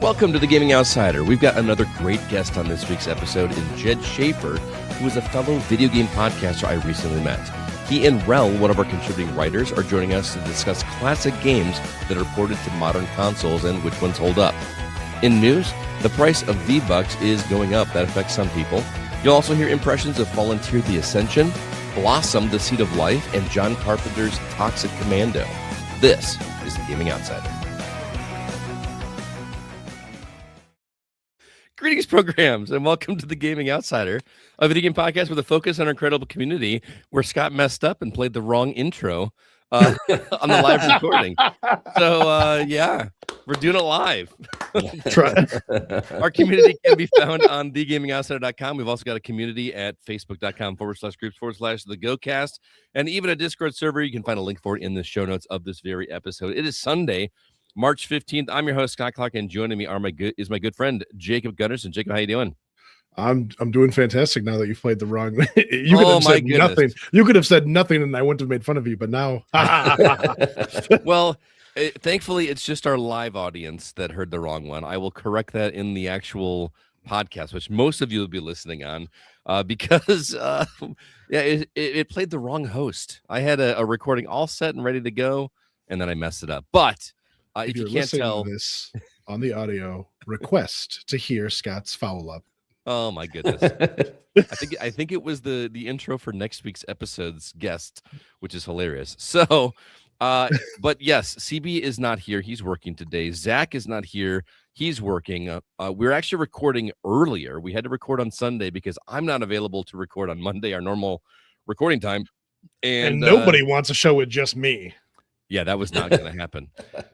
Welcome to the Gaming Outsider. We've got another great guest on this week's episode in Jed Schaefer, who is a fellow video game podcaster I recently met. He and Relle, one of our contributing writers, are joining us to discuss classic games that are ported to modern consoles and which ones hold up. In news, the price of V-Bucks is going up. That affects some people. You'll also hear impressions of Volunteer the Ascension, Blossom, The Seed of Life, and John Carpenter's Toxic Commando. This is the Gaming Outsider. Greetings, programs, and welcome to the Gaming Outsider, a video game podcast with a focus on our incredible community, where Scott messed up and played the wrong intro on the live recording. So, yeah, we're doing it live. Our community can be found on thegamingoutsider.com. We've also got a community at facebook.com/groups/the GoCast, and even a Discord server. You can find a link for it in the show notes of this very episode. It is Sunday, March 15th. I'm your host, Scott Clark, and joining me is my good friend, Jacob Gunnarsson. Jacob, how you doing? I'm doing fantastic now that you've played the wrong. You could have said nothing. You could have said nothing, and I wouldn't have made fun of you. But now, well, thankfully, it's just our live audience that heard the wrong one. I will correct that in the actual podcast, which most of you will be listening on, because it played the wrong host. I had a recording all set and ready to go, and then I messed it up. But if you can't tell this on the audio, request to hear Scott's foul up. Oh my goodness. I think it was the intro for next week's episode's guest, which is hilarious. So but yes, CB is not here. He's working today. Zach is not here. He's working. We're actually recording earlier. We had to record on Sunday because I'm not available to record on Monday, our normal recording time. And nobody wants a show with just me. Yeah, that was not going to happen.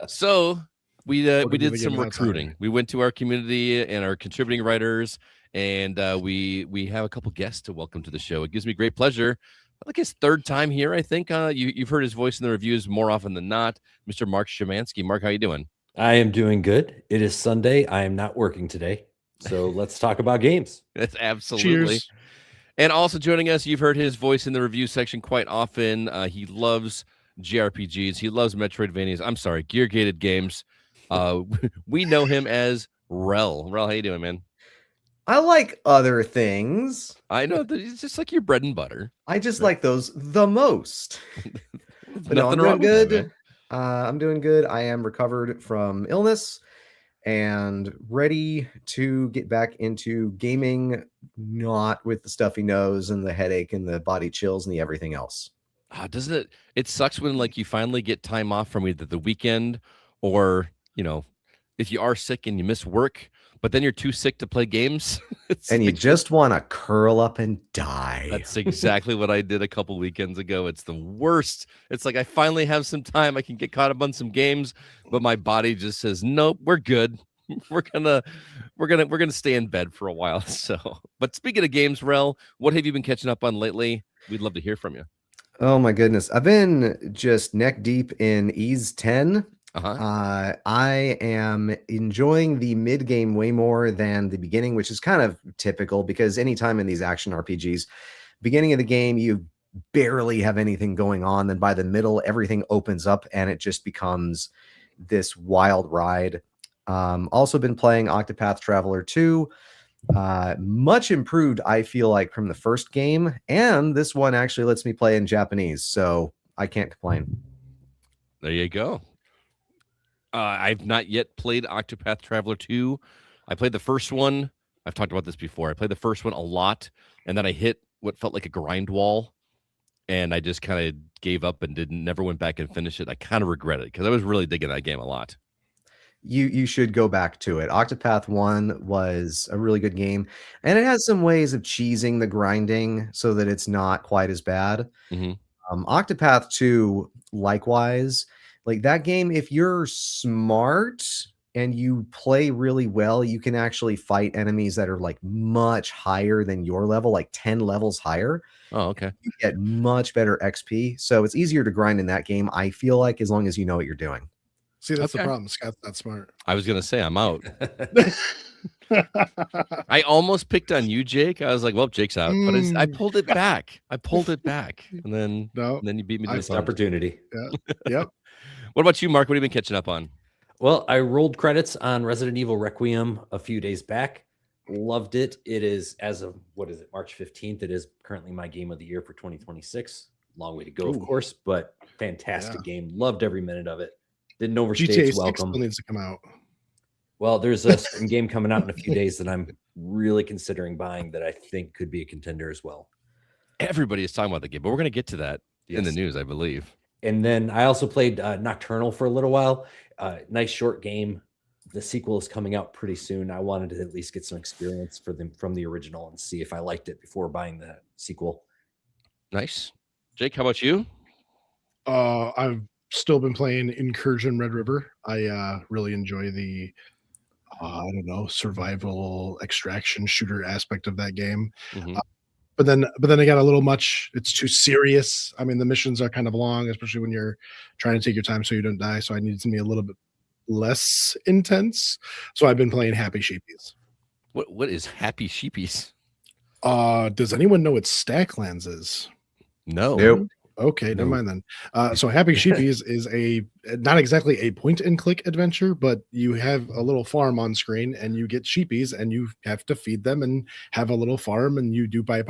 So we did some recruiting. We went to our community and our contributing writers, and we have a couple guests to welcome to the show. It gives me great pleasure. Like his third time here, I think. You've heard his voice in the reviews more often than not. Mr. Marc Szymanski. Marc, how you doing? I am doing good. It is Sunday. I am not working today. So let's talk about games. That's absolutely. Cheers. And also joining us, you've heard his voice in the review section quite often. He loves JRPGs. He loves Metroidvanias. I'm sorry, gear-gated games. We know him as Relle. Relle, how you doing, man? I like other things. I know that it's just like your bread and butter. I just like those the most. But no, I'm doing good. I'm doing good. I am recovered from illness and ready to get back into gaming, not with the stuffy nose and the headache and the body chills and the everything else. Doesn't it? It sucks when like you finally get time off from either the weekend or, you know, if you are sick and you miss work, but then you're too sick to play games. And you just want to curl up and die. That's exactly what I did a couple weekends ago. It's the worst. It's like I finally have some time. I can get caught up on some games, but my body just says, nope, we're good. We're gonna stay in bed for a while. So, but speaking of games, Relle, what have you been catching up on lately? We'd love to hear from you. Oh my goodness. I've been just neck deep in Ys 10. I am enjoying the mid game way more than the beginning, which is kind of typical because anytime in these action RPGs, beginning of the game, you barely have anything going on. Then by the middle, everything opens up and it just becomes this wild ride. Also been playing Octopath Traveler 2. Much improved, I feel like, from the first game, and this one actually lets me play in Japanese, so I can't complain. There you go. I've not yet played Octopath Traveler 2. I played the first one. I've talked about this before. I played the first one a lot, and then I hit what felt like a grind wall, and I just kind of gave up and never went back and finished it. I kind of regret it because I was really digging that game a lot. You should go back to it. Octopath 1 was a really good game, and it has some ways of cheesing the grinding so that it's not quite as bad. Mm-hmm. Octopath 2, likewise, like that game, if you're smart and you play really well, you can actually fight enemies that are like much higher than your level, like 10 levels higher. Oh, okay. You get much better XP, so it's easier to grind in that game, I feel like, as long as you know what you're doing. See, that's the problem. Scott's not smart. I was gonna say I'm out. I almost picked on you, Jake. I was like, well, Jake's out, but I pulled it back. And then you beat me to this opportunity. Yeah. Yep. What about you, Marc? What have you been catching up on? Well, I rolled credits on Resident Evil Requiem a few days back. Loved it. It is, as of March 15th. It is currently my game of the year for 2026. Long way to go, of course, but fantastic game. Loved every minute of it. Didn't overstay GTA its welcome. 6 still needs to come out. Well, there's a certain game coming out in a few days that I'm really considering buying that I think could be a contender as well. Everybody is talking about the game, but we're going to get to that in the news, I believe. And then I also played Nocturnal for a little while. Nice short game. The sequel is coming out pretty soon. I wanted to at least get some experience from the original and see if I liked it before buying the sequel. Nice. Jake, how about you? I've still been playing Incursion Red River. I really enjoy the I don't know, survival extraction shooter aspect of that game. Mm-hmm. But then I got a little much. It's too serious. I mean, the missions are kind of long, especially when you're trying to take your time so you don't die. So I need to be a little bit less intense. So I've been playing Happy Sheepies. What is Happy Sheepies? Does anyone know what Stacklands is? No. Nope. Okay, never mind then. So Happy Sheepies is not exactly a point and click adventure, but you have a little farm on screen and you get sheepies and you have to feed them and have a little farm, and you do buy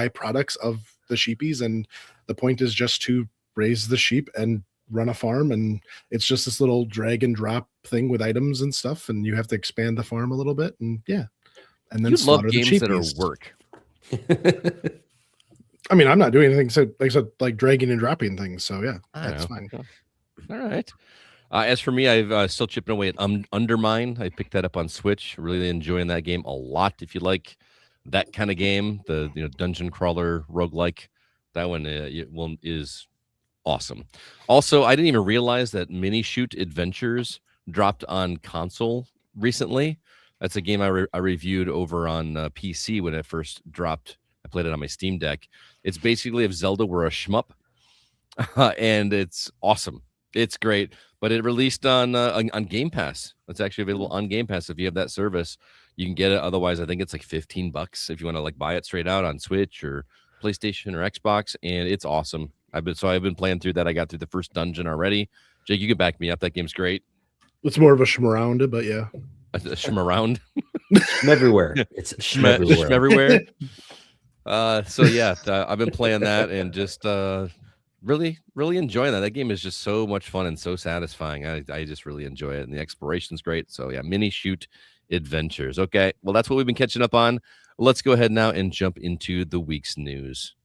products of the sheepies, and the point is just to raise the sheep and run a farm, and it's just this little drag and drop thing with items and stuff, and you have to expand the farm a little bit, and and then you love the games sheepies. that are work. I mean, I'm not doing anything except like dragging and dropping things. So yeah, that's fine. All right. As for me, I've still chipping away at Undermine. I picked that up on Switch. Really enjoying that game a lot. If you like that kind of game, the dungeon crawler roguelike, that one is awesome. Also, I didn't even realize that Mini Shoot Adventures dropped on console recently. That's a game I reviewed over on PC when it first dropped. I played it on my Steam Deck. It's basically if Zelda were a shmup, and it's awesome. It's great, but it released on Game Pass. It's actually available on Game Pass. If you have that service, you can get it. Otherwise, I think it's like $15 if you want to like buy it straight out on Switch or PlayStation or Xbox, and it's awesome. I've been playing through that. I got through the first dungeon already. Jake, you can back me up. That game's great. It's more of a shmaround, but yeah, a shmaround. Everywhere. It's everywhere. So yeah, I've been playing that and just really enjoying that. That game is just so much fun and so satisfying. I just really enjoy it, and the exploration's great. So yeah, Mini Shoot Adventures. Okay, well, that's what we've been catching up on. Let's go ahead now and jump into the week's news.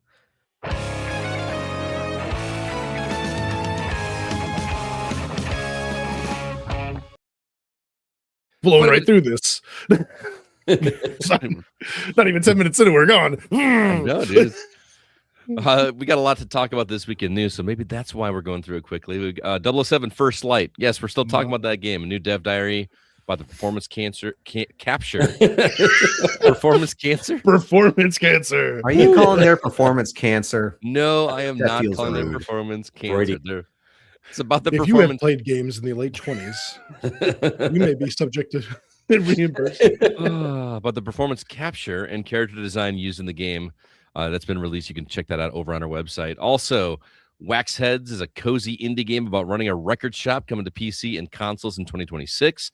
Blowing right through this. Not even 10 minutes in, we're gone. No, dude. We got a lot to talk about this week in news, so maybe that's why we're going through it quickly. 007 First Light. Yes, we're still talking about that game. A new dev diary about the performance capture. Performance cancer? Performance cancer. Are you calling their performance cancer? No, I am not calling their performance cancer. It's about the performance. If you have played games in the late 20s, you may be subject to reimbursement. About the performance capture and character design used in the game that's been released. You can check that out over on our website. Also, Wax Heads is a cozy indie game about running a record shop coming to PC and consoles in 2026.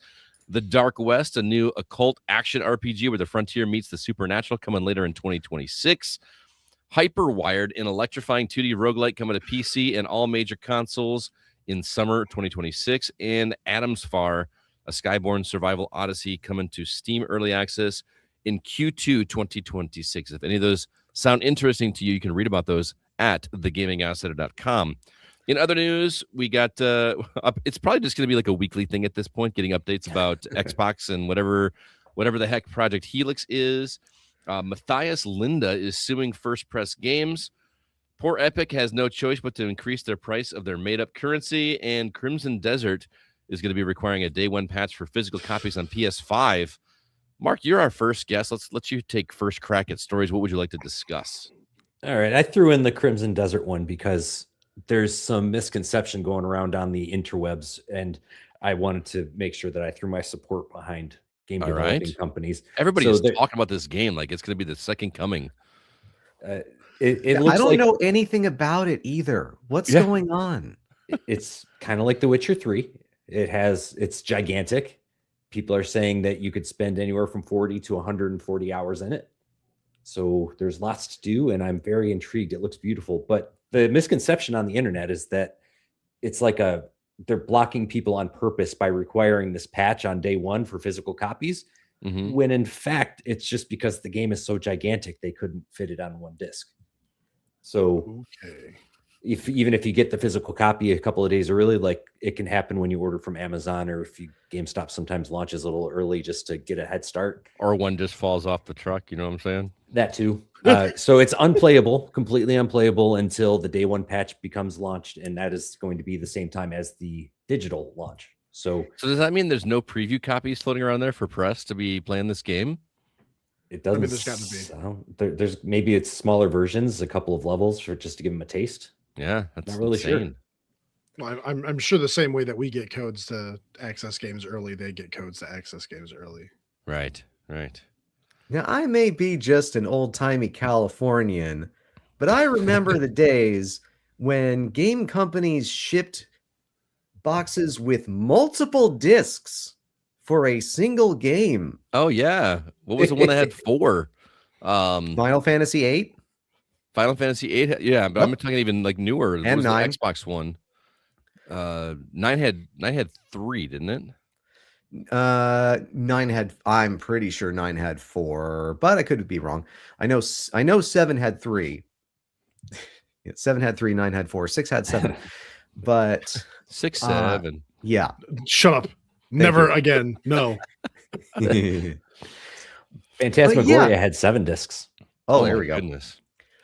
The Dark West, a new occult action RPG where the frontier meets the supernatural, coming later in 2026. Hyperwired, an electrifying 2D roguelike, coming to PC and all major consoles in summer 2026. And Adam's Far, a Skyborn survival odyssey, coming to Steam Early Access in Q2 2026. If any of those sound interesting to you, you can read about those at thegamingoutsider.com. In other news, we got it's probably just going to be like a weekly thing at this point, getting updates about Xbox and whatever the heck Project Helix is. Matthias Linda is suing First Press Games. Poor Epic has no choice but to increase their price of their made-up currency, and Crimson Desert is going to be requiring a day one patch for physical copies on PS5. Mark, you're our first guest. Let's let you take first crack at stories. What would you like to discuss? All right, I threw in the Crimson Desert one because there's some misconception going around on the interwebs, and I wanted to make sure that I threw my support behind game developing companies. Everybody's talking about this game like it's going to be the second coming. It looks I don't know anything about it either. What's going on? It's kind of like The Witcher 3. It's gigantic. People are saying that you could spend anywhere from 40 to 140 hours in it. So there's lots to do, and I'm very intrigued. It looks beautiful. But the misconception on the internet is that it's like they're blocking people on purpose by requiring this patch on day one for physical copies. When in fact, it's just because the game is so gigantic, they couldn't fit it on one disc. So even if you get the physical copy a couple of days early, like it can happen when you order from Amazon, or if GameStop sometimes launches a little early just to get a head start. Or one just falls off the truck, you know what I'm saying? That too. So it's unplayable, completely unplayable until the day one patch becomes launched, and that is going to be the same time as the digital launch. So does that mean there's no preview copies floating around there for press to be playing this game? It doesn't. There's got to be. There's maybe it's smaller versions, a couple of levels for just to give them a taste. Yeah, that's not really insane. Sure. Well, I'm sure the same way that we get codes to access games early, they get codes to access games early. Right. Now, I may be just an old-timey Californian, but I remember the days when game companies shipped boxes with multiple discs for a single game. Oh, yeah. What was the one that had 4? Final Fantasy VIII? Final Fantasy VIII, yeah, but I'm talking even like newer. And was 9. The Xbox one. 9 had 3, didn't it? 9 had, I'm pretty sure 9 had 4, but I could be wrong. I know 7 had 3. 7 had 3, 9 had 4, 6 had 7. But 6, 7. Yeah. Shut up. Never again. No. Phantasmagoria had 7 discs. Oh, there we go. Goodness.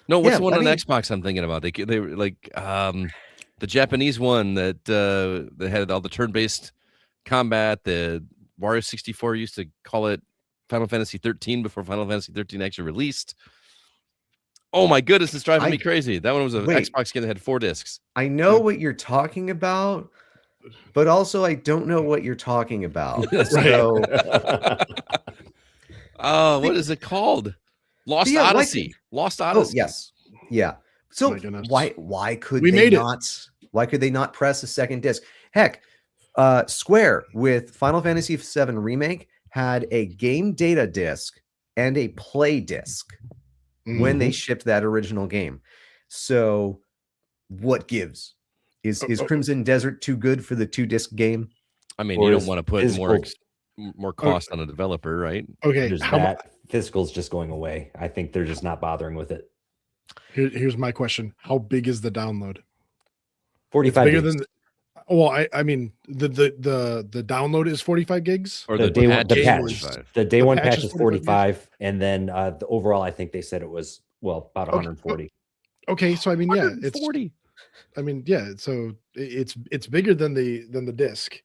No, what's the one on Xbox I'm thinking about? They were like the Japanese one that had all the turn-based combat. The Wario 64 used to call it Final Fantasy 13 before Final Fantasy 13 actually released. Oh my goodness, it's driving me crazy. That one was an Xbox game that had 4 discs. I know what you're talking about, but also I don't know what you're talking about. So, Oh, what is it called? Lost Odyssey. Lost Odyssey. Oh, yes. Yeah. So why could they not press a second disc? Heck, Square with Final Fantasy VII Remake had a game data disc and a play disc when they shipped that original game. So what gives? Is Crimson Desert too good for the 2-disc game? I mean, you don't want to put more cost on a developer, right? Okay. Physical's just going away. I think they're just not bothering with it. Here's my question. How big is the download? 45 bigger gigs. than I mean the download is 45 gigs, or the day one patch is 45, and then the overall I think they said it was about 140. Okay, so I mean, yeah, it's 40. I mean, yeah, so it's bigger than the disc.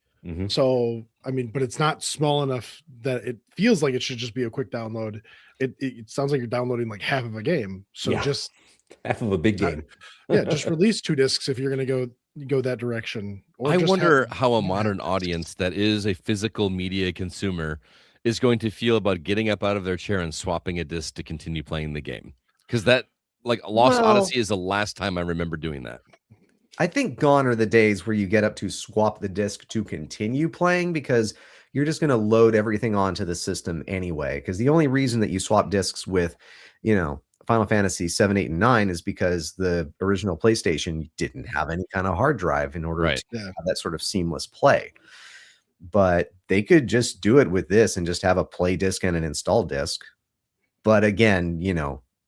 So I mean, but it's not small enough that it feels like it should just be a quick download. It sounds like you're downloading like half of a game. So just half of a big game. Just release 2 discs if you're going to go that direction. Or I wonder how a modern audience that is a physical media consumer is going to feel about getting up out of their chair and swapping a disc to continue playing the game. Because that, like, Lost Odyssey is the last time I remember doing that. I think gone are the days where you get up to swap the disc to continue playing, because you're just going to load everything onto the system anyway. Because the only reason that you swap discs with, Final Fantasy 7, 8, and 9 is because the original PlayStation didn't have any kind of hard drive in order to have that sort of seamless play. But they could just do it with this and just have a play disc and an install disc. But again,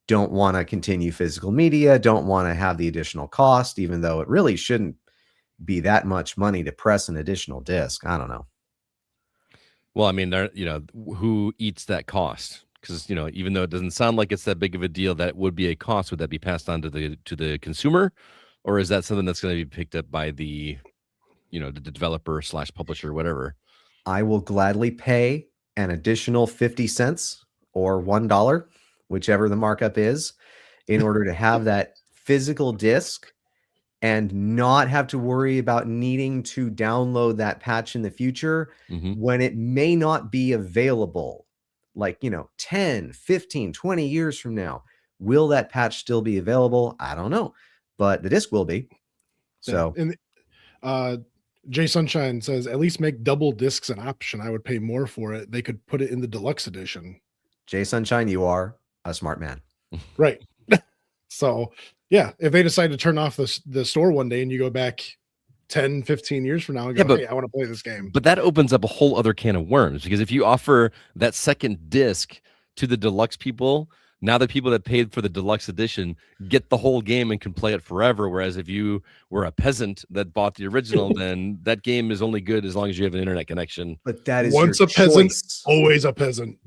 don't want to continue physical media, don't want to have the additional cost, even though it really shouldn't be that much money to press an additional disc. I don't know. Well, I mean, who eats that cost? Because, even though it doesn't sound like it's that big of a deal, that would be a cost. Would that be passed on to the consumer, or is that something that's going to be picked up by the developer / publisher, whatever? I will gladly pay an additional 50 cents or $1, whichever the markup is, in order to have that physical disc and not have to worry about needing to download that patch in the future when it may not be available. Like, 10, 15, 20 years from now, will that patch still be available? I don't know, but the disc will be. So, Jay Sunshine says, at least make double discs an option. I would pay more for it. They could put it in the deluxe edition. Jay Sunshine, you are a smart man. Right. So, yeah, if they decide to turn off the store one day and you go back 10, 15 years from now and go, hey, I want to play this game. But that opens up a whole other can of worms, because if you offer that second disc to the deluxe people, now the people that paid for the deluxe edition get the whole game and can play it forever. Whereas if you were a peasant that bought the original, then that game is only good as long as you have an internet connection. But that is once your a peasant, choice. always a peasant.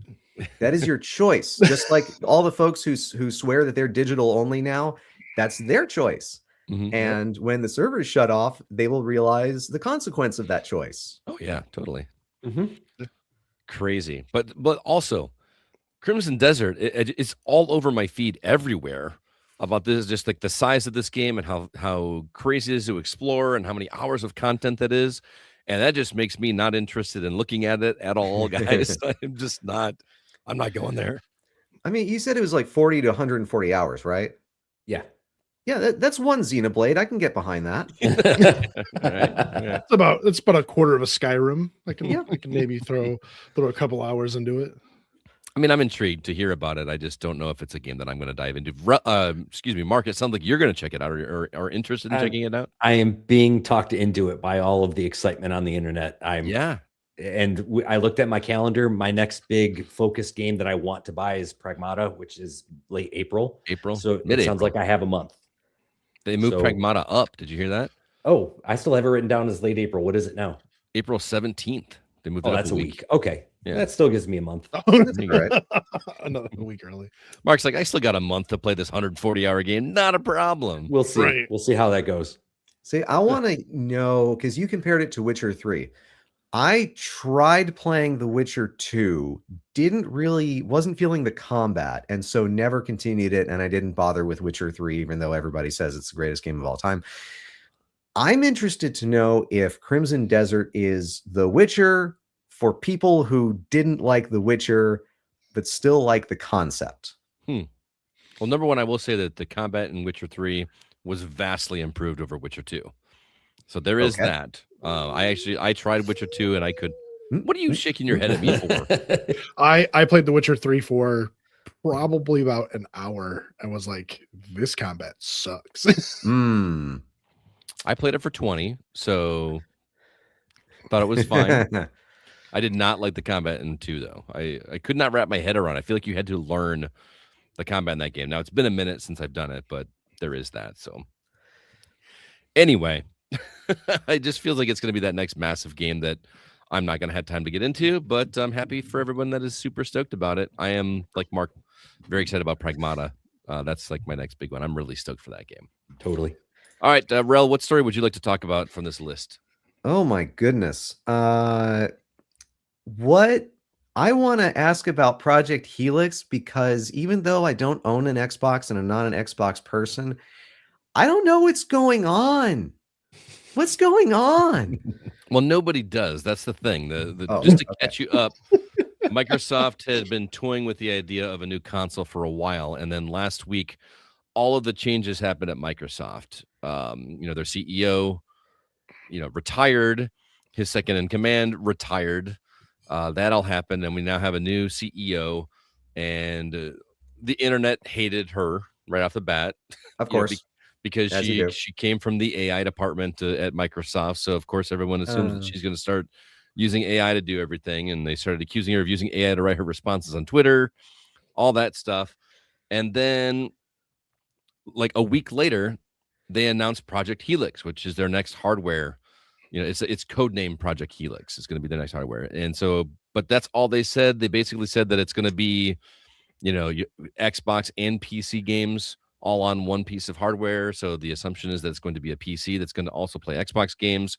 That is your choice. Just like all the folks who swear that they're digital only now, that's their choice. Mm-hmm. And when the servers shut off, they will realize the consequence of that choice. Oh yeah, totally. Mm-hmm. Crazy. But also, Crimson Desert, it's all over my feed everywhere about this, just like the size of this game and how crazy it is to explore and how many hours of content that is. And that just makes me not interested in looking at it at all, guys. I'm not going there. I mean, you said it was like 40 to 140 hours, right? Yeah. Yeah, that's one Xenoblade. I can get behind that. Right. Yeah. It's about a quarter of a Skyrim. I can maybe throw a couple hours into it. I mean, I'm intrigued to hear about it. I just don't know if it's a game that I'm going to dive into. Excuse me, Mark, it sounds like you're going to check it out or interested in checking it out. I am being talked into it by all of the excitement on the internet. I looked at my calendar. My next big focused game that I want to buy is Pragmata, which is late April. So it sounds like I have a month. They moved Pragmata up. Did you hear that? Oh, I still have it written down as late April. What is it now? April 17th. They moved it up that's a week. Okay. Yeah. That still gives me a month. That's right. Another week early. Mark's like, I still got a month to play this 140-hour game. Not a problem. We'll see. Right. We'll see how that goes. See, I want to know, because you compared it to Witcher 3. I tried playing The Witcher 2, wasn't feeling the combat, and so never continued it, and I didn't bother with Witcher 3, even though everybody says it's the greatest game of all time. I'm interested to know if Crimson Desert is The Witcher for people who didn't like The Witcher, but still like the concept. Well, number one, I will say that the combat in Witcher 3 was vastly improved over Witcher 2. So there is that. I tried Witcher 2 and I could. What are you shaking your head at me for? I played The Witcher 3 for probably about an hour and was like, this combat sucks. I played it for 20, so thought it was fine. I did not like the combat in 2, though. I could not wrap my head around it. I feel like you had to learn the combat in that game. Now, it's been a minute since I've done it, but there is that. So anyway, it just feels like it's going to be that next massive game that I'm not going to have time to get into, but I'm happy for everyone that is super stoked about it. I am, like Mark, very excited about Pragmata. That's like my next big one. I'm really stoked for that game. Totally. All right, Relle, what story would you like to talk about from this list? Oh my goodness. What I want to ask about Project Helix, because even though I don't own an Xbox and I'm not an Xbox person, I don't know what's going on. What's going on? Well, nobody does. That's the thing. Just to catch you up, Microsoft had been toying with the idea of a new console for a while, and then last week, all of the changes happened at Microsoft. Their CEO, retired. His second in command retired. That all happened, and we now have a new CEO, and the internet hated her right off the bat. Of course. Because she came from the AI department at Microsoft. So, of course, everyone assumes that she's going to start using AI to do everything. And they started accusing her of using AI to write her responses on Twitter, all that stuff. And then, like a week later, they announced Project Helix, which is their next hardware. It's codename Project Helix. It's going to be their next hardware. And so, but that's all they said. They basically said that it's going to be, Xbox and PC games all on one piece of hardware. So the assumption is that it's going to be a PC that's going to also play Xbox games,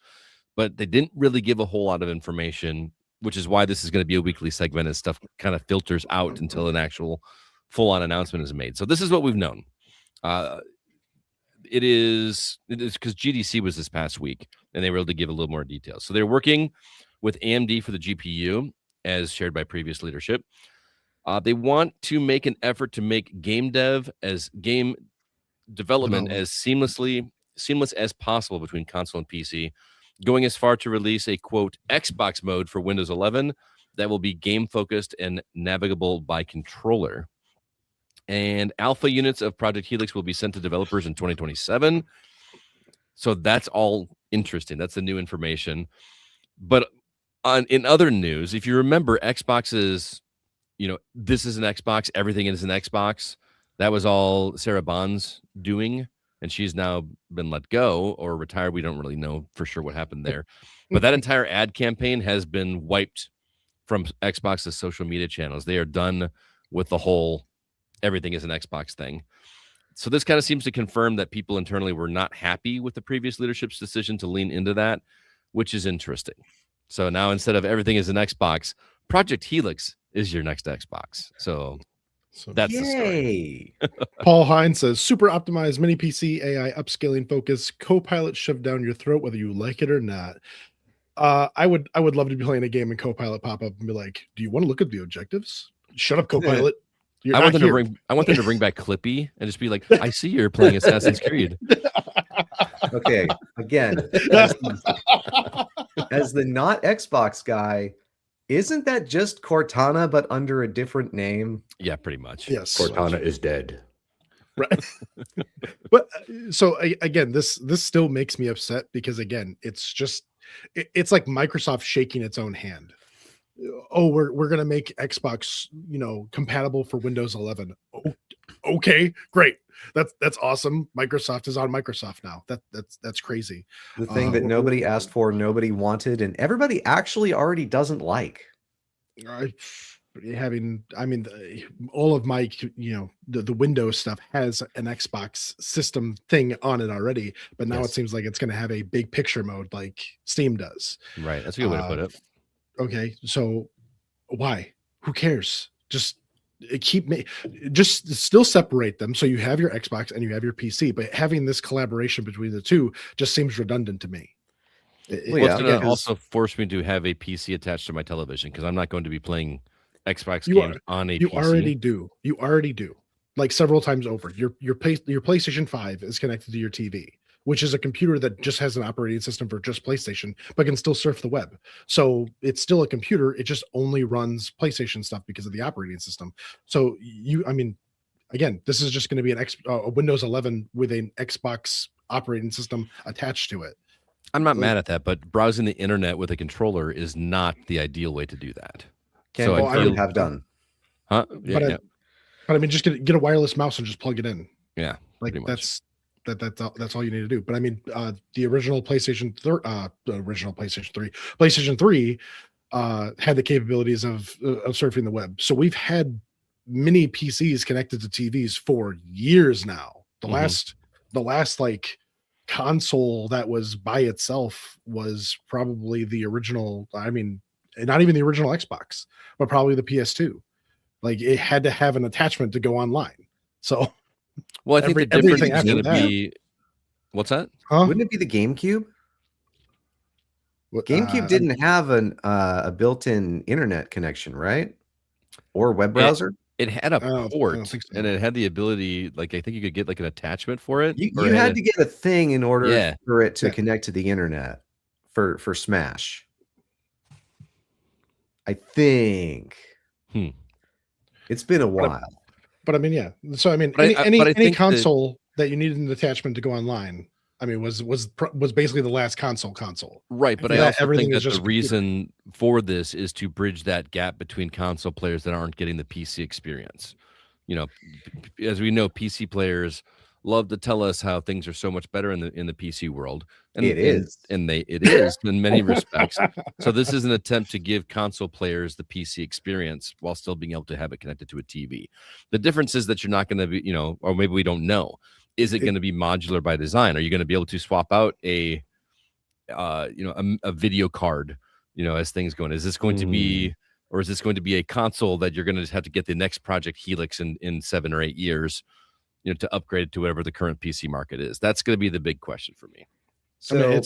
but they didn't really give a whole lot of information, which is why this is going to be a weekly segment as stuff kind of filters out until an actual full-on announcement is made. So this is what we've known. It is because GDC was this past week and they were able to give a little more details. So they're working with AMD for the GPU as shared by previous leadership. They want to make an effort to make game development as seamless as possible between console and PC. going as far to release a, quote, Xbox mode for Windows 11 that will be game-focused and navigable by controller. And alpha units of Project Helix will be sent to developers in 2027. So that's all interesting. That's the new information. But in other news, if you remember, Xbox's, this is an Xbox, everything is an Xbox. That was all Sarah Bond's doing, and she's now been let go or retired. We don't really know for sure what happened there. But that entire ad campaign has been wiped from Xbox's social media channels. They are done with the whole everything is an Xbox thing. So this kind of seems to confirm that people internally were not happy with the previous leadership's decision to lean into that, which is interesting. So now instead of everything is an Xbox, Project Helix is your next Xbox. So that's the story. Paul Hines says, super optimized mini PC AI upscaling focus, Copilot shoved down your throat whether you like it or not. I would love to be playing a game and Copilot pop up and be like, do you want to look at the objectives? Shut up, Copilot. I want them to bring back Clippy and just be like, I see you're playing Assassin's Creed. Okay, again, as the not Xbox guy, isn't that just Cortana but under a different name? Yeah, pretty much. Yes, Cortana is dead. Right. But so again, this still makes me upset because again, it's like Microsoft shaking its own hand. Oh, we're gonna make Xbox, compatible for Windows 11. Oh, okay, great. That's awesome. Microsoft is on Microsoft now. That's crazy. The thing that nobody asked for, nobody wanted, and everybody actually already doesn't like. All of my, the Windows stuff has an Xbox system thing on it already, but now it seems like it's going to have a big picture mode like Steam does. Right. That's a good way to put it. Okay, so why? Who cares? Just still separate them so you have your Xbox and you have your PC, but having this collaboration between the two just seems redundant to me. It's going to also force me to have a PC attached to my television because I'm not going to be playing Xbox games on a PC. You already do. Like several times over. Your PlayStation 5 is connected to your TV, which is a computer that just has an operating system for just PlayStation, but can still surf the web. So it's still a computer. It just only runs PlayStation stuff because of the operating system. So again, this is just going to be a Windows 11 with an Xbox operating system attached to it. I'm not mad at that, but browsing the internet with a controller is not the ideal way to do that. I would have done. Huh? Yeah, but just get a wireless mouse and just plug it in. Yeah, like that's all you need to do. But the original PlayStation 3 had the capabilities of surfing the web. So we've had mini PCs connected to TVs for years now. The last like console that was by itself was probably the original. Not even the original Xbox, but probably the PS2. Like it had to have an attachment to go online. So, well, I think the difference is going to be. What's that? Huh? Wouldn't it be the GameCube? GameCube didn't have a built-in internet connection, right? Or web browser. It had a port, and it had the ability. Like I think you could get like an attachment for it. You had to get a thing in order for it to connect to the internet for Smash. I think. It's been a while. But So any console that you needed an attachment to go online, was basically the last console. Right, but I also think that the reason for this is to bridge that gap between console players that aren't getting the PC experience. As we know, PC players love to tell us how things are so much better in the PC world. And it is in many respects. So this is an attempt to give console players the PC experience while still being able to have it connected to a TV. The difference is that you're not going to be, or maybe we don't know. Is it going to be modular by design? Are you going to be able to swap out a video card, as things go? Is this going to be, or is this going to be a console that you're going to have to get the next Project Helix in 7 or 8 years? To upgrade it to whatever the current PC market is. That's going to be the big question for me. So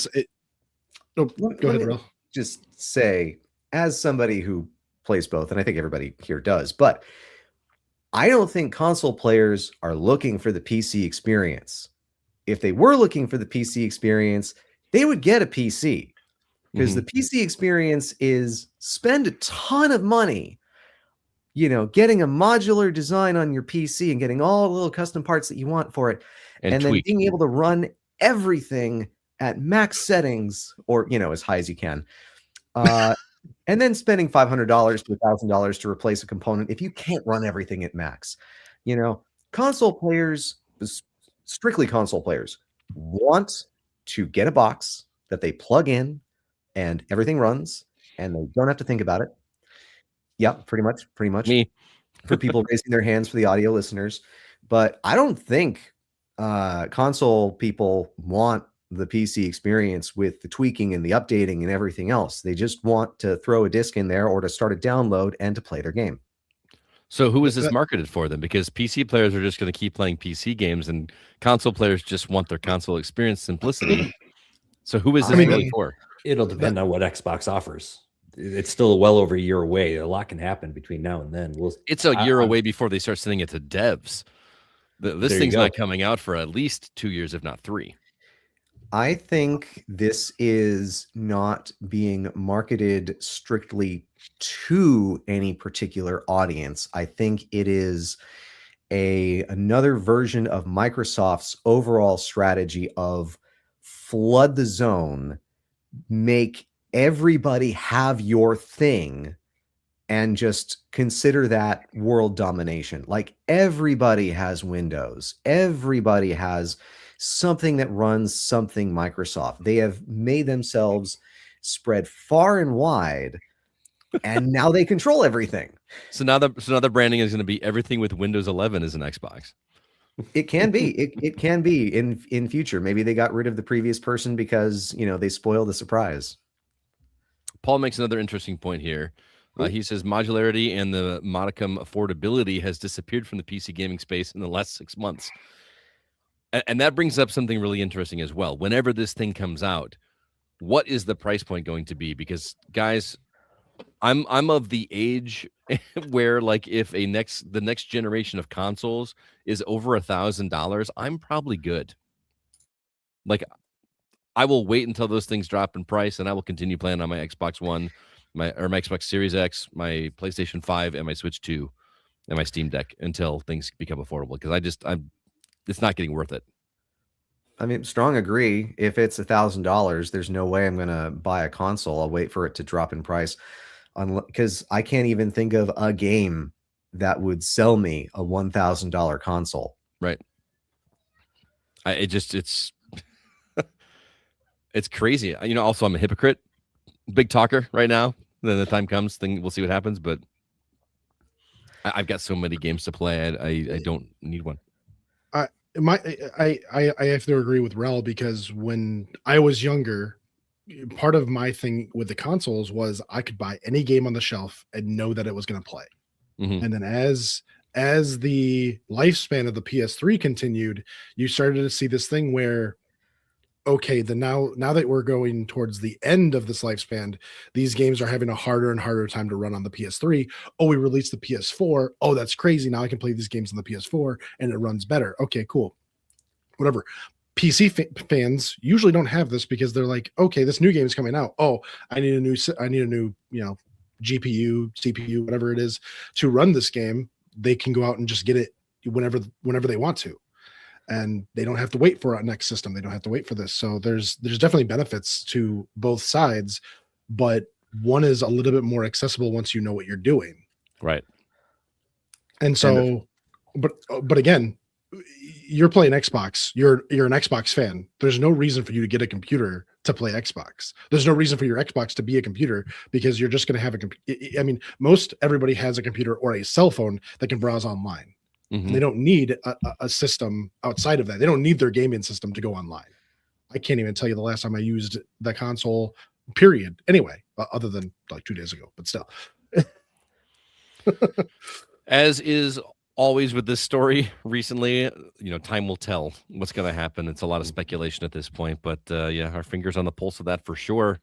go ahead, Relle. Just say, as somebody who plays both, and I think everybody here does, but I don't think console players are looking for the PC experience. If they were looking for the PC experience, they would get a PC. because the PC experience is spend a ton of money, getting a modular design on your PC and getting all the little custom parts that you want for it, and then being able to run everything at max settings or as high as you can, and then spending $500 to $1,000 to replace a component if you can't run everything at max. Console players, strictly console players, want to get a box that they plug in and everything runs and they don't have to think about it. Yeah, pretty much. Me. For people raising their hands for the audio listeners. But I don't think console people want the PC experience with the tweaking and the updating and everything else. They just want to throw a disc in there or to start a download and to play their game. So who is this marketed for then? Because PC players are just going to keep playing PC games and console players just want their console experience simplicity. So who is this really for? It'll depend on what Xbox offers. It's still well over a year away. A lot can happen between now and then. It's a year away before they start sending it to devs. This thing's not coming out for at least 2 years, if not 3. I think this is not being marketed strictly to any particular audience. I think it is another version of Microsoft's overall strategy of flood the zone, make everybody have your thing, and just consider that world domination. Like everybody has Windows. Everybody has something that runs something Microsoft. They have made themselves spread far and wide, and now they control everything. So now the branding is going to be everything with Windows 11 is an Xbox. It can be. It can be in future. Maybe they got rid of the previous person because they spoiled the surprise. Paul makes another interesting point here. He says modularity and the modicum affordability has disappeared from the PC gaming space in the last 6 months. And that brings up something really interesting as well. Whenever this thing comes out, what is the price point going to be? Because guys, I'm of the age where like if the next generation of consoles is over $1,000, I'm probably good. Like I will wait until those things drop in price, and I will continue playing on my Xbox One, my Xbox Series X, my PlayStation 5, and my Switch 2, and my Steam Deck until things become affordable. Because it's not getting worth it. I mean, strong agree. If it's $1,000, there's no way I'm going to buy a console. I'll wait for it to drop in price, because I can't even think of a game that would sell me a $1,000 console. Right. It's it's crazy. Also, I'm a hypocrite, big talker right now. Then the time comes, we'll see what happens. But I've got so many games to play. I don't need one. I have to agree with Relle, because when I was younger, part of my thing with the consoles was I could buy any game on the shelf and know that it was going to play. And then as the lifespan of the PS3 continued, you started to see this thing where, okay, now that we're going towards the end of this lifespan, these games are having a harder and harder time to run on the PS3. Oh, we released the PS4. Oh, that's crazy. Now I can play these games on the PS4 and it runs better. Okay, cool. Whatever. PC fans usually don't have this because they're like, okay, this new game is coming out. Oh, I need a new GPU, CPU, whatever it is to run this game. They can go out and just get it whenever they want to. And they don't have to wait for a next system. They don't have to wait for this. So there's definitely benefits to both sides, but one is a little bit more accessible once you know what you're doing. Right. And so, but again, you're playing Xbox. You're an Xbox fan. There's no reason for you to get a computer to play Xbox. There's no reason for your Xbox to be a computer, because you're just going to have a computer. I mean, most everybody has a computer or a cell phone that can browse online. They don't need a system outside of that. They don't need their gaming system to go online. I can't even tell you the last time I used the console, period. Anyway, other than like 2 days ago, but still. As is always with this story recently, time will tell what's going to happen. It's a lot of speculation at this point, but yeah, our fingers on the pulse of that for sure.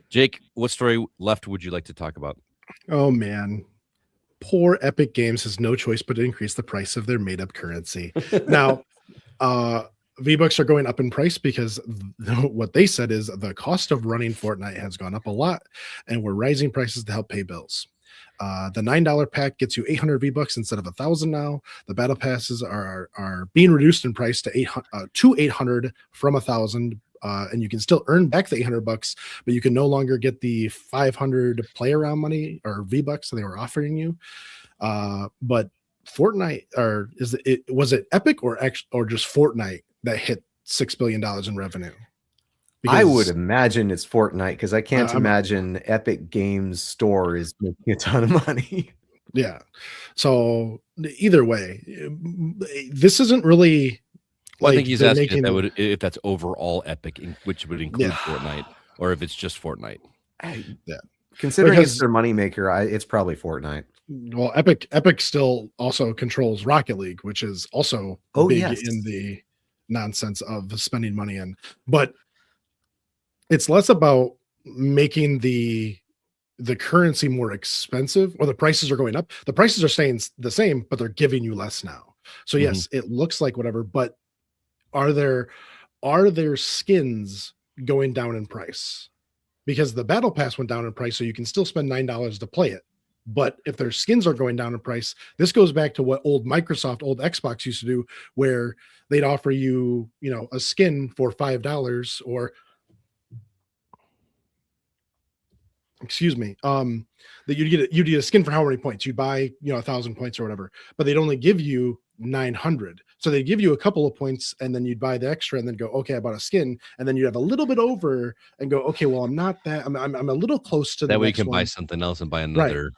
Jake, what story left would you like to talk about? Oh, man. Poor Epic Games has no choice but to increase the price of their made-up currency. Now, V-Bucks are going up in price because what they said is the cost of running Fortnite has gone up a lot, and we're raising prices to help pay bills. The $9 pack gets you 800 V-Bucks instead of 1,000 now. The battle passes are being reduced in price to 800 from 1,000. And you can still earn back the $800, but you can no longer get the 500 play around money or V-Bucks that they were offering you. But Fortnite, or was it Epic or just Fortnite that hit $6 billion in revenue? I would imagine it's Fortnite, because I can't imagine Epic Games Store is making a ton of money. Yeah. So either way, this isn't really. Well, I think he's asking if that's overall Epic, which would include Fortnite, or if it's just Fortnite. Considering it's their moneymaker, it's probably Fortnite. Well, Epic still also controls Rocket League, which is also big in the nonsense of spending money in. But it's less about making the currency more expensive, or the prices are going up. The prices are staying the same, but they're giving you less now. So yes, it looks like whatever, but are there skins going down in price? Because the battle pass went down in price, so you can still spend $9 to play it. But if their skins are going down in price, this goes back to what old Xbox used to do, where they'd offer you, a skin for $5, or that you'd get a skin for how many points you'd buy, 1,000 points or whatever, but they'd only give you 900. So they give you a couple of points, and then you'd buy the extra, and then go, okay, I bought a skin, and then you'd have a little bit over, and go, okay, well, I'm a little close to that way. You can buy something else and buy another. Right.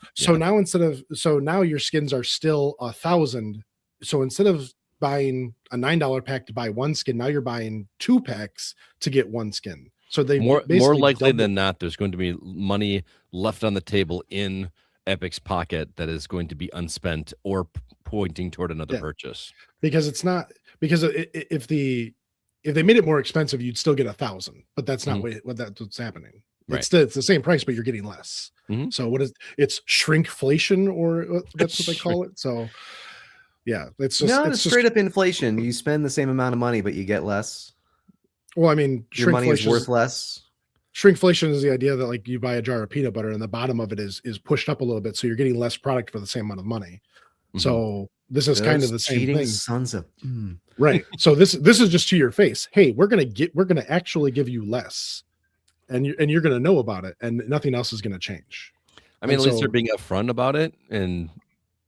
So now your skins are still 1,000. So instead of buying a $9 pack to buy one skin, now you're buying 2 packs to get one skin. So they more likely than not, there's going to be money left on the table in Epic's pocket that is going to be unspent or pointing toward another purchase. Because if they made it more expensive, you'd still get 1,000, but that's not what's happening. Right. It's the same price, but you're getting less. So it's shrinkflation, or that's what they call it. So yeah, it's straight up inflation. You spend the same amount of money, but you get less. Well, I mean, your money is worth less. Shrinkflation is the idea that, like, you buy a jar of peanut butter and the bottom of it is pushed up a little bit, so you're getting less product for the same amount of money. So this is kind of the same thing. Sons of right. So this is just to your face. Hey, we're gonna actually give you less, and you're gonna know about it, and nothing else is gonna change. I mean, at least they're being upfront about it and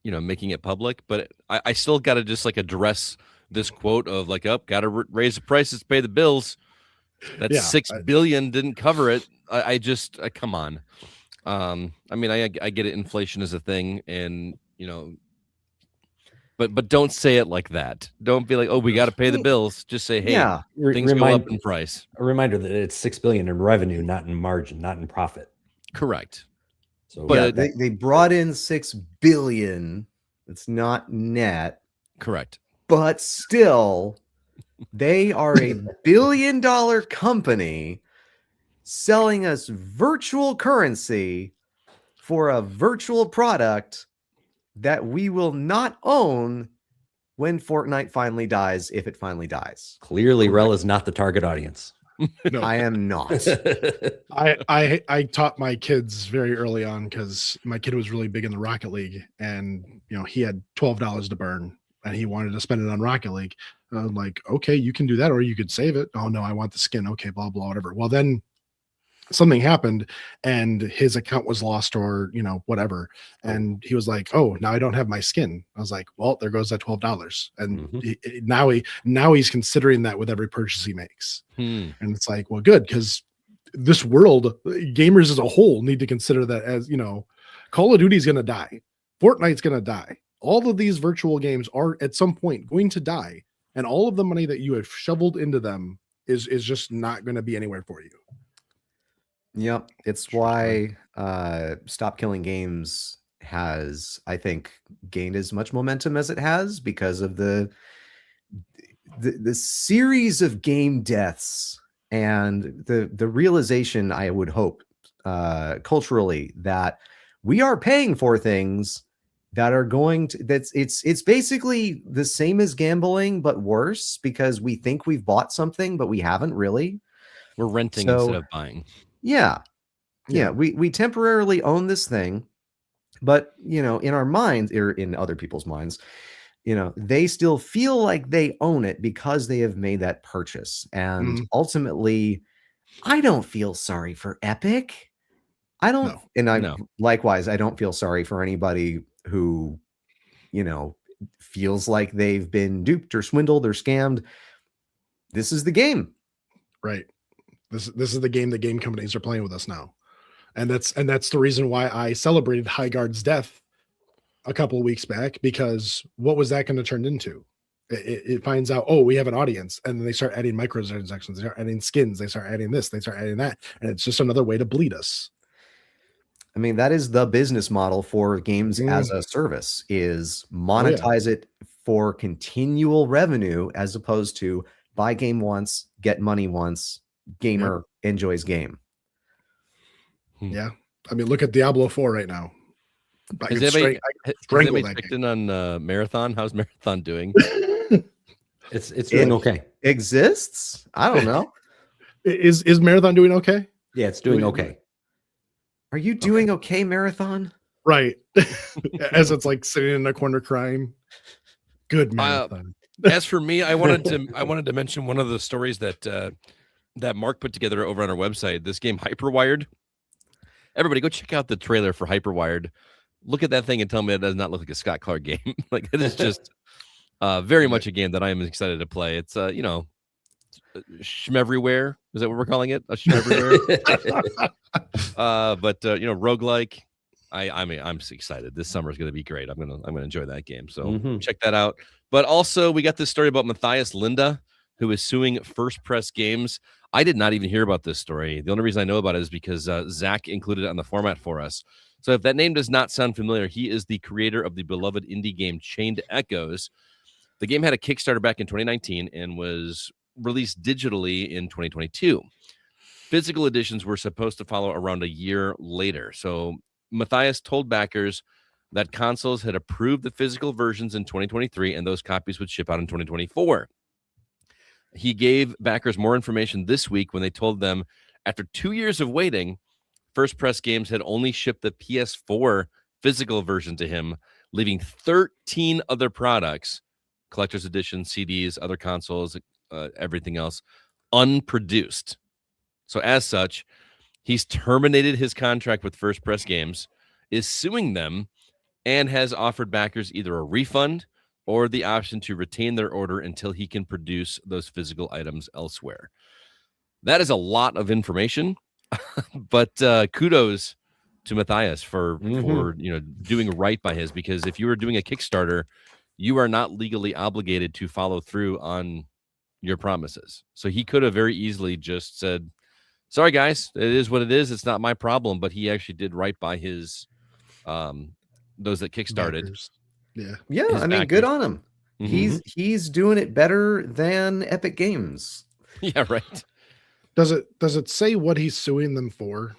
making it public. But I still got to just address this quote of got to raise the prices to pay the bills. That $6 billion didn't cover it. I just come on. I mean, I get it. Inflation is a thing, and but don't say it like that. Don't be like, oh, we got to pay the bills. Just say, hey, things go up in price. A reminder that it's $6 billion in revenue, not in margin, not in profit. Correct. So, but they brought in $6 billion. It's not net. Correct. But still, they are a $1 billion company selling us virtual currency for a virtual product that we will not own when Fortnite finally dies, if it finally dies. Clearly, Relle is not the target audience. No, I am not. I taught my kids very early on, because my kid was really big in the Rocket League, and he had $12 to burn, and he wanted to spend it on Rocket League. I'm like, okay, you can do that, or you could save it. Oh no, I want the skin. Okay, blah blah, whatever. Well, then something happened, and his account was lost, or whatever, and he was like, oh, now I don't have my skin. I was like, well, there goes that $12. And now he's considering that with every purchase he makes. And it's like, well, good, because this world, gamers as a whole, need to consider that, as Call of Duty is going to die, Fortnite's going to die, all of these virtual games are at some point going to die, and all of the money that you have shoveled into them is just not going to be anywhere for you. Yep. It's why Stop Killing Games has, I think, gained as much momentum as it has, because of the series of game deaths and the realization, I would hope, culturally, that we are paying for things that are going to it's basically the same as gambling but worse, because we think we've bought something but we haven't really. We're renting instead of buying. Yeah. We temporarily own this thing, but in our minds, or in other people's minds, they still feel like they own it because they have made that purchase. And ultimately, I don't feel sorry for Epic. I don't, likewise, I don't feel sorry for anybody who, feels like they've been duped or swindled or scammed. This is the game. Right. This is the game the game companies are playing with us now. And that's the reason why I celebrated Highguard's death a couple of weeks back, because what was that going to turn into? It finds out, oh, we have an audience, and then they start adding microtransactions, they start adding skins, they start adding this, they start adding that, and it's just another way to bleed us. I mean, that is the business model for games as a service, is monetize it for continual revenue, as opposed to buy game once, get money once, gamer enjoys game. Yeah. I mean, look at Diablo 4 right now. Has anybody checked in on Marathon? How's Marathon doing? It's doing okay. Exists? I don't know. Is Marathon doing okay? Yeah, it's doing okay. Are you doing okay, Marathon? Right. As it's like sitting in a corner crying. Good Marathon. As for me, I wanted to mention one of the stories that Marc put together over on our website. This game, Hyperwired. Everybody, go check out the trailer for Hyperwired. Look at that thing and tell me it does not look like a Scott Clark game. Like, it is just very much a game that I am excited to play. It's Shmeverywhere. Is that what we're calling it? A Shmeverywhere. But roguelike. I'm excited. This summer is going to be great. I'm gonna enjoy that game. So check that out. But also, we got this story about Matthias Linda, who is suing First Press Games. I did not even hear about this story. The only reason I know about it is because Zach included it on the format for us. So if that name does not sound familiar, he is the creator of the beloved indie game Chained Echoes. The game had a Kickstarter back in 2019 and was released digitally in 2022. Physical editions were supposed to follow around a year later. So Matthias told backers that consoles had approved the physical versions in 2023 and those copies would ship out in 2024. He gave backers more information this week when they told them after 2 years of waiting, First Press Games had only shipped the PS4 physical version to him, leaving 13 other products, collector's edition, CDs, other consoles, everything else, unproduced. So as such, he's terminated his contract with First Press Games, is suing them, and has offered backers either a refund or the option to retain their order until he can produce those physical items elsewhere. That is a lot of information, but kudos to Matthias for doing right by his, because if you were doing a Kickstarter, you are not legally obligated to follow through on your promises. So he could have very easily just said, sorry guys, it is what it is. It's not my problem. But he actually did right by his those that kickstarted. Backers. Yeah. I mean, good on him. He's doing it better than Epic Games. Yeah, right. Does it say what he's suing them for?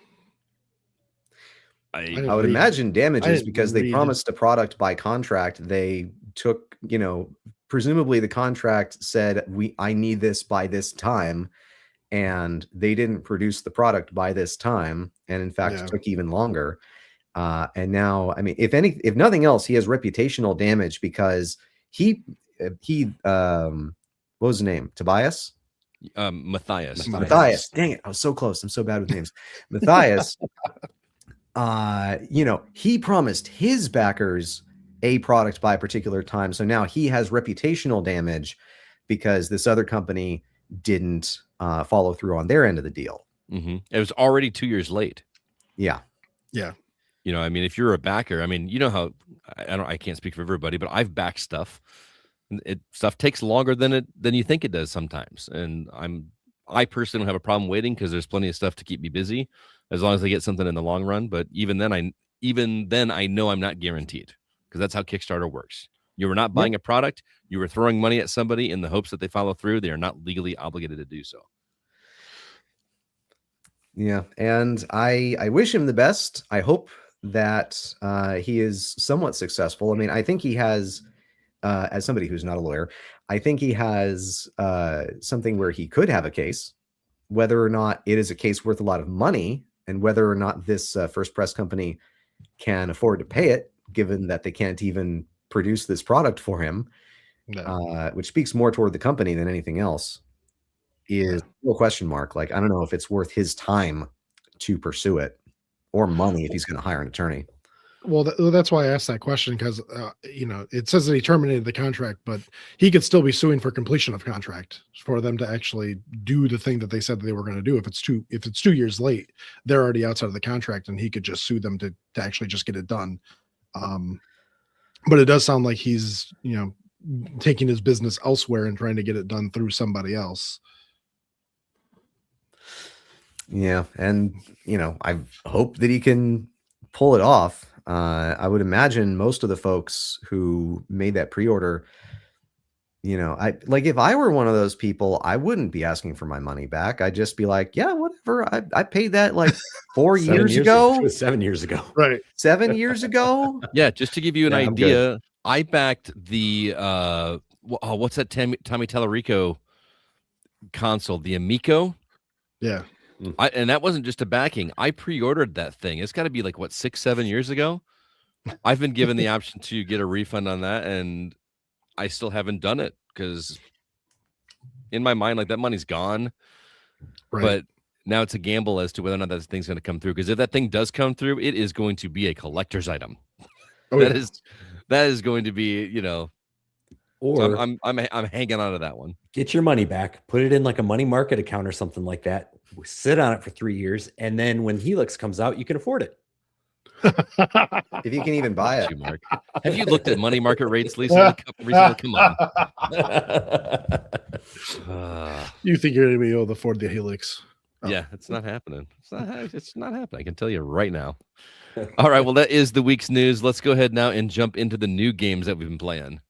I would imagine damages, because they promised a product by contract. They took, presumably the contract said I need this by this time, and they didn't produce the product by this time, and in fact it took even longer. And now, I mean, if nothing else, he has reputational damage, because he what was his name? Tobias? Matthias. Dang it. I was so close. I'm so bad with names. Matthias, he promised his backers a product by a particular time. So now he has reputational damage because this other company didn't follow through on their end of the deal. It was already 2 years late. Yeah. I mean, if you're a backer, I mean, you know how I can't speak for everybody, but I've backed stuff. Stuff takes longer than you think it does sometimes. And I personally don't have a problem waiting, because there's plenty of stuff to keep me busy as long as I get something in the long run. But even then I know I'm not guaranteed, because that's how Kickstarter works. You were not buying a product. You were throwing money at somebody in the hopes that they follow through. They are not legally obligated to do so. Yeah. And I wish him the best. I hope that he is somewhat successful. I mean, I think he has, as somebody who's not a lawyer, I think he has something where he could have a case. Whether or not it is a case worth a lot of money, and whether or not this First Press company can afford to pay it, given that they can't even produce this product for him, which speaks more toward the company than anything else, is a question mark. Like, I don't know if it's worth his time to pursue it, or money if he's going to hire an attorney. Well, that's why I asked that question, because it says that he terminated the contract, but he could still be suing for completion of contract for them to actually do the thing that they said that they were going to do. If it's 2 years late, they're already outside of the contract, and he could just sue them to actually just get it done. But it does sound like he's taking his business elsewhere and trying to get it done through somebody else. Yeah, and I hope that he can pull it off. I would imagine most of the folks who made that pre-order, if I were one of those people, I wouldn't be asking for my money back. I'd just be like, yeah, whatever. I paid that like 4 years ago. 7 years ago. Right. 7 years ago. Yeah, just to give you an idea, I backed the what's that Tommy Tallarico console, the Amico? Yeah. And that wasn't just a backing. I pre-ordered that thing. It's got to be like 6-7 years ago. I've been given the option to get a refund on that, and I still haven't done it because in my mind, like, that money's gone. Right. But now it's a gamble as to whether or not that thing's going to come through. Because if that thing does come through, it is going to be a collector's item. That is going to be, Or so I'm hanging on to that one. Get your money back, put it in like a money market account or something like that. Sit on it for 3 years, and then when Helix comes out, you can afford it. If you can even buy it. Mark. Have you looked at money market rates, Lisa? Come on. You think you're going to be able to afford the Helix? Oh. Yeah, it's not happening. It's not happening. I can tell you right now. All right, well, that is the week's news. Let's go ahead now and jump into the new games that we've been playing.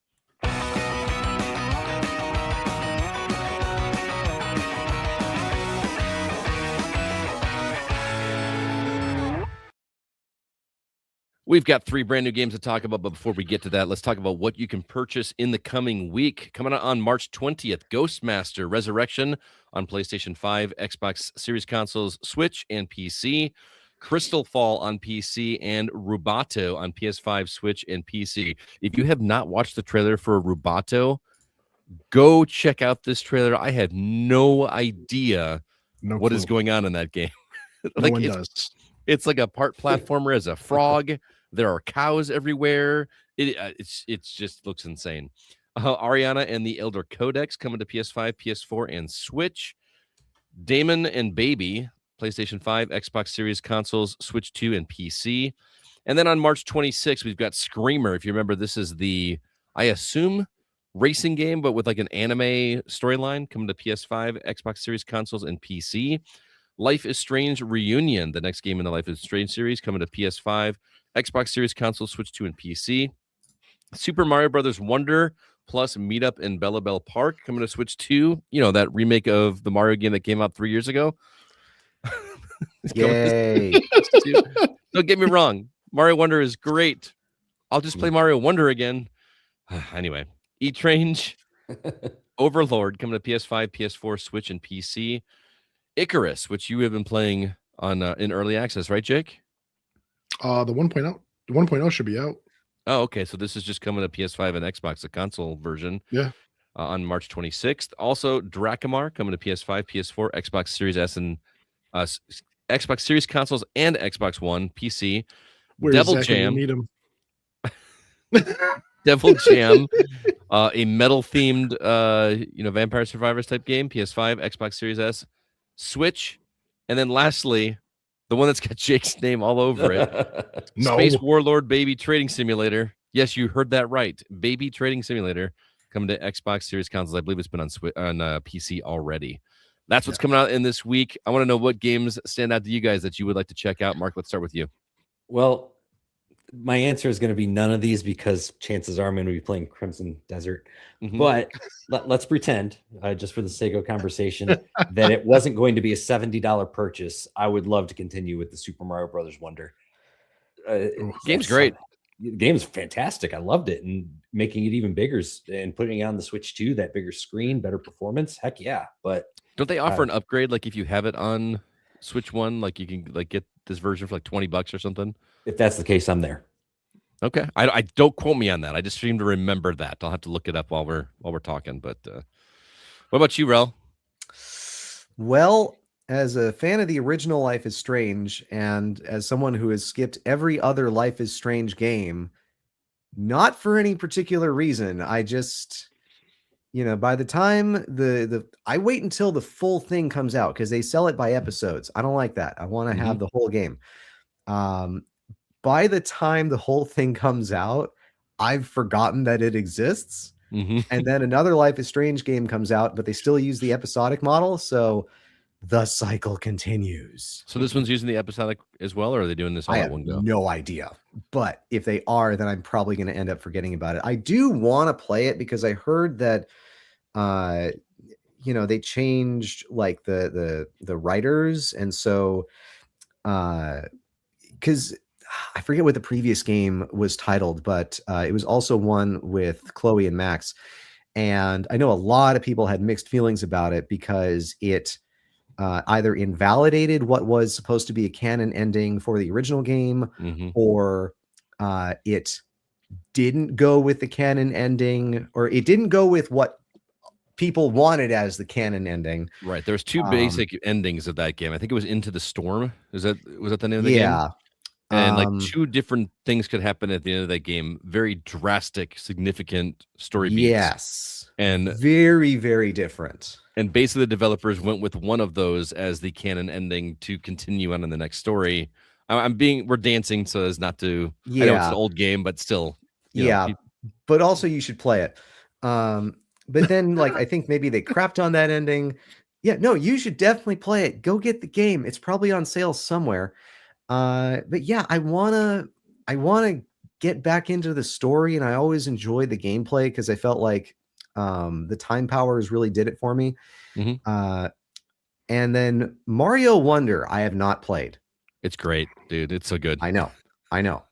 We've got 3 brand new games to talk about, but before we get to that, let's talk about what you can purchase in the coming week. Coming out on March 20th, Ghostmaster Resurrection on PlayStation 5, Xbox Series consoles, Switch, and PC. Crystal Fall on PC, and Rubato on PS5, Switch, and PC. If you have not watched the trailer for Rubato, go check out this trailer. I had no idea what is going on in that game. No one does. It's like a part platformer as a frog. There are cows everywhere. It just looks insane. Ariana and the Elder Codex coming to PS5, PS4, and Switch. Damon and Baby, PlayStation 5, Xbox Series consoles, Switch 2, and PC. And then on March 26th, we've got Screamer. If you remember, this is the, I assume, racing game, but with like an anime storyline, coming to PS5, Xbox Series consoles, and PC. Life is Strange Reunion, the next game in the Life is Strange series, coming to PS5, Xbox Series console, Switch 2, and PC. Super Mario Brothers Wonder plus Meetup in Bella Bell Park, coming to Switch 2. That remake of the Mario game that came out 3 years ago. Yay. Don't get me wrong. Mario Wonder is great. I'll just play Mario Wonder again. Anyway, E-Trange, Overlord, coming to PS5, PS4, Switch, and PC. Icarus, which you have been playing on in early access, right, Jake? The 1.0. The 1.0 should be out. Oh, okay. So this is just coming to PS5 and Xbox, the console version. Yeah. On March 26th. Also, Dracomar coming to PS5, PS4, Xbox Series S, and Xbox Series consoles and Xbox One, PC. Where Devil exactly Jam. You need 'em? Devil Jam, a metal-themed, Vampire Survivors type game, PS5, Xbox Series S, Switch, and then lastly, the one that's got Jake's name all over it, Space Warlord Baby Trading Simulator. Yes, you heard that right. Baby Trading Simulator coming to Xbox Series consoles. I believe it's been on PC already. That's what's coming out in this week. I want to know what games stand out to you guys that you would like to check out. Mark, let's start with you. Well, my answer is going to be none of these because chances are I'm going to be playing Crimson Desert. Mm-hmm. But let's pretend, just for the sake of conversation, that it wasn't going to be a $70 purchase. I would love to continue with the Super Mario Brothers Wonder. Game's great. Game's fantastic. I loved it, and making it even bigger and putting it on the Switch 2, that bigger screen, better performance. Heck yeah! But don't they offer an upgrade? Like if you have it on Switch 1, like you can like get this version for like $20 or something. If that's the case, I'm there. Okay, I don't quote me on that. I just seem to remember that. I'll have to look it up while we're talking. But what about you, Rel? Well, as a fan of the original Life is Strange, and as someone who has skipped every other Life is Strange game, not for any particular reason, I just, by the time I wait until the full thing comes out because they sell it by episodes. I don't like that. I want to have the whole game. By the time the whole thing comes out, I've forgotten that it exists. And then another Life is Strange game comes out, but they still use the episodic model. So the cycle continues. So this one's using the episodic as well, or are they doing this all at one go? No idea. But if they are, then I'm probably going to end up forgetting about it. I do want to play it because I heard that, they changed like the writers. And so, because I forget what the previous game was titled, but it was also one with Chloe and Max. And I know a lot of people had mixed feelings about it because it either invalidated what was supposed to be a canon ending for the original game, or it didn't go with the canon ending, or it didn't go with what people wanted as the canon ending. Right. There's two basic endings of that game. I think it was Into the Storm. Was that the name of the game? Yeah. And like two different things could happen at the end of that game. Very drastic, significant story beats. Yes. And very, very different. And basically the developers went with one of those as the canon ending to continue on in the next story. We're dancing so as not to, I know it's an old game, but still. But also you should play it. But then like, I think maybe they crapped on that ending. Yeah, no, you should definitely play it. Go get the game. It's probably on sale somewhere. But yeah, I wanna get back into the story, and I always enjoyed the gameplay because I felt like the time powers really did it for me. And then Mario Wonder, I have not played. It's great, dude. It's so good. I know.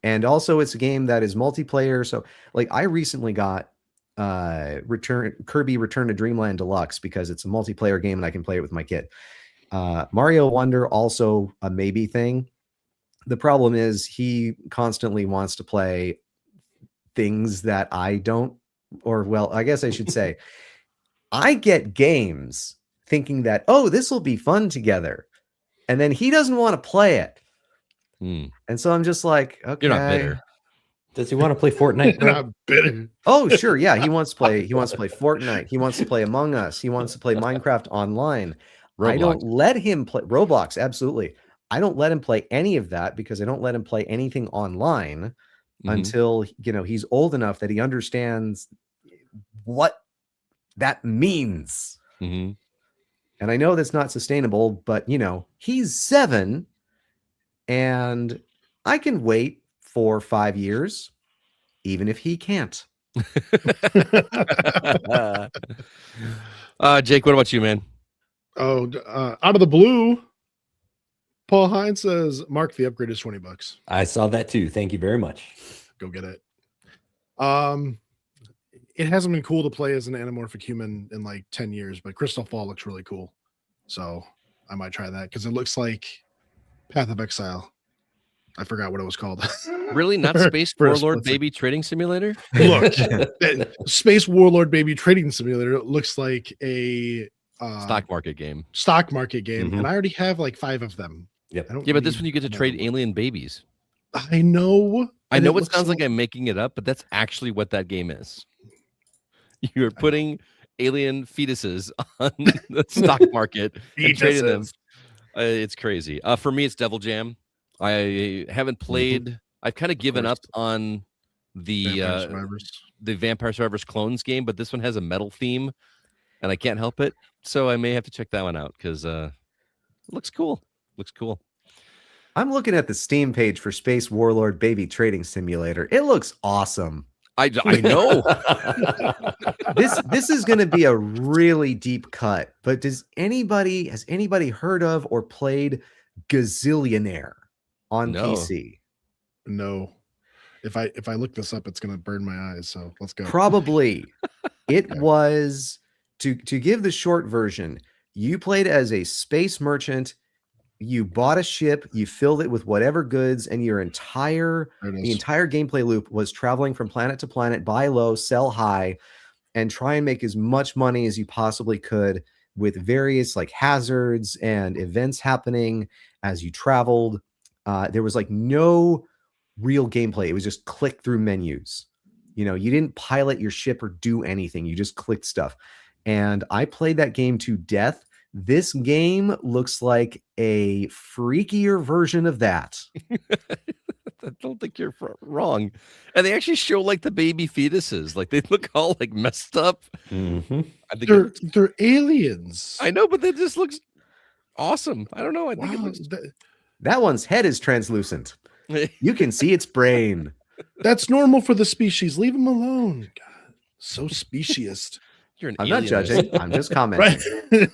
And also it's a game that is multiplayer. So like I recently got Kirby Return to Dreamland Deluxe because it's a multiplayer game and I can play it with my kid. Mario Wonder, also a maybe thing. The problem is he constantly wants to play things that I don't, or well, I guess I should say, I get games thinking that, oh, this will be fun together. And then he doesn't want to play it. And so I'm just like, okay. You're not bitter. Does he want to play Fortnite? Not bitter. Oh, sure. Yeah. He wants to play Fortnite. He wants to play Among Us. He wants to play Minecraft online. Roblox. I don't let him play Roblox. Absolutely. I don't let him play any of that because I don't let him play anything online until, he's old enough that he understands what that means. And I know that's not sustainable, but he's 7 and I can wait 4 or 5 years, even if he can't. Jake, what about you, man? Oh, out of the blue, Paul Hines says, Mark, the upgrade is $20. I saw that too. Thank you very much. Go get it. It hasn't been cool to play as an anamorphic human in like 10 years, but Crystal Fall looks really cool. So I might try that because it looks like Path of Exile. I forgot what it was called. Really? Not Space Warlord Baby Trading Simulator? Look, Space Warlord Baby Trading Simulator looks like a stock market game. And I already have like 5 of them. But this one you get to trade alien babies. I know. I know it sounds like I'm making it up, but that's actually what that game is. You're putting alien fetuses on the stock market and trading them. It's crazy. For me, it's Devil Jam. I haven't played. I've kind of given up on the Vampire Survivors Clones game, but this one has a metal theme, and I can't help it. So I may have to check that one out because it looks cool. I'm looking at the Steam page for Space Warlord Baby Trading Simulator. It looks awesome. I know. This is going to be a really deep cut. But has anybody heard of or played Gazillionaire on PC? No. If I look this up, it's gonna burn my eyes. So let's go. Probably. It Okay. was to give the short version. You played as a space merchant. You bought a ship, you filled it with whatever goods, and the entire gameplay loop was traveling from planet to planet, buy low, sell high, and try and make as much money as you possibly could with various like hazards and events happening as you traveled. There was like no real gameplay. It was just click through menus. You know, you didn't pilot your ship or do anything. You just clicked stuff. And I played that game to death. This game looks like a freakier version of that. I don't think you're wrong. And they actually show like the baby fetuses. Like they look all like messed up. Mm-hmm. I think they're aliens. I know, but that just looks awesome. I don't know. I think it looks... That one's head is translucent. You can see its brain. That's normal for the species. Leave them alone. God, so speciest. You're an I'm not alienist. judging. I'm just commenting. Right.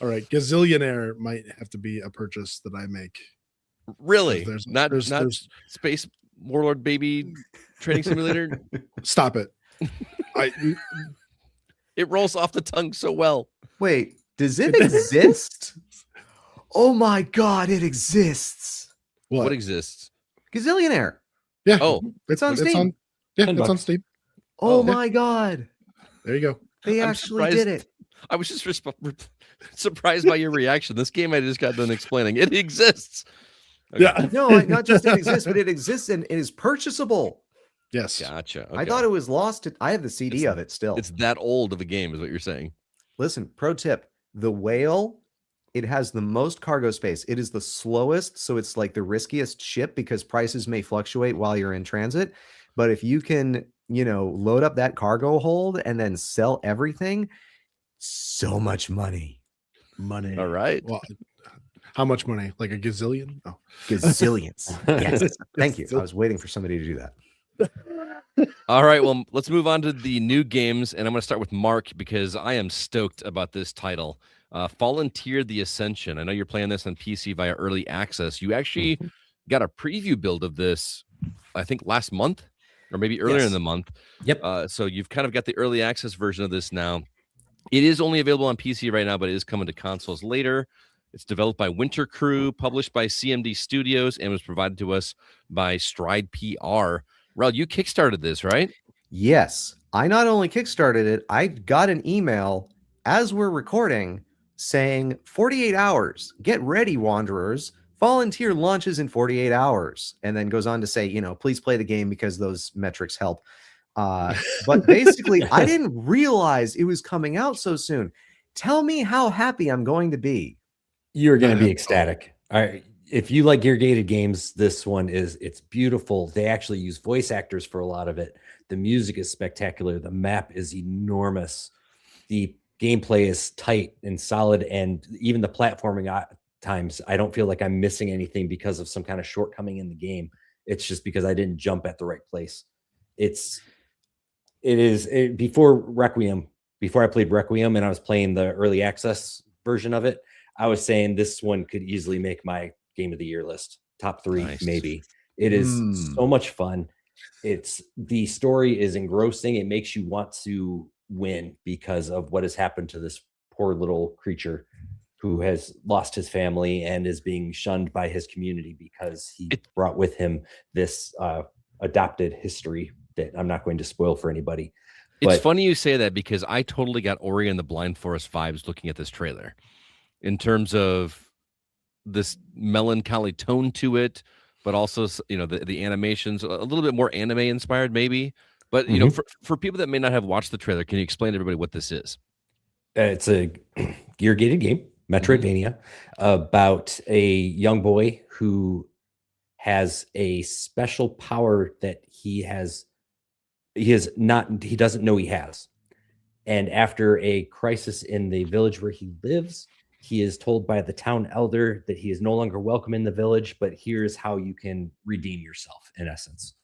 All right. Gazillionaire might have to be a purchase that I make. Really? There's Not Space Warlord Baby Training Simulator? Stop it. It rolls off the tongue so well. Wait, does it exist? Oh my God, it exists. What exists? Gazillionaire. Yeah. Oh, it's on Steam. It's on Steam. Oh my God. There you go. They actually did it. I was just surprised by your reaction. This game I just got done explaining. It exists. Okay. Yeah. No, not just it exists, but it exists and it is purchasable. Yes. Gotcha. Okay. I thought it was lost. I have the CD of it still. It's that old of a game is what you're saying. Listen, pro tip. The Whale, it has the most cargo space. It is the slowest, so it's like the riskiest ship because prices may fluctuate while you're in transit. But if you can, load up that cargo hold and then sell everything, so much money. All right. Well, how much money? Like a gazillion? Oh, gazillions. Yes. Thank you. I was waiting for somebody to do that. All right. Well, let's move on to the new games, and I'm going to start with Mark because I am stoked about this title. Volunteer the Ascension. I know you're playing this on PC via early access. You actually got a preview build of this, I think, last month or maybe earlier in the month. Yep. So you've kind of got the early access version of this now. It is only available on PC right now, but it is coming to consoles later. It's developed by Winter Crew, published by CMD Studios, and was provided to us by Stride PR. Relle, you kickstarted this, right? Yes. I not only kickstarted it, I got an email as we're recording saying 48 hours. Get ready, Wanderers. Volunteer launches in 48 hours. And then goes on to say, please play the game because those metrics help. But basically, I didn't realize it was coming out so soon. Tell me how happy I'm going to be. You're going to be ecstatic. All right. If you like gear-gated games, this one it's beautiful. They actually use voice actors for a lot of it. The music is spectacular. The map is enormous. The gameplay is tight and solid. And even the platforming times, I don't feel like I'm missing anything because of some kind of shortcoming in the game. It's just because I didn't jump at the right place. Before I played Requiem and I was playing the early access version of it, I was saying this one could easily make my game of the year list. Top 3, Nice. maybe. It is so much fun. The story is engrossing. It makes you want to win because of what has happened to this poor little creature who has lost his family and is being shunned by his community because he brought with him this adopted history that I'm not going to spoil for anybody. It's funny you say that because I totally got Ori and the Blind Forest vibes looking at this trailer in terms of this melancholy tone to it, but also, the animations, a little bit more anime inspired maybe. But, for people that may not have watched the trailer, can you explain to everybody what this is? It's a gear-gated game, Metroidvania, about a young boy who has a special power that he doesn't know he has. And after a crisis in the village where he lives, he is told by the town elder that he is no longer welcome in the village, but here's how you can redeem yourself, in essence.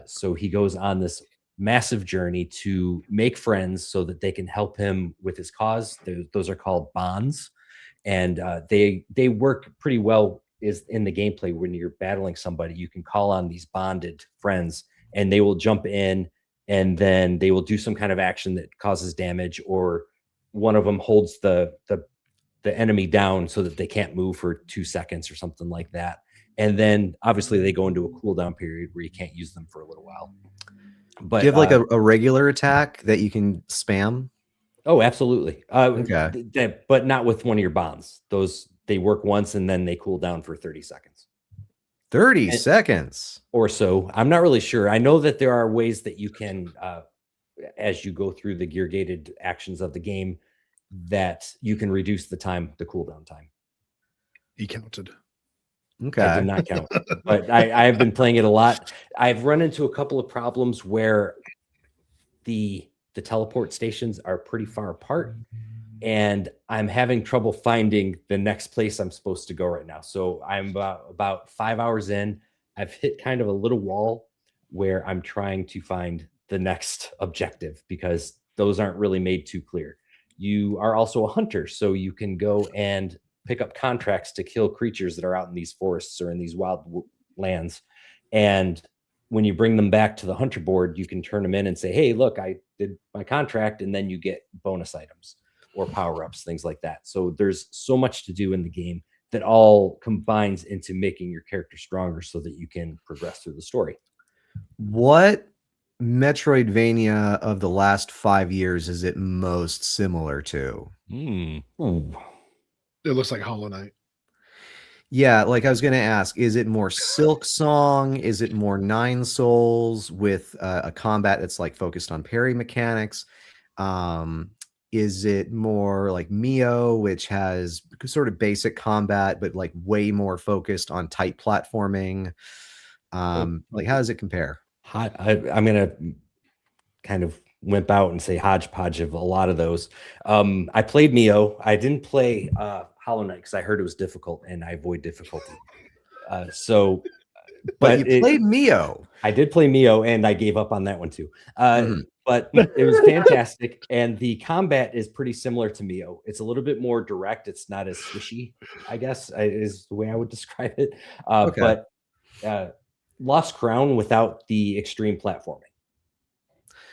So he goes on this massive journey to make friends so that they can help him with his cause. Those are called bonds. And they work pretty well is in the gameplay when you're battling somebody, you can call on these bonded friends and they will jump in and then they will do some kind of action that causes damage, or one of them holds the enemy down so that they can't move for 2 seconds or something like that. And then obviously they go into a cooldown period where you can't use them for a little while. But do you have like a regular attack that you can spam? Oh, absolutely. Okay. But not with one of your bonds. Those, they work once and then they cool down for 30 seconds. 30 seconds or so. I'm not really sure. I know that there are ways that you can, as you go through the gear gated actions of the game, that you can reduce the cooldown time. He counted. Okay. I did not count, but I have been playing it a lot. I've run into a couple of problems where the teleport stations are pretty far apart, and I'm having trouble finding the next place I'm supposed to go right now. So I'm about 5 hours in. I've hit kind of a little wall where I'm trying to find the next objective because those aren't really made too clear. You are also a hunter, so you can go and pick up contracts to kill creatures that are out in these forests or in these wild lands. And when you bring them back to the hunter board, you can turn them in and say, hey, look, I did my contract. And then you get bonus items or power-ups, things like that. So there's so much to do in the game that all combines into making your character stronger so that you can progress through the story. What Metroidvania of the last 5 years is it most similar to? It looks like Hollow Knight. Yeah, like I was going to ask, is it more Silk Song? Is it more Nine Souls with a combat that's like focused on parry mechanics? Is it more like Mio, which has sort of basic combat, but like way more focused on tight platforming? Like, how does it compare? I'm going to kind of wimp out and say hodgepodge of a lot of those. I played Mio. I didn't play Hollow Knight because I heard it was difficult and I avoid difficulty. But you played Mio. I did play Mio and I gave up on that one too. But it was fantastic. And the combat is pretty similar to Mio. It's a little bit more direct. It's not as swishy, I guess, is the way I would describe it. But Lost Crown without the extreme platforming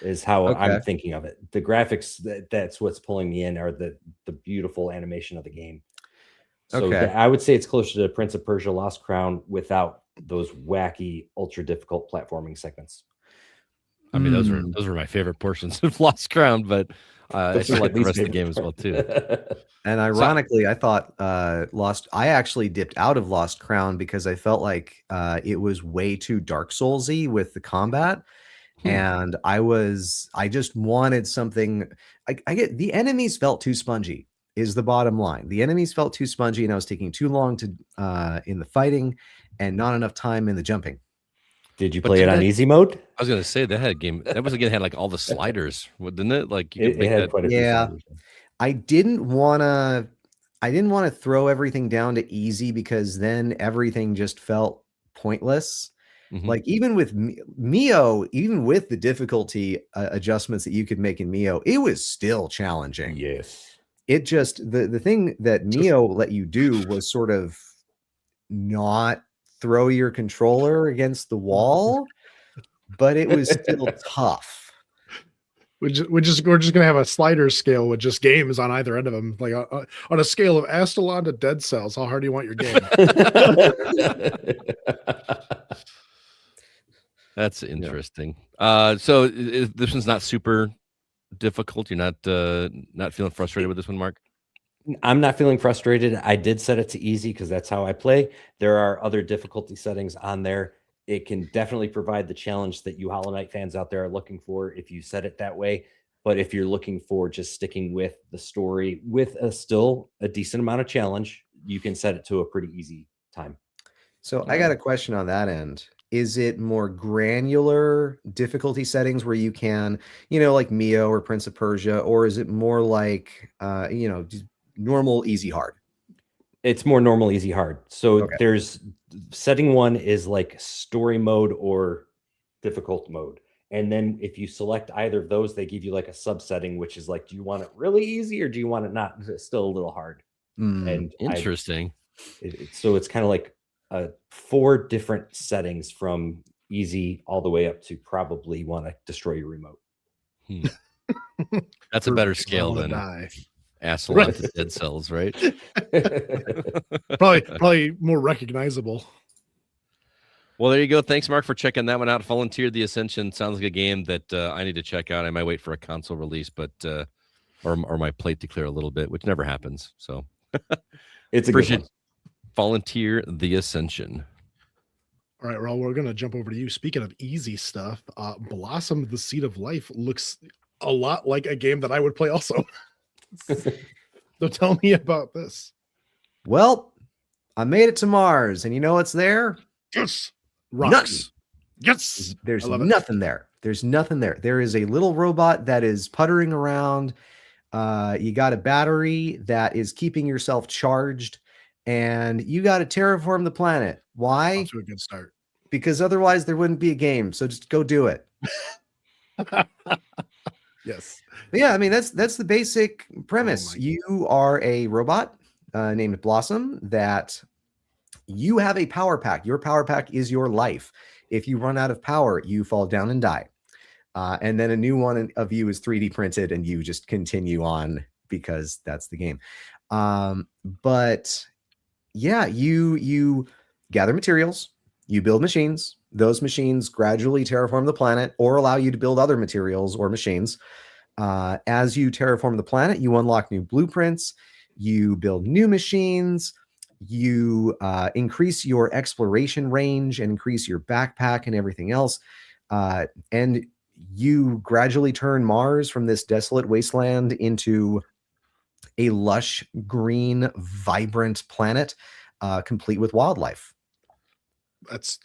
is how I'm thinking of it. The graphics, that's what's pulling me in, are the beautiful animation of the game. So I would say it's closer to Prince of Persia Lost Crown without those wacky, ultra difficult platforming segments. I mean, those were my favorite portions of Lost Crown, but I still like the rest of the game as well too. And ironically, I thought I actually dipped out of Lost Crown because I felt like it was way too Dark Soulsy with the combat. And I just wanted something. I get the enemies felt too spongy is the bottom line. The enemies felt too spongy and I was taking too long to in the fighting and not enough time in the jumping. Did you play it on easy mode? I was going to say that had a game. That was again had like all the sliders, didn't it? Like you it had quite a few sliders. I didn't want to throw everything down to easy because then everything just felt pointless. Like even with Mio, even with the difficulty adjustments that you could make in Mio, it was still challenging. Yes. It just, the thing that Mio let you do was sort of not throw your controller against the wall, but it was still tough. We're just gonna have a slider scale with just games on either end of them, like on a scale of Astalon to Dead Cells. How hard do you want your game? That's interesting. So this one's not super difficult. You're not feeling frustrated with this one, Mark? I'm not feeling frustrated. I did set it to easy because that's how I play. There are other difficulty settings on there. It can definitely provide the challenge that you Hollow Knight fans out there are looking for if you set it that way. But if you're looking for just sticking with the story with still a decent amount of challenge, you can set it to a pretty easy time. So I got a question on that end. Is it more granular difficulty settings where you can, like Mio or Prince of Persia, or is it more like, just normal, easy, hard? It's more normal, easy, hard. So there's setting one is like story mode or difficult mode. And then if you select either of those, they give you like a subsetting, which is like, do you want it really easy or do you want it not still a little hard? And interesting. So it's kind of like 4 different settings from easy all the way up to probably want to destroy your remote. That's a better scale than asshole Right. onto dead cells, right? probably more recognizable. Well, there you go. Thanks, Mark, for checking that one out. Volunteer the Ascension sounds like a game that I need to check out. I might wait for a console release, but or my plate to clear a little bit, which never happens. So it's a good one. Volunteer the Ascension. All right, Relle, we're going to jump over to you. Speaking of easy stuff, Blossom the Seed of Life looks a lot like a game that I would play also. So tell me about this. Well, I made it to Mars, and you know what's there? Yes. Rocks. Nothing. Yes. There's nothing there. There's nothing there. There is a little robot that is puttering around. You got a battery that is keeping yourself charged, and you got to terraform the planet. Why? Off to a good start. Because otherwise there wouldn't be a game. So just go do it. Yes. Yeah, I mean that's the basic premise. You are a robot named Blossom that you have a power pack. Your power pack is your life. If you run out of power, you fall down and die. And then a new one of you is 3D printed and you just continue on because that's the game. But yeah, you gather materials, you build machines. Those machines gradually terraform the planet or allow you to build other materials or machines. As you terraform the planet, you unlock new blueprints, you build new machines, you increase your exploration range and increase your backpack and everything else. And you gradually turn Mars from this desolate wasteland into a lush, green, vibrant planet, complete with wildlife. That's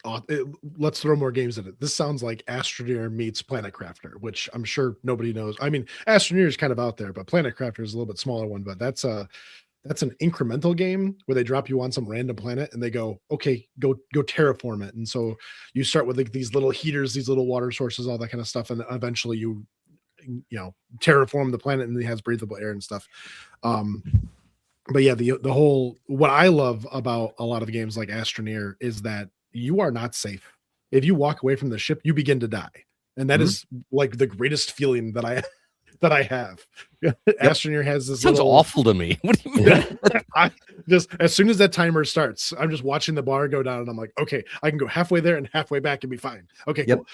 let's throw more games in it. This sounds like Astroneer meets Planet Crafter, which I'm sure nobody knows. I mean, Astroneer is kind of out there, but Planet Crafter is a little bit smaller one. But that's an incremental game where they drop you on some random planet and they go, okay, go terraform it. And so you start with like these little heaters, these little water sources, all that kind of stuff, and eventually you terraform the planet and it has breathable air and stuff. But yeah, the whole, what I love about a lot of games like Astroneer is that you are not safe. If you walk away from the ship, you begin to die. And that is like the greatest feeling that I have. Astroneer has this sounds awful to me. What do you mean? I just, as soon as that timer starts, I'm just watching the bar go down and I'm like, okay, I can go halfway there and halfway back and be fine. Okay, cool.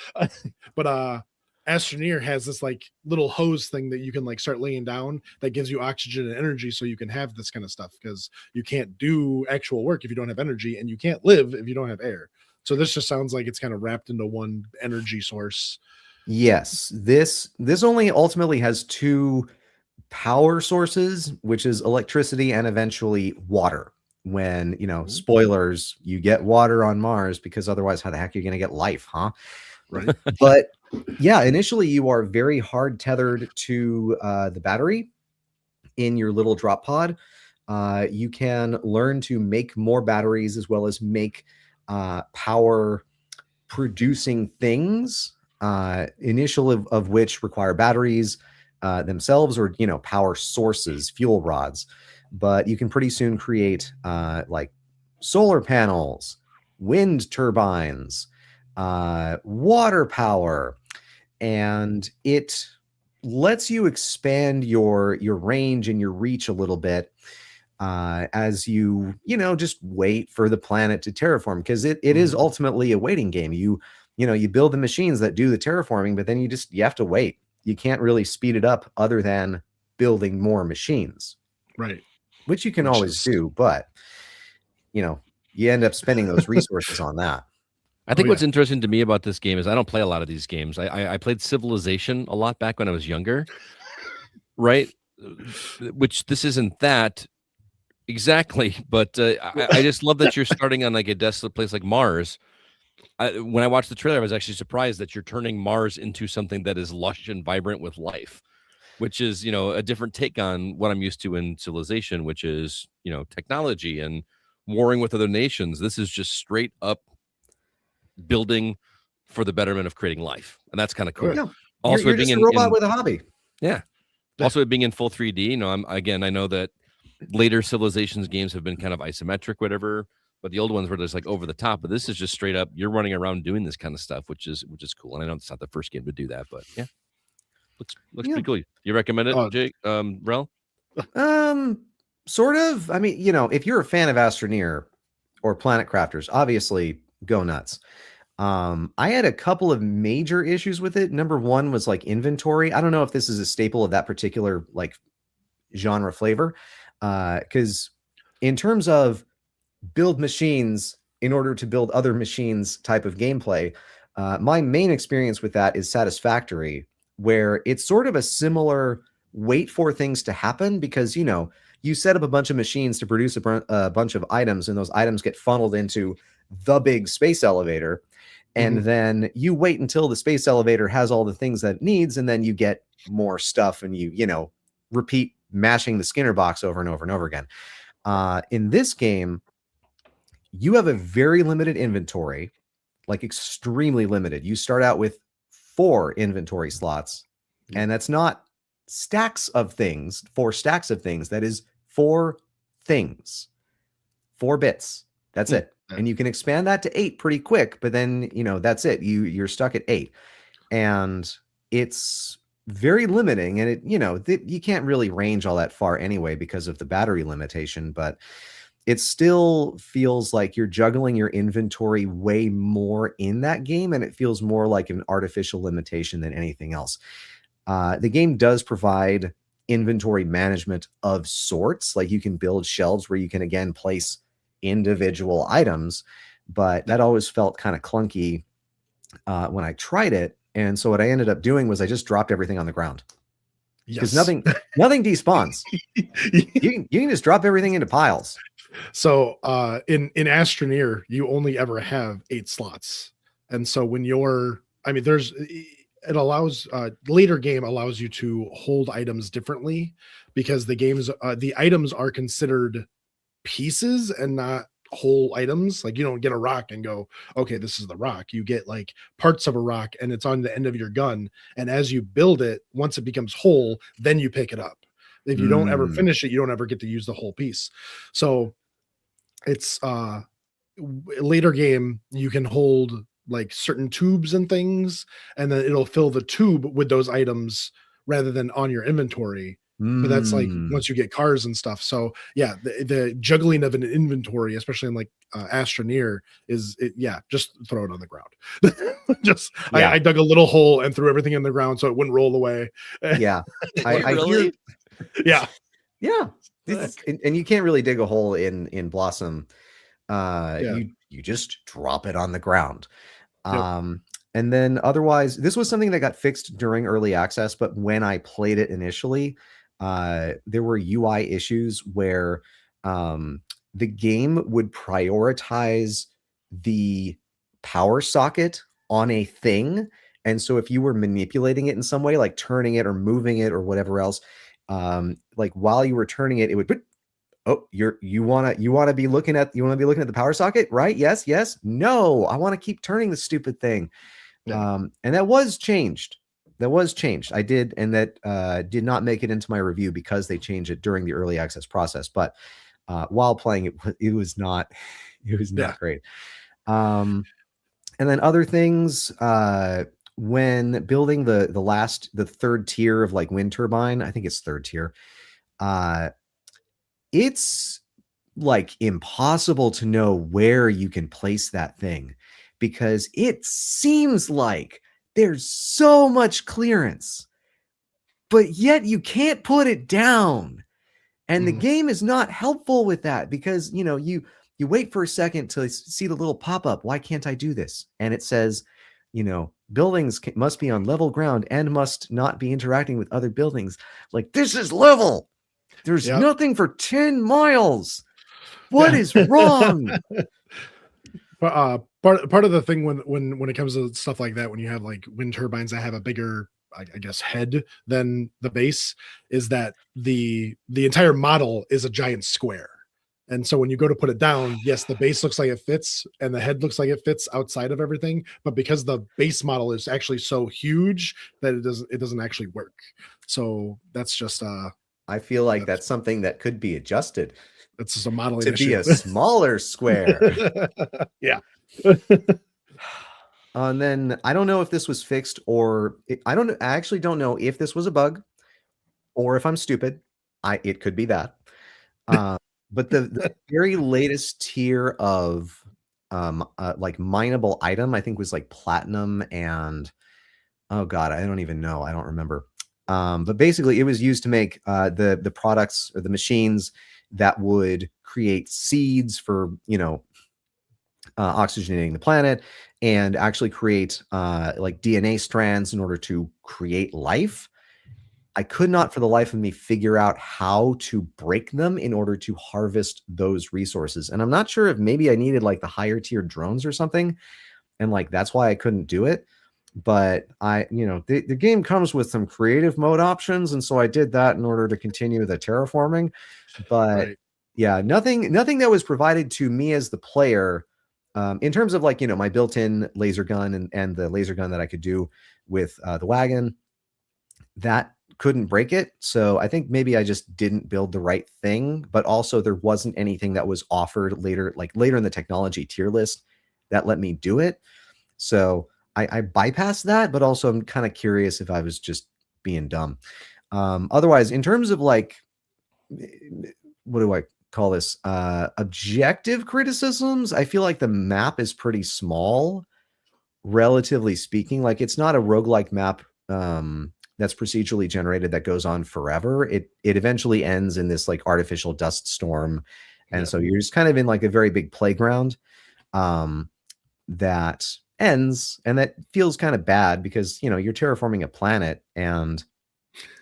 But Astroneer has this like little hose thing that you can like start laying down that gives you oxygen and energy so you can have this kind of stuff, because you can't do actual work if you don't have energy, and you can't live if you don't have air. So this just sounds like it's kind of wrapped into one energy source. Yes, this only ultimately has 2 power sources, which is electricity and eventually water. When, spoilers, you get water on Mars, because otherwise how the heck are you going to get life, huh? Right. But yeah, initially you are very hard tethered to the battery in your little drop pod. You can learn to make more batteries as well as make power producing things, initial of which require batteries themselves, or power sources, fuel rods. But you can pretty soon create like solar panels, wind turbines, water power, and it lets you expand your range and your reach a little bit as you just wait for the planet to terraform, because it is ultimately a waiting game. You build the machines that do the terraforming, but then you have to wait. You can't really speed it up other than building more machines, right? Which you can always do, but you end up spending those resources on that. I think what's interesting to me about this game is I don't play a lot of these games. I played Civilization a lot back when I was younger, right? Which this isn't that exactly, but I just love that you're starting on like a desolate place like Mars. When I watched the trailer, I was actually surprised that you're turning Mars into something that is lush and vibrant with life, which is, a different take on what I'm used to in Civilization, which is, technology and warring with other nations. This is just straight up building for the betterment of creating life, and that's kind of cool. Yeah. Also, you're just a robot with a hobby. Yeah. Also, it being in full 3D. I know that later Civilizations games have been kind of isometric, whatever. but the old ones were just like over the top. But this is just straight up. You're running around doing this kind of stuff, which is cool. And I know it's not the first game to do that, but yeah, looks pretty cool. You recommend it, Jake? Relle? Sort of. I mean, if you're a fan of Astroneer or Planet Crafters, obviously go nuts. I had a couple of major issues with it. Number one was like inventory. I don't know if this is a staple of that particular like genre flavor, because in terms of build machines in order to build other machines type of gameplay, my main experience with that is Satisfactory, where it's sort of a similar wait for things to happen, because you set up a bunch of machines to produce a bunch of items, and those items get funneled into the big space elevator. And then you wait until the space elevator has all the things that it needs, and then you get more stuff, and you repeat mashing the Skinner box over and over and over again. In this game, you have a very limited inventory, like extremely limited. You start out with 4 inventory slots, and that's not stacks of things, 4 stacks of things. That is 4 things, 4 bits. That's it. And you can expand that to 8 pretty quick, but then, that's it. You're stuck at 8. And it's very limiting. And you can't really range all that far anyway because of the battery limitation, but it still feels like you're juggling your inventory way more in that game. And it feels more like an artificial limitation than anything else. The game does provide inventory management of sorts. Like you can build shelves where you can, again, place individual items, but that always felt kind of clunky when I tried it. And so what I ended up doing was I just dropped everything on the ground, because nothing despawns. You can just drop everything into piles. So in Astroneer, you only ever have 8 slots, and so when it allows later game allows you to hold items differently, because the items are considered pieces and not whole items. Like you don't get a rock and go, okay, this is the rock. You get like parts of a rock, and it's on the end of your gun, and as you build it, once it becomes whole, then you pick it up. If you don't ever finish it, you don't ever get to use the whole piece. So it's later game, you can hold like certain tubes and things, and then it'll fill the tube with those items rather than on your inventory. But that's like once you get cars and stuff. So yeah, the juggling of an inventory, especially in like Astroneer, just throw it on the ground. I dug a little hole and threw everything in the ground so it wouldn't roll away. Yeah. I Really? Yeah. And you can't really dig a hole in Blossom. You just drop it on the ground. Yep. And then otherwise, this was something that got fixed during early access, but when I played it initially, there were UI issues where the game would prioritize the power socket on a thing. And so if you were manipulating it in some way, like turning it or moving it or whatever else, like while you were turning it, it would put, oh, you want to be looking at the power socket, right? Yes. No, I want to keep turning the stupid thing. Yeah. And that was changed. I did, and that did not make it into my review because they changed it during the early access process. But while playing it, it was not great. And then other things, when building the third tier of like wind turbine, I think it's third tier. It's like impossible to know where you can place that thing, because it seems like there's so much clearance, but yet you can't put it down. And the game is not helpful with that, because, you wait for a second to see the little pop-up. Why can't I do this? And it says, buildings must be on level ground and must not be interacting with other buildings. Like, this is level. There's nothing for 10 miles. What is wrong? Part of the thing when it comes to stuff like that, when you have like wind turbines that have a bigger, I guess, head than the base, is that the entire model is a giant square. And so when you go to put it down, yes, the base looks like it fits and the head looks like it fits outside of everything, but because the base model is actually so huge that it doesn't actually work. So that's just I feel like that's something that could be adjusted. It's just a modeling to be issue. a smaller square. Yeah. And then I don't know if this was fixed or I actually don't know if this was a bug or if I'm stupid. It could be that. But the very latest tier of like mineable item, I think was like platinum and oh god, I don't even know. I don't remember. But basically it was used to make the products or the machines that would create seeds for, oxygenating the planet and actually create like DNA strands in order to create life. I could not for the life of me figure out how to break them in order to harvest those resources. And I'm not sure if maybe I needed like the higher tier drones or something. And like, that's why I couldn't do it. But the game comes with some creative mode options. And so I did that in order to continue the terraforming. But Right. yeah, nothing that was provided to me as the player in terms of like, my built-in laser gun and the laser gun that I could do with the wagon, that couldn't break it. So I think maybe I just didn't build the right thing, but also there wasn't anything that was offered later in the technology tier list that let me do it. So I bypassed that, but also I'm kind of curious if I was just being dumb. Otherwise, in terms of like, what do I call this? Objective criticisms, I feel like the map is pretty small, relatively speaking. Like it's not a roguelike map that's procedurally generated that goes on forever. It eventually ends in this like artificial dust storm. And so you're just kind of in like a very big playground that ends, and that feels kind of bad because, you're terraforming a planet and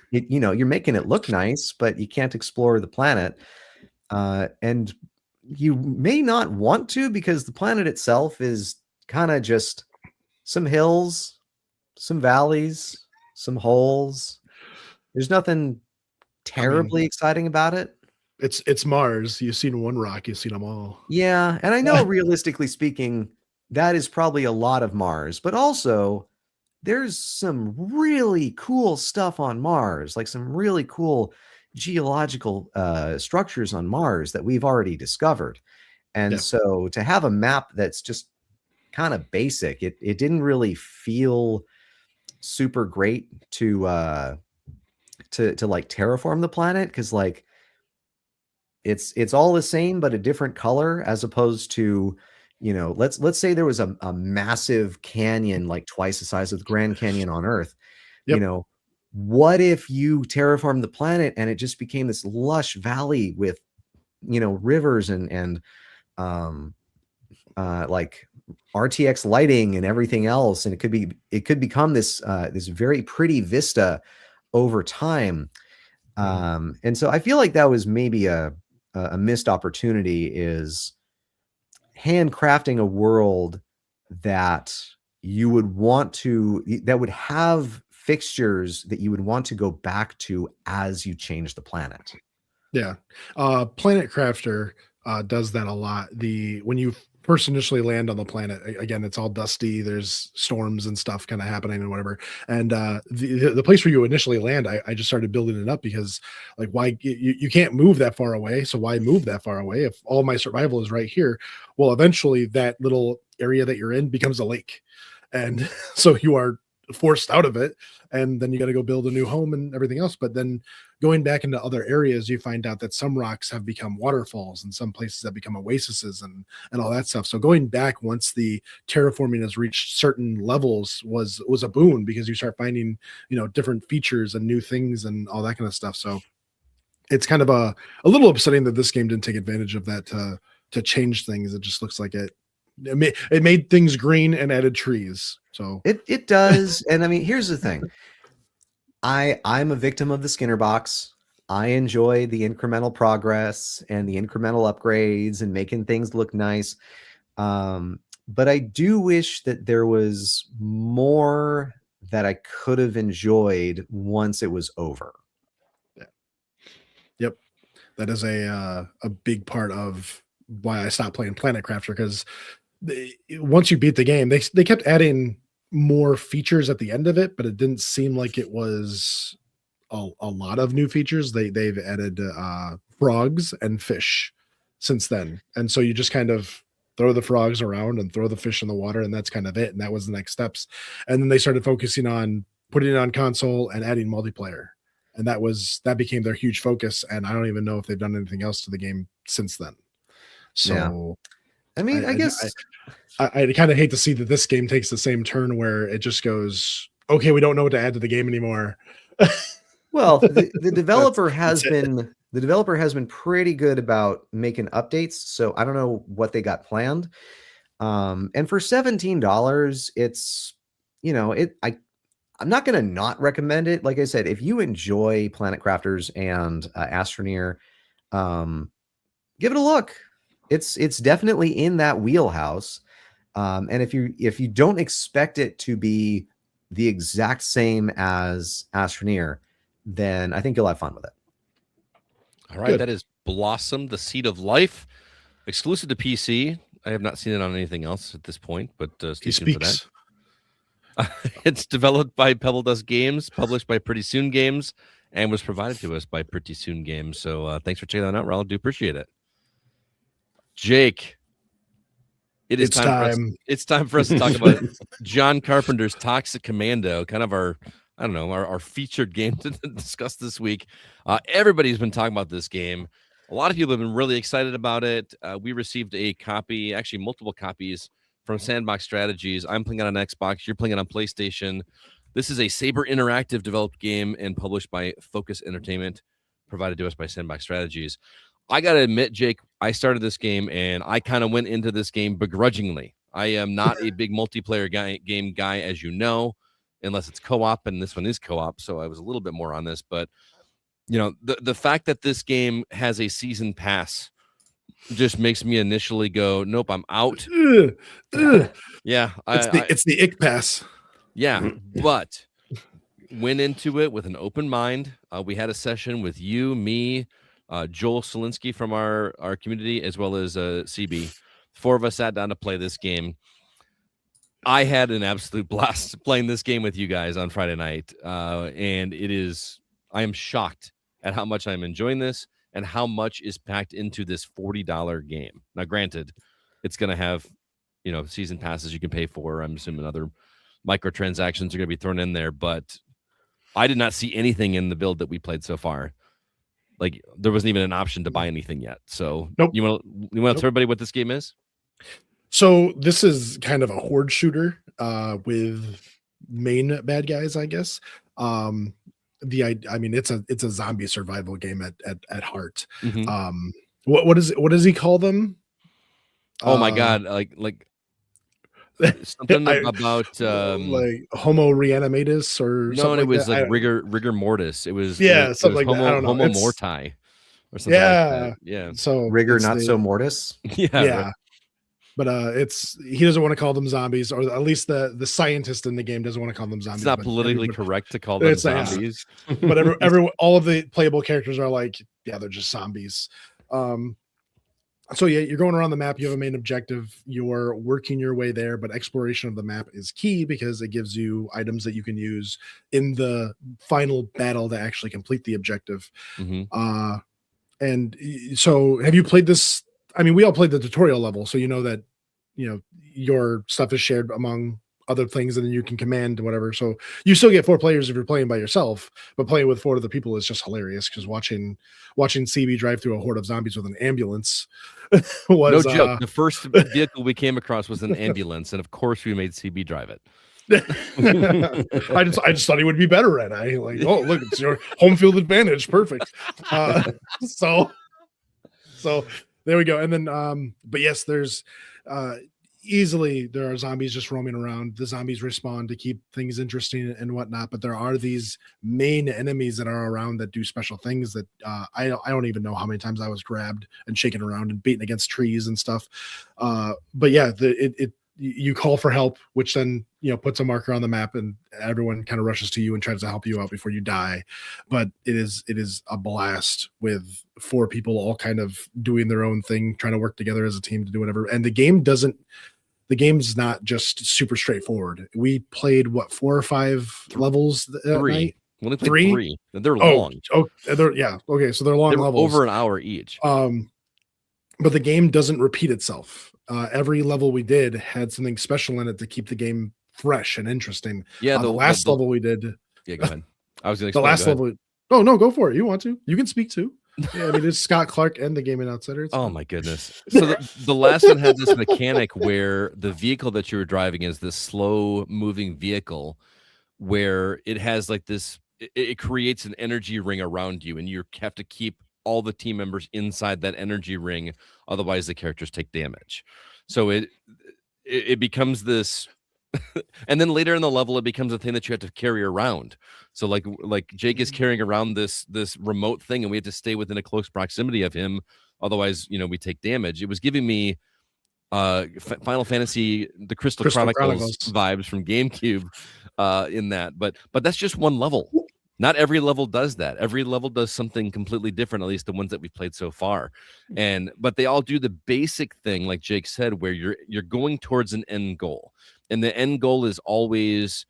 you're making it look nice, but you can't explore the planet. And you may not want to because the planet itself is kind of just some hills, some valleys, some holes. There's nothing terribly exciting about it. It's Mars. You've seen one rock, you've seen them all. Yeah, and I know realistically speaking, that is probably a lot of Mars, but also there's some really cool stuff on Mars, like some really cool geological structures on Mars that we've already discovered. And so to have a map that's just kind of basic, it didn't really feel super great to like terraform the planet, because like it's all the same but a different color, as opposed to let's say there was a massive canyon like twice the size of the Grand Canyon on Earth. What if you terraform the planet and it just became this lush valley with rivers and like RTX lighting and everything else, and it could become this this very pretty vista over time. And so I feel like that was maybe a missed opportunity, is handcrafting a world that you would want to, that would have fixtures that you would want to go back to as you change the planet. Yeah. Planet Crafter does that a lot. When you first initially land on the planet, again, it's all dusty, there's storms and stuff kind of happening and whatever. And the place where you initially land, I just started building it up because like, why you can't move that far away. So why move that far away if all my survival is right here? Well, eventually that little area that you're in becomes a lake. And so you are forced out of it, and then you got to go build a new home and everything else. But then going back into other areas, you find out that some rocks have become waterfalls and some places have become oases and all that stuff. So going back once the terraforming has reached certain levels was a boon, because you start finding different features and new things and all that kind of stuff. So it's kind of a little upsetting that this game didn't take advantage of that to change things. It just looks like it made things green and added trees. So it does. And I mean, here's the thing. I'm a victim of the Skinner box. I enjoy the incremental progress and the incremental upgrades and making things look nice. But I do wish that there was more that I could have enjoyed once it was over. Yeah. Yep. That is a big part of why I stopped playing Planet Crafter, because once you beat the game, they kept adding more features at the end of it, but it didn't seem like it was a lot of new features. They've added frogs and fish since then. And so you just kind of throw the frogs around and throw the fish in the water, and that's kind of it. And that was the next steps. And then they started focusing on putting it on console and adding multiplayer. And that became their huge focus. And I don't even know if they've done anything else to the game since then. So I mean, I guess I kind of hate to see that this game takes the same turn where it just goes, okay, we don't know what to add to the game anymore. Well, the developer has been pretty good about making updates. So I don't know what they got planned. And for $17, it's, you know, I'm not going to not recommend it. Like I said, if you enjoy Planet Crafters and Astroneer, give it a look. It's definitely in that wheelhouse. And if you don't expect it to be the exact same as Astroneer, then I think you'll have fun with it. All right, that is Blossom, the Seed of Life, exclusive to PC. I have not seen it on anything else at this point, but stay tuned for that. It's developed by Pebble Dust Games, published by Pretty Soon Games, and was provided to us by Pretty Soon Games. So thanks for checking that out, Relle. Do appreciate it. Jake, it's time. It's time for us to talk about John Carpenter's Toxic Commando, kind of our featured game to discuss this week. Everybody's been talking about this game. A lot of people have been really excited about it. We received a copy, actually multiple copies from Sandbox Strategies. I'm playing it on Xbox. You're playing it on PlayStation. This is a Saber Interactive developed game and published by Focus Entertainment, provided to us by Sandbox Strategies. I got to admit, Jake, I started this game and I kind of went into this game begrudgingly. I am not a big multiplayer game guy, as you know, unless it's co-op, and this one is co-op, so I was a little bit more on this. But, you know, the fact that this game has a season pass just makes me initially go, nope, I'm out. Yeah. It's the ick pass. Yeah, but went into it with an open mind. We had a session with you, me, Joel Szymanski from our community, as well as CB. 4 of us sat down to play this game. I had an absolute blast playing this game with you guys on Friday night. And I am shocked at how much I'm enjoying this and how much is packed into this $40 game. Now, granted, it's going to have, you know, season passes you can pay for. I'm assuming other microtransactions are going to be thrown in there, but I did not see anything in the build that we played so far. Like, there wasn't even an option to buy anything yet. So nope. You want to tell everybody what this game is? So this is kind of a horde shooter with main bad guys, I guess. I mean, it's a zombie survival game at heart. Mm-hmm. What does he call them? Oh my God! Like something about like Homo reanimatus or no, something. It was like like rigor mortis. It was something like homo, that. I don't know. Homo morti or something. Yeah, like that. Yeah. So rigor not so mortis. Yeah. Right. But he doesn't want to call them zombies, or at least the scientist in the game doesn't want to call them zombies. It's not politically correct to call them zombies. But all of the playable characters are like, yeah, they're just zombies. So yeah, you're going around the map. You have a main objective. You're working your way there, but exploration of the map is key because it gives you items that you can use in the final battle to actually complete the objective. Mm-hmm. And so, have you played this? I mean, we all played the tutorial level, so you know that, you know, your stuff is shared among other things, and then you can command whatever. So you still get 4 players if you're playing by yourself, but playing with 4 other people is just hilarious because watching CB drive through a horde of zombies with an ambulance was no joke. The first vehicle we came across was an ambulance, and of course we made CB drive it. I just thought he would be better at it. Oh, look, it's your home field advantage. Perfect. So there we go. And then, but yes, there's easily there are zombies just roaming around. The zombies respawn to keep things interesting and whatnot. But there are these main enemies that are around that do special things that I don't even know how many times I was grabbed and shaken around and beaten against trees and stuff. But yeah, you call for help, which then, you know, puts a marker on the map and everyone kind of rushes to you and tries to help you out before you die. But it is a blast with 4 people all kind of doing their own thing, trying to work together as a team to do whatever. And the game's not just super straightforward. We played 4 or 5 levels that 3. night? We only played 3. They're long. Okay. So they're long levels. Over an hour each. but the game doesn't repeat itself. Every level we did had something special in it to keep the game fresh and interesting. Yeah, the last level we did. Yeah, go ahead. I was going to the explain. last level. Oh no, go for it. You want to? You can speak too. Yeah, I mean it's Scott Clark and the Gaming Outsider. It's Oh fun. my goodness! So the last one had this mechanic where the vehicle that you were driving is this slow moving vehicle, where it has like this. It creates an energy ring around you, and you have to keep all the team members inside that energy ring, otherwise the characters take damage. So it becomes this. And then later in the level, it becomes a thing that you have to carry around. So like Jake is carrying around this remote thing, and we have to stay within a close proximity of him. Otherwise, we take damage. It was giving me Final Fantasy, the Crystal Chronicles vibes from GameCube in that. But that's just one level. Not every level does that. Every level does something completely different, at least the ones that we've played so far. But they all do the basic thing, like Jake said, where you're going towards an end goal. And the end goal is always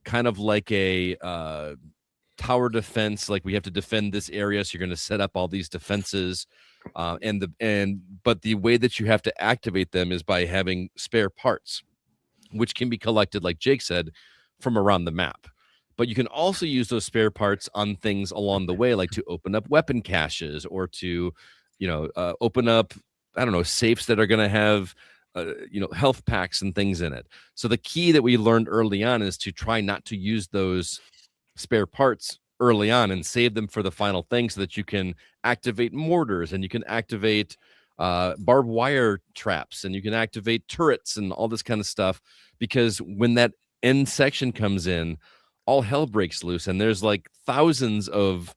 kind of like a tower defense. Like we have to defend this area, so you're going to set up all these defenses. But the way that you have to activate them is by having spare parts, which can be collected, like Jake said, from around the map. But you can also use those spare parts on things along the way, like to open up weapon caches or to, open up, I don't know, safes that are going to have, health packs and things in it. So the key that we learned early on is to try not to use those spare parts early on and save them for the final thing, so that you can activate mortars and you can activate barbed wire traps and you can activate turrets and all this kind of stuff. Because when that end section comes in, all hell breaks loose, and there's like thousands of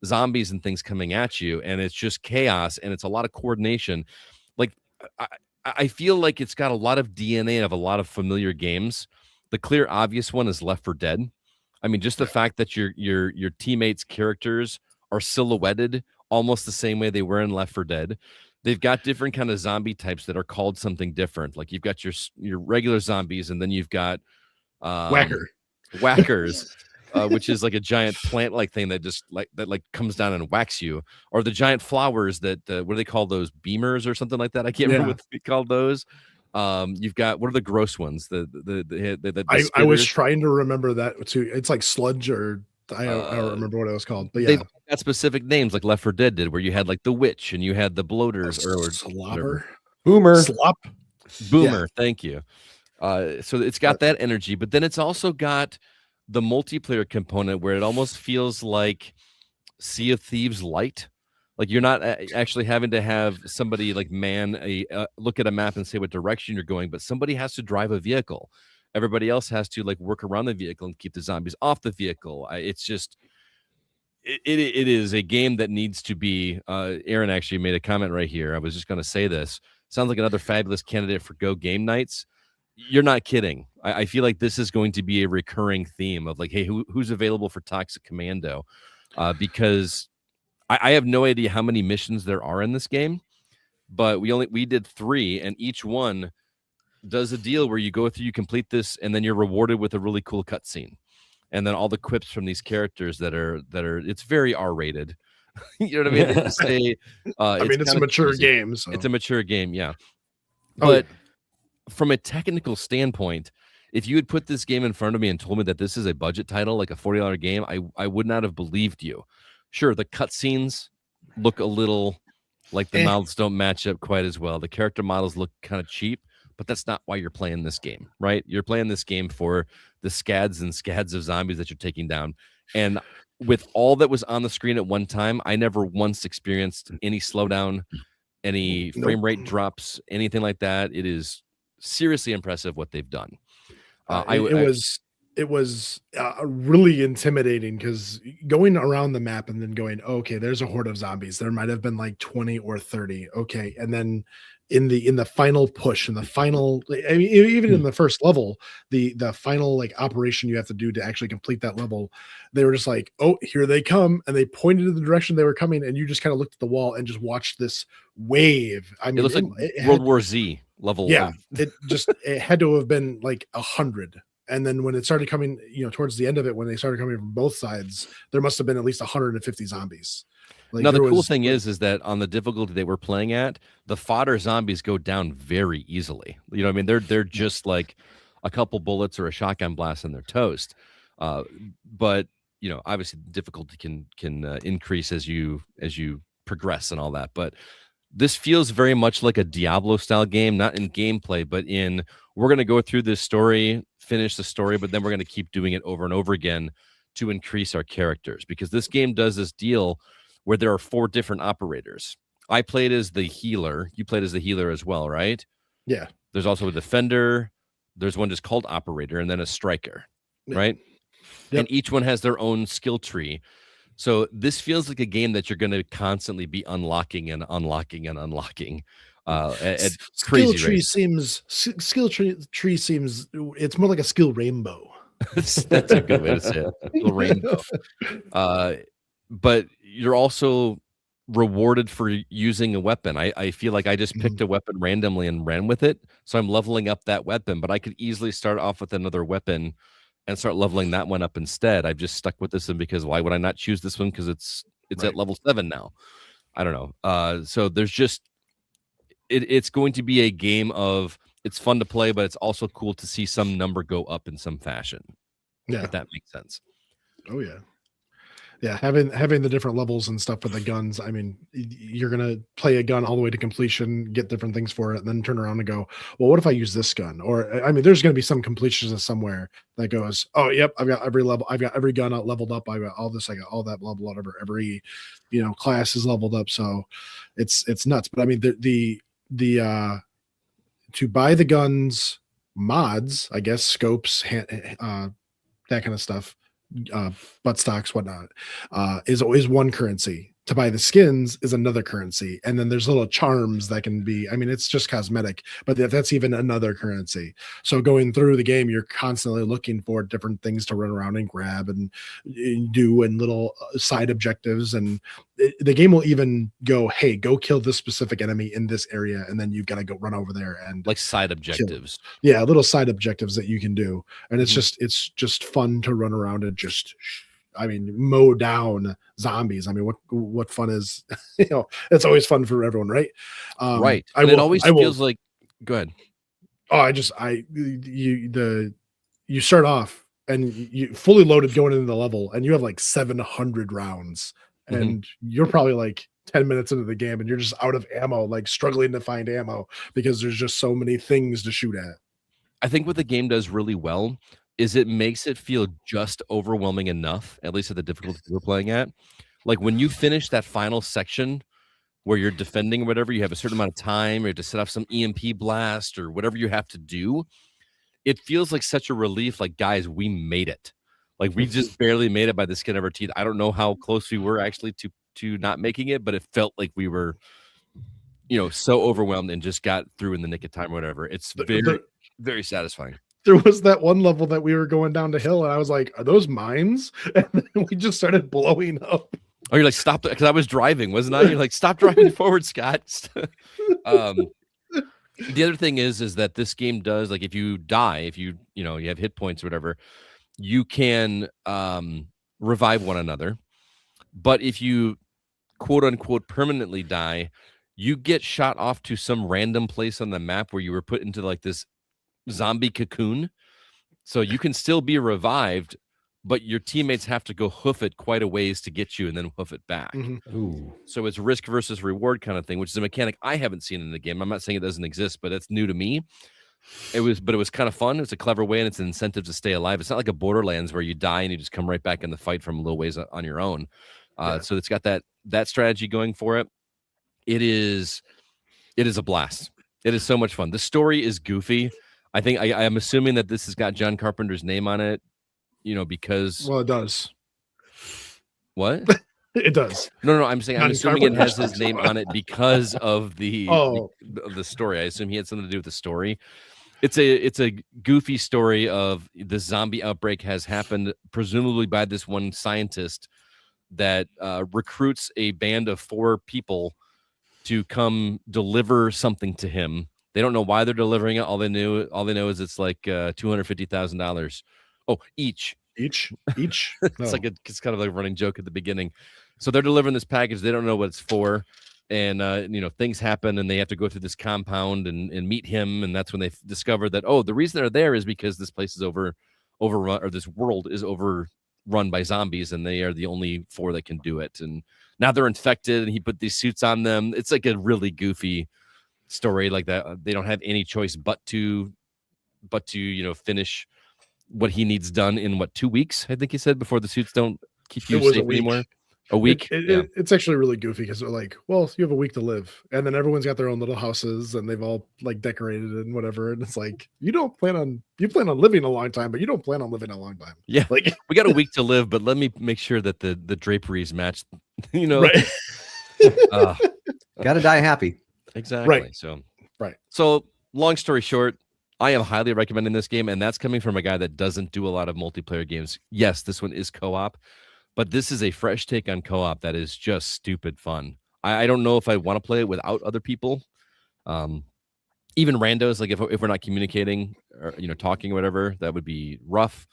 zombies and things coming at you, and it's just chaos, and it's a lot of coordination. Like I feel like it's got a lot of DNA of a lot of familiar games. The clear obvious one is Left 4 Dead. I mean, just the fact that your teammates' characters are silhouetted almost the same way they were in Left 4 Dead. They've got different kind of zombie types that are called something different. Like you've got your regular zombies, and then you've got whackers, which is like a giant plant-like thing that just like comes down and whacks you, or the giant flowers that what do they call those, beamers or something like that? I can't remember what they called those. You've got, what are the gross ones? I was trying to remember that too. It's like sludge, or I don't remember what it was called. But yeah, they've got specific names like Left 4 Dead did, where you had like the witch and you had the bloaters or slobber, boomer, slop, boomer. Yeah. Thank you. So it's got that energy, but then it's also got the multiplayer component where it almost feels like Sea of Thieves light. Like you're not actually having to have somebody like look at a map and say what direction you're going, but somebody has to drive a vehicle. Everybody else has to like work around the vehicle and keep the zombies off the vehicle. It's just, it is a game that needs to be, Aaron actually made a comment right here. I was just going to say this. Sounds like another fabulous candidate for Go Game Nights. You're not kidding. I feel like this is going to be a recurring theme of like, hey, who's available for Toxic Commando? Because I have no idea how many missions there are in this game, but we did 3, and each one does a deal where you go through, you complete this, and then you're rewarded with a really cool cutscene, and then all the quips from these characters that are it's very R-rated. You know what I mean? They say, it's a mature game. So. It's a mature game, yeah. But from a technical standpoint, if you had put this game in front of me and told me that this is a budget title, like a $40 game, I would not have believed you. Sure, the cutscenes look a little like the mouths don't match up quite as well. The character models look kind of cheap, but that's not why you're playing this game, right? You're playing this game for the scads and scads of zombies that you're taking down. And with all that was on the screen at one time, I never once experienced any slowdown, any frame rate drops, anything like that. It is seriously impressive what they've done. It was really intimidating, because going around the map and then going, okay, there's a horde of zombies. There might have been like 20 or 30. Okay. And then in the final push, in the final, I mean, even in the first level, the final like operation you have to do to actually complete that level, they were just like, oh, here they come. And they pointed in the direction they were coming. And you just kind of looked at the wall and just watched this wave. I mean, it looks like World War Z level. Yeah. It had to have been like 100. And then when it started coming, towards the end of it, when they started coming from both sides, there must have been at least 150 zombies. Like, now, the there cool was thing like, is that on the difficulty that we're playing at, the fodder zombies go down very easily. You know what I mean? They're just like a couple bullets or a shotgun blast and they're toast. But you know, obviously the difficulty can increase as you progress and all that. But this feels very much like a Diablo style game, not in gameplay, but in we're going to go through this story, finish the story, but then we're going to keep doing it over and over again to increase our characters, because this game does this deal where there are 4 different operators. I played as the healer. You played as the healer as well, right? yeah. There's also a defender. There's one just called operator, and then a striker, right? Yep. And each one has their own skill tree. So this feels like a game that you're going to constantly be unlocking and unlocking and unlocking. At Skill crazy tree rates. seems it's more like a skill rainbow. That's a good way to say it. A little rainbow. But you're also rewarded for using a weapon. I feel like I just picked a weapon randomly and ran with it. So I'm leveling up that weapon, but I could easily start off with another weapon and start leveling that one up instead. I've just stuck with this one because why would I not choose this one? Because it's Right. at level 7 now. I don't know. So there's just it's going to be a game of it's fun to play, but it's also cool to see some number go up in some fashion. Yeah. If that makes sense. Oh yeah. Yeah, having the different levels and stuff with the guns. I mean, you're gonna play a gun all the way to completion, get different things for it, and then turn around and go, well, what if I use this gun? Or I mean, there's gonna be some completionist somewhere that goes, oh, yep, I've got every level, I've got every gun out leveled up, I got all this, I got all that, blah blah, whatever. Every class is leveled up, so it's nuts. But I mean, the to buy the guns, mods, I guess, scopes, that kind of stuff, butt stocks, whatnot, is always one currency. To buy the skins is another currency, and then there's little charms that can be. I mean, it's just cosmetic, but that's even another currency. So going through the game, you're constantly looking for different things to run around and grab and do, and little side objectives. And the game will even go, "Hey, go kill this specific enemy in this area," and then you've got to go run over there and Like side objectives. yeah, little side objectives that you can do. And it's just fun to run around and just, I mean, mow down zombies. I mean, what fun is, it's always fun for everyone, right? Right. It always feels like, go ahead. Oh, you start off and you fully loaded going into the level, and you have like 700 rounds, and you're probably like 10 minutes into the game and you're just out of ammo, like struggling to find ammo because there's just so many things to shoot at. I think what the game does really well is it makes it feel just overwhelming enough, at least at the difficulty we're playing at. Like when you finish that final section where you're defending or whatever, you have a certain amount of time, or to set off some EMP blast or whatever you have to do. It feels like such a relief. Like, guys, we made it. Like we just barely made it by the skin of our teeth. I don't know how close we were actually to not making it, but it felt like we were, so overwhelmed and just got through in the nick of time or whatever. It's very, very satisfying. There was that one level that we were going down the hill, and I was like, are those mines? And then we just started blowing up. Oh, you're like, stop, because I was driving, wasn't I? You're like, stop driving forward, Scott. The other thing is that this game does, like, if you die, if you have hit points or whatever, you can revive one another. But if you quote unquote permanently die, you get shot off to some random place on the map where you were put into like this zombie cocoon. So you can still be revived, but your teammates have to go hoof it quite a ways to get you and then hoof it back. Ooh. So it's risk versus reward kind of thing, which is a mechanic I haven't seen in the game. I'm not saying it doesn't exist, but it's new to me. It was kind of fun. It's a clever way, and it's an incentive to stay alive. It's not like a Borderlands where you die and you just come right back in the fight from a little ways on your own. So it's got that strategy going for it. It is a blast. It is so much fun. The story is goofy. I think I'm assuming that this has got John Carpenter's name on it, because Well, it does. What? It does. No. I'm assuming it has his name on it because of the story. I assume he had something to do with the story. It's a goofy story of the zombie outbreak has happened, presumably by this one scientist that recruits a band of 4 people to come deliver something to him. They don't know why they're delivering it. All they know is it's like $250,000. Oh, each. Each. It's No. like it's kind of like a running joke at the beginning. So they're delivering this package. They don't know what it's for. And, things happen and they have to go through this compound and meet him. And that's when they discover that, the reason they're there is because this place is overrun, or this world is overrun by zombies. And they are the only 4 that can do it. And now they're infected and he put these suits on them. It's like a really goofy story like that. They don't have any choice but to finish what he needs done in 2 weeks, I think he said, before the suits don't keep you safe anymore. A week. It's actually really goofy because they're like, well, you have a week to live, and then everyone's got their own little houses and they've all like decorated and whatever, and it's like you plan on living a long time, but you don't plan on living a long time. Yeah, like we got a week to live, but let me make sure that the draperies match. Right. Gotta die happy. Exactly. Right. So long story short, I am highly recommending this game, and that's coming from a guy that doesn't do a lot of multiplayer games. Yes, this one is co-op, but this is a fresh take on co-op that is just stupid fun. I don't know if I want to play it without other people. Even randos, like if we're not communicating or talking or whatever, that would be rough.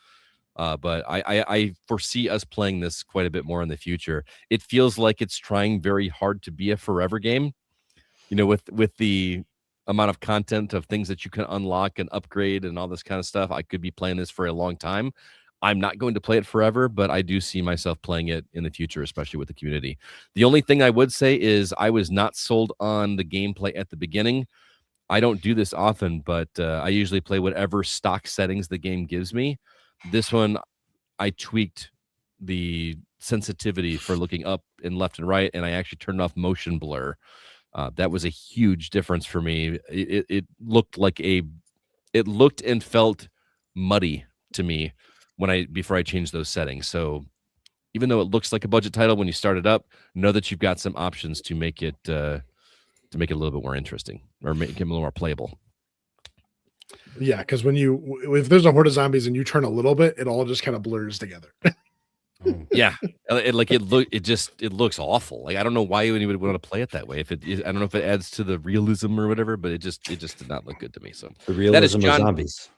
But I foresee us playing this quite a bit more in the future. It feels like it's trying very hard to be a forever game. With the amount of content of things that you can unlock and upgrade and all this kind of stuff, I could be playing this for a long time. I'm not going to play it forever, but I do see myself playing it in the future, especially with the community. The only thing I would say is I was not sold on the gameplay at the beginning. I don't do this often, but I usually play whatever stock settings the game gives me. This one, I tweaked the sensitivity for looking up and left and right, and I actually turned off motion blur. That was a huge difference for me. It looked and felt muddy to me before I changed those settings. So even though it looks like a budget title when you start it up, know that you've got some options to make it a little bit more interesting or make it a little more playable. Yeah, because if there's a horde of zombies and you turn a little bit, it all just kind of blurs together. Yeah, it looks awful. Like I don't know why anyone would want to play it that way. I don't know if it adds to the realism or whatever, but it just did not look good to me. So the realism of zombies.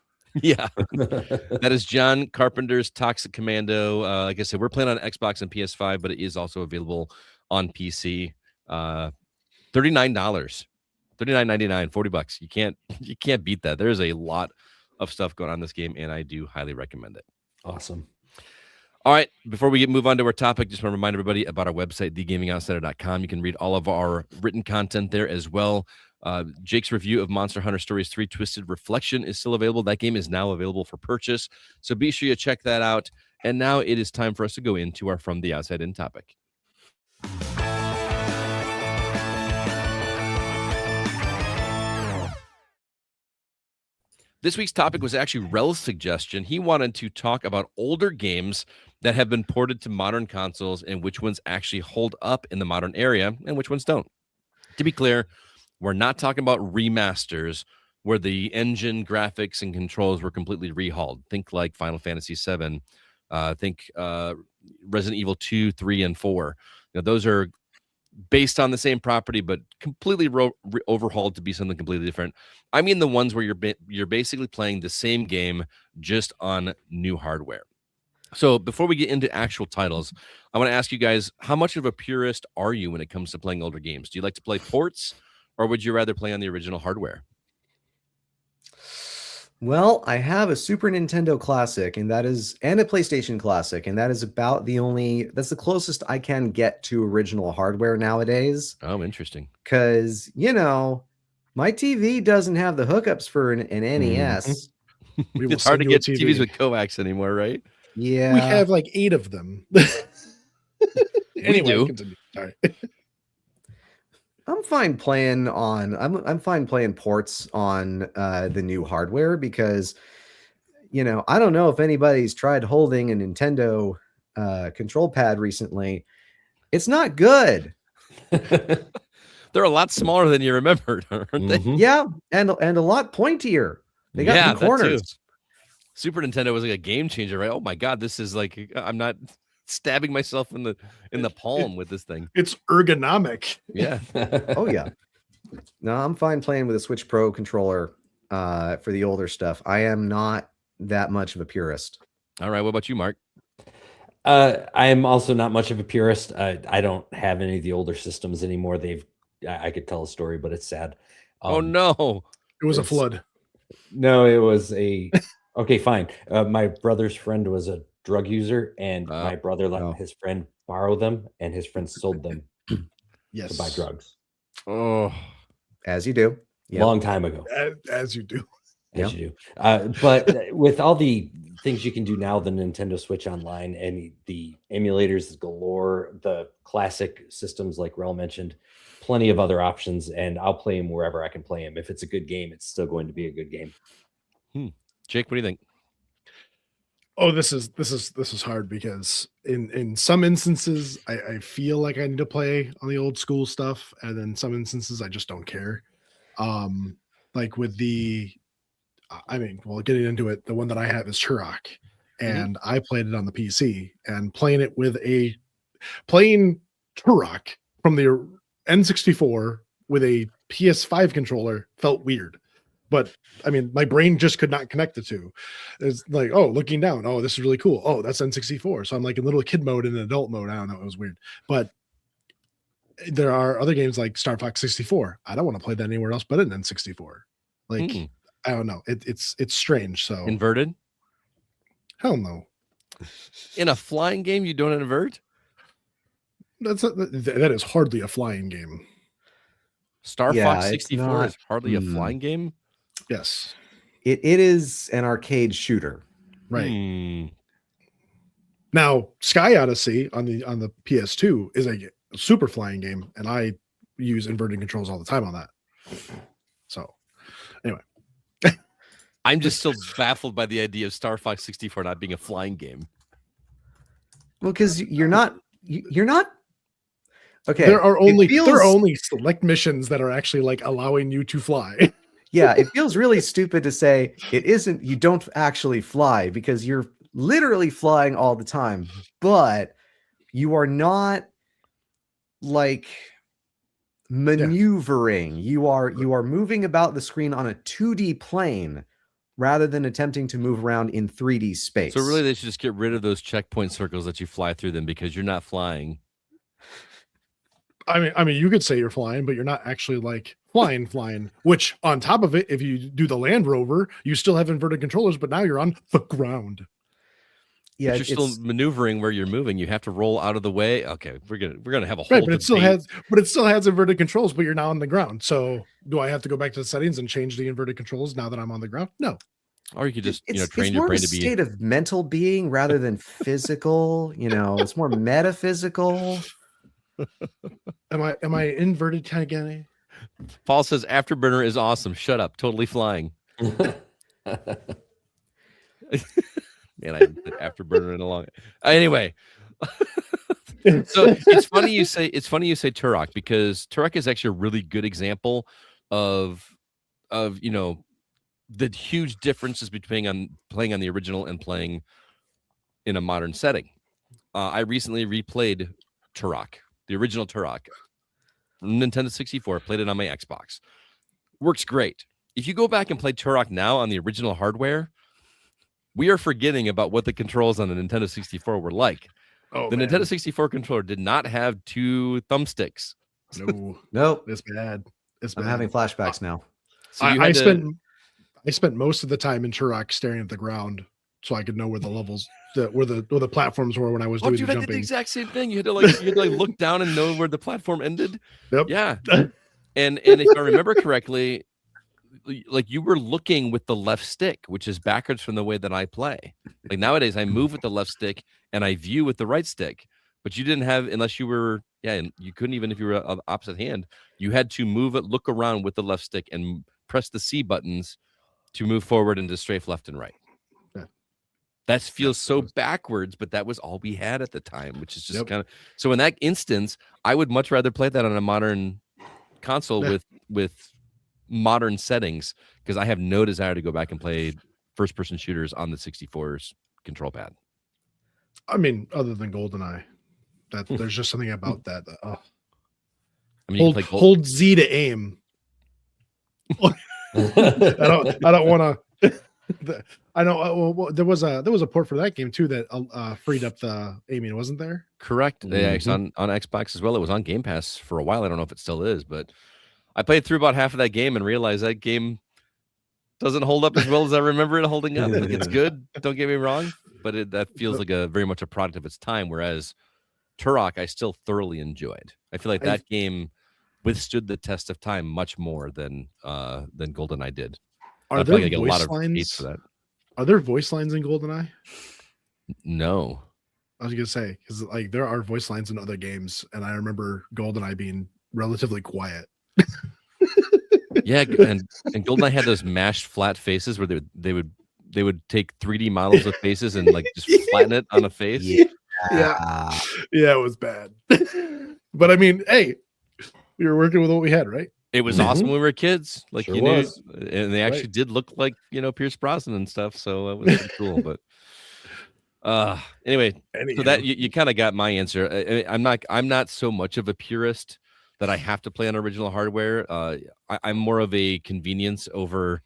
Yeah, that is John Carpenter's Toxic Commando. Like I said, we're playing on Xbox and PS5, but it is also available on PC. $39, $39.99, $40. You can't beat that. There's a lot of stuff going on in this game, and I do highly recommend it. Awesome. All right, before we move on to our topic, just want to remind everybody about our website, thegamingoutsider.com. You can read all of our written content there as well. Jake's review of Monster Hunter Stories 3 Twisted Reflection is still available. That game is now available for purchase, so be sure you check that out. And now it is time for us to go into our From the Outside In topic. This week's topic was actually Relle's suggestion. He wanted to talk about older games that have been ported to modern consoles and which ones actually hold up in the modern era and which ones don't. To be clear, we're not talking about remasters where the engine, graphics, and controls were completely rehauled. Think like Final Fantasy VII. Think Resident Evil 2, 3, and 4. Those are based on the same property, but completely overhauled to be something completely different. I mean the ones where you're basically playing the same game just on new hardware. So before we get into actual titles, I want to ask you guys, how much of a purist are you when it comes to playing older games? Do you like to play ports, or would you rather play on the original hardware? Well, I have a Super Nintendo Classic, and a PlayStation Classic, and that is that's the closest I can get to original hardware nowadays. Oh, interesting. Because, my TV doesn't have the hookups for an NES. It's hard to get TVs with coax anymore, right? Yeah. We have like 8 of them. Anyway, continue. Sorry. I'm fine playing ports on the new hardware because, I don't know if anybody's tried holding a Nintendo control pad recently. It's not good. They're a lot smaller than you remembered, aren't they? Yeah, and a lot pointier. They got corners. Super Nintendo was like a game changer, right? Oh my God, this is like I'm not stabbing myself in the palm with this thing. It's ergonomic. Yeah. Oh yeah. No, I'm fine playing with a Switch Pro controller for the older stuff. I am not that much of a purist. All right. What about you, Mark? I'm also not much of a purist. I don't have any of the older systems anymore. I could tell a story, but it's sad. Oh no. It was a flood. No, it was okay, fine. My brother's friend was a drug user, and my brother let his friend borrow them, and his friend sold them Yes. to buy drugs. Oh, as you do. Yep. Long time ago. As you do. As you do. But with all the things you can do now, the Nintendo Switch Online and the emulators galore, the classic systems like Relle mentioned, plenty of other options, and I'll play them wherever I can play them. If it's a good game, it's still going to be a good game. Jake, what do you think? Oh, this is hard because in some instances I feel like I need to play on the old school stuff, and then some instances I just don't care. Like with getting into it, the one that I have is Turok, and I played it on the PC, and playing Turok from the N64 with a PS5 controller felt weird. But I mean, my brain just could not connect the two. It's like, oh, looking down, oh, this is really cool. Oh, that's N64. So I'm like in little kid mode and adult mode. I don't know, it was weird. But there are other games like Star Fox 64. I don't want to play that anywhere else but in N64. Like, I don't know. It's strange. So inverted? Hell no. In a flying game, you don't invert? That is hardly a flying game. Star Fox 64 is hardly a flying game. Yes, it is an arcade shooter, right? Now, Sky Odyssey on the PS2 is a super flying game, and I use inverted controls all the time on that. So, anyway, I'm just still baffled by the idea of Star Fox 64 not being a flying game. Well, because you're not. Okay, there are only select missions that are actually like allowing you to fly. Yeah, it feels really stupid to say it isn't. You don't actually fly because you're literally flying all the time, but you are not like maneuvering. You are moving about the screen on a 2D plane rather than attempting to move around in 3D space. So really, they should just get rid of those checkpoint circles that you fly through them because you're not flying. I mean, you could say you're flying, but you're not actually like flying. Which, on top of it, if you do the Land Rover, you still have inverted controllers, but now you're on the ground. Yeah, but you're still maneuvering where you're moving. You have to roll out of the way. Okay, we're gonna have a whole. Right, but it still has inverted controls, but you're now on the ground. So, do I have to go back to the settings and change the inverted controls now that I'm on the ground? No. Or you could just train your brain to be a state of mental being rather than physical. It's more metaphysical. Am I inverted kind of guy? Paul says Afterburner is awesome. Shut up. Totally flying. Man, I haven't put Afterburner in a long. Anyway, so it's funny you say Turok, because Turok is actually a really good example of the huge differences between playing on the original and playing in a modern setting. I recently replayed Turok. The original Turok, Nintendo 64, played it on my Xbox. Works great. If you go back and play Turok now on the original hardware, we are forgetting about what the controls on the Nintendo 64 were like. The Nintendo 64 controller did not have 2 thumbsticks. No, it's bad. I'm having flashbacks now. So I spent most of the time in Turok staring at the ground so I could know where the levels, where the platforms were when I was doing the jumping. I did the exact same thing. You had to look down and know where the platform ended. Yep. Yeah. And if I remember correctly, like you were looking with the left stick, which is backwards from the way that I play. Like nowadays, I move with the left stick and I view with the right stick. But you didn't have, unless you were, and you couldn't even if you were opposite hand. You had to move it, look around with the left stick, and press the C buttons to move forward and to strafe left and right. That feels so backwards, but that was all we had at the time, which is just kind of. So in that instance, I would much rather play that on a modern console with modern settings, because I have no desire to go back and play first-person shooters on the 64's control pad. I mean, other than GoldenEye, there's just something about that. I mean, hold Z to aim. I don't want to. I know. Well, there was a port for that game too that freed up the aiming, wasn't there? Correct. Yeah, it's on Xbox as well. It was on Game Pass for a while. I don't know if it still is, but I played through about half of that game and realized that game doesn't hold up as well as I remember it holding up. Like, it's good, don't get me wrong, but that feels like a very much a product of its time. Whereas Turok, I still thoroughly enjoyed. I feel like that game withstood the test of time much more than GoldenEye did. Are there voice lines for that? Are there voice lines in GoldenEye? No. I was gonna say, because like there are voice lines in other games, and I remember GoldenEye being relatively quiet. Yeah, and GoldenEye had those mashed flat faces where they would take 3D models of faces and like just flatten it on a face. Yeah, it was bad. But I mean, hey, we were working with what we had, right? It was awesome when we were kids. Like, Sure you knew, was. and they actually did look like, Pierce Brosnan and stuff. So that was pretty cool. But anyway, so that you kind of got my answer. I'm not so much of a purist that I have to play on original hardware. I'm more of a convenience over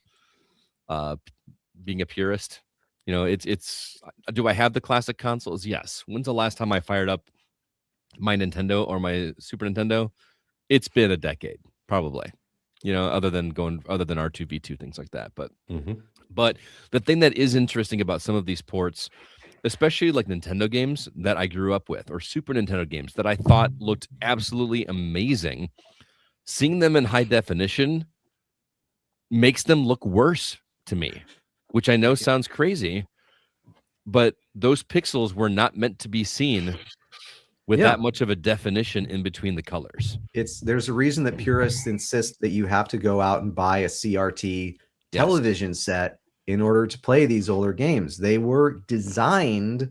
being a purist. It's do I have the classic consoles? Yes. When's the last time I fired up my Nintendo or my Super Nintendo? It's been a decade, probably. Other than R2V2, things like that. But the thing that is interesting about some of these ports, especially like Nintendo games that I grew up with, or Super Nintendo games that I thought looked absolutely amazing, seeing them in high definition makes them look worse to me, which I know sounds crazy, but those pixels were not meant to be seen with that much of a definition in between the colors. There's a reason that purists insist that you have to go out and buy a CRT television set in order to play these older games. They were designed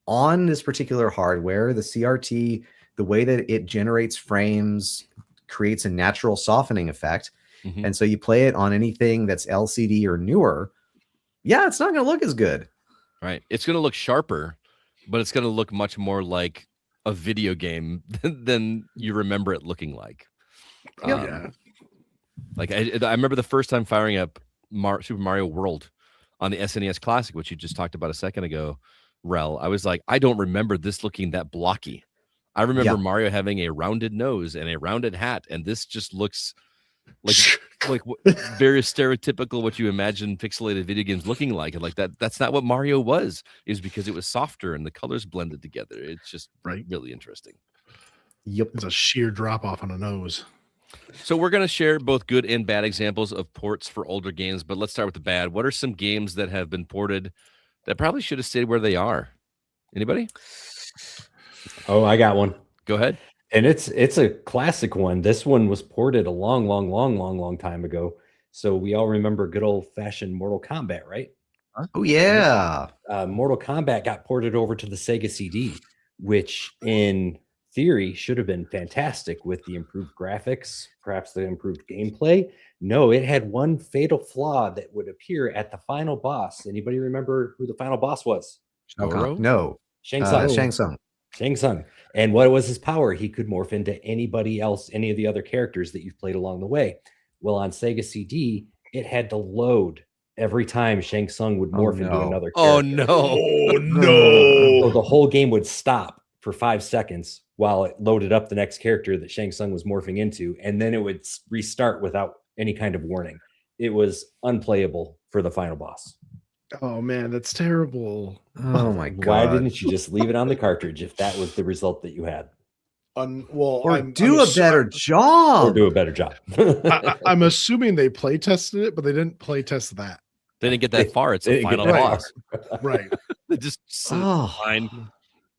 on this particular hardware. The CRT, the way that it generates frames, creates a natural softening effect. And so you play it on anything that's LCD or newer. Yeah, it's not going to look as good. Right. It's going to look sharper, but it's going to look much more like a video game than you remember it looking like. Like I remember the first time firing up Super Mario World on the SNES Classic, which you just talked about a second ago, Relle. I was like, I don't remember this looking that blocky. I remember Mario having a rounded nose and a rounded hat, and this just looks like very stereotypical what you imagine pixelated video games looking like. And like that's not what Mario was, is because it was softer and the colors blended together. It's just really interesting. It's a sheer drop off on a nose. So we're going to share both good and bad examples of ports for older games, but let's start with the bad. What are some games that have been ported that probably should have stayed where they are? Anybody? Oh, I got one. Go ahead. And it's a classic one. This one was ported a long time ago. So we all remember good old-fashioned Mortal Kombat, right? Oh, yeah. Mortal Kombat got ported over to the Sega CD, which in theory should have been fantastic with the improved graphics, perhaps the improved gameplay. No, it had one fatal flaw that would appear at the final boss. Anybody remember who the final boss was? No. Shang Tsung. Shang Tsung. And what was his power? He could morph into anybody else, any of the other characters that you've played along the way. Well, on Sega CD, it had to load every time Shang Tsung would morph into another character. Oh, no. Oh, no. So the whole game would stop for 5 seconds while it loaded up the next character that Shang Tsung was morphing into, and then it would restart without any kind of warning. It was unplayable for the final boss. Oh man, that's terrible. Oh my god. Why didn't you just leave it on the cartridge if that was the result that you had? Do a better job. I'm assuming they play tested it, but they didn't play test that. They didn't get that far. It's a final boss. Right. They just fine.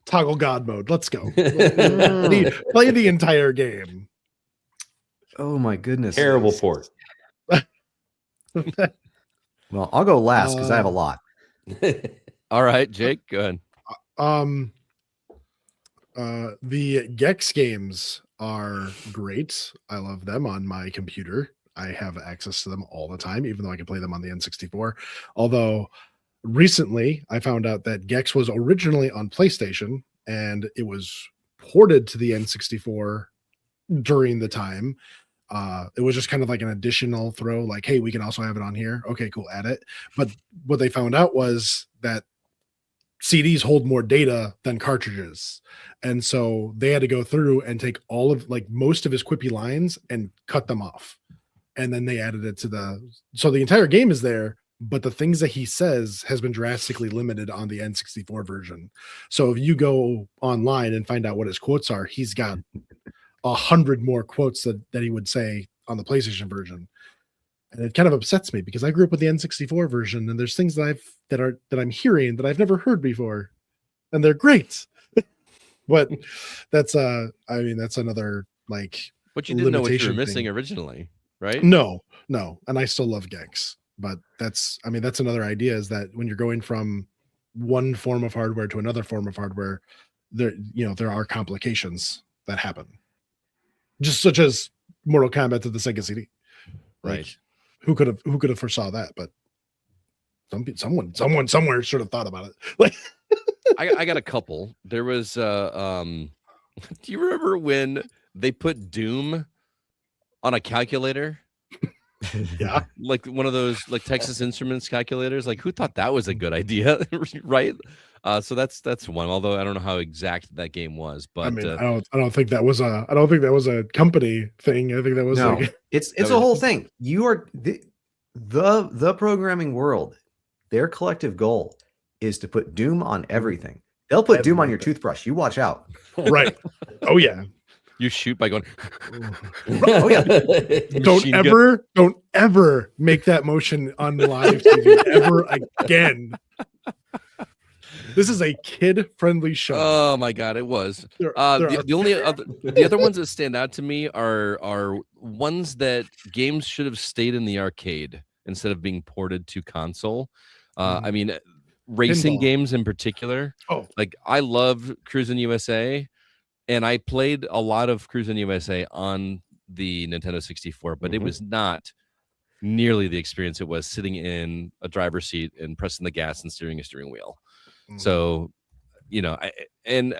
Toggle God mode. Let's go. Play the entire game. Oh my goodness. Terrible port. Well, I'll go last because I have a lot. All right, Jake, go ahead. The Gex games are great. I love them on my computer. I have access to them all the time, even though I can play them on the N64. Although recently I found out that Gex was originally on PlayStation and it was ported to the N64 during the time. It was just kind of like an additional throw, like, hey, we can also have it on here. Okay, cool, add it. But what they found out was that CDs hold more data than cartridges. And so they had to go through and take all of like most of his quippy lines and cut them off. And then they added it to so the entire game is there, but the things that he says has been drastically limited on the N64 version. So if you go online and find out what his quotes are, he's got 100 more quotes that he would say on the PlayStation version. And it kind of upsets me because I grew up with the N64 version, and there's things that I'm hearing that I've never heard before, and they're great. But that's that's another like. But you didn't know what you were missing originally, right? No, and I still love Gex, but that's another idea, is that when you're going from one form of hardware to another form of hardware, there are complications that happen, just such as Mortal Kombat to the Sega CD, right? Who could have foresaw that? But someone somewhere should have thought about it. Like, I got a couple. There was do you remember when they put Doom on a calculator? Yeah, like one of those like Texas Instruments calculators. Like, who thought that was a good idea? Right? So that's one. Although I don't know how exact that game was, but I mean, I don't think that was a company thing. I think that was it's a whole thing. You are the programming world. Their collective goal is to put Doom on everything. They'll put Doom on your toothbrush. You watch out. Right? Oh yeah. You shoot by going. Oh yeah. Don't ever make that motion on live TV ever again. This is a kid-friendly show. Oh my god, it was. The other ones that stand out to me are ones that games should have stayed in the arcade instead of being ported to console. I mean, racing games in particular. Oh, like I love Cruisin' USA, and I played a lot of Cruisin' USA on the Nintendo 64, but it was not nearly the experience it was sitting in a driver's seat and pressing the gas and steering a steering wheel. So, and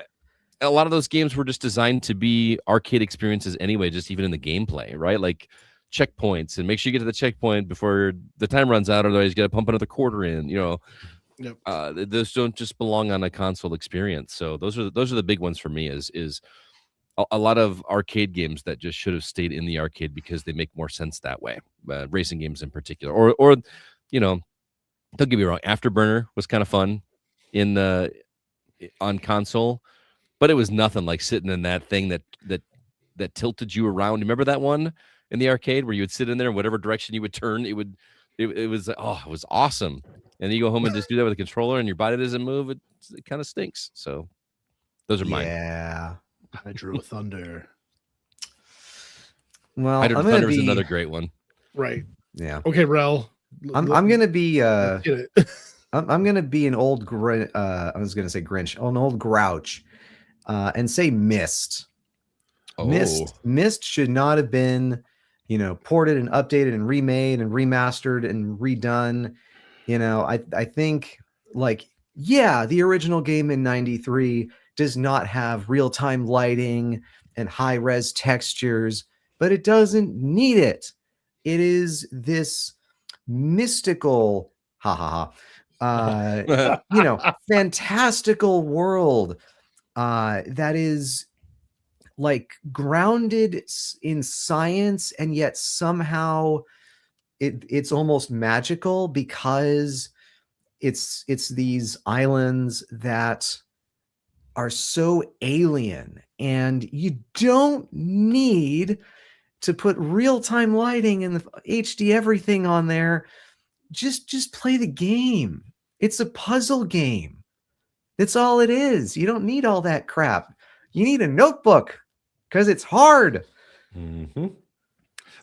a lot of those games were just designed to be arcade experiences anyway, just even in the gameplay, right? Like checkpoints, and make sure you get to the checkpoint before the time runs out, otherwise you got to pump another quarter in, Yep. Those don't just belong on a console experience. So those are the big ones for me is a lot of arcade games that just should have stayed in the arcade because they make more sense that way. Racing games in particular, or don't get me wrong, Afterburner was kind of fun on console, but it was nothing like sitting in that thing that tilted you around. Remember that one in the arcade where you would sit in there and whatever direction you would turn, it was awesome. And then you go home and just do that with a controller and your body doesn't move. It kind of stinks. So those are mine. Yeah. Hydro Thunder. Well, Hydro Thunder is another great one. Right. Yeah. Okay, Relle. I'm gonna be I'm gonna be an old I was gonna say Grinch, an old grouch, and say Myst. Myst should not have been, ported and updated and remade and remastered and redone. I think the original game in '93 does not have real-time lighting and high-res textures, but it doesn't need it. It is this mystical fantastical world that is like grounded in science, and yet somehow it's almost magical because it's these islands that are so alien, and you don't need to put real-time lighting and the HD everything on there. Just play the game. It's a puzzle game. That's all it is. You don't need all that crap. You need a notebook because it's hard. Mm-hmm.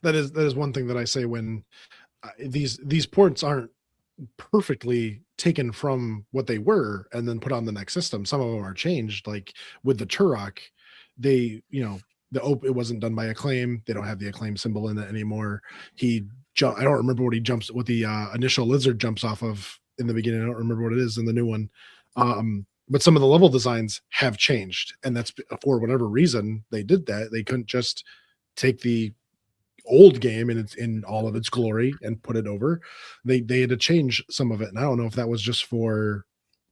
That is one thing that I say when these ports aren't perfectly taken from what they were and then put on the next system. Some of them are changed. Like with the Turok, it wasn't done by Acclaim. They don't have the Acclaim symbol in it anymore. I don't remember what the initial lizard jumps off of in the beginning. I don't remember what it is in the new one. But some of the level designs have changed, and that's for whatever reason they did that. They couldn't just take the old game in all of its glory and put it over. They had to change some of it, and I don't know if that was just for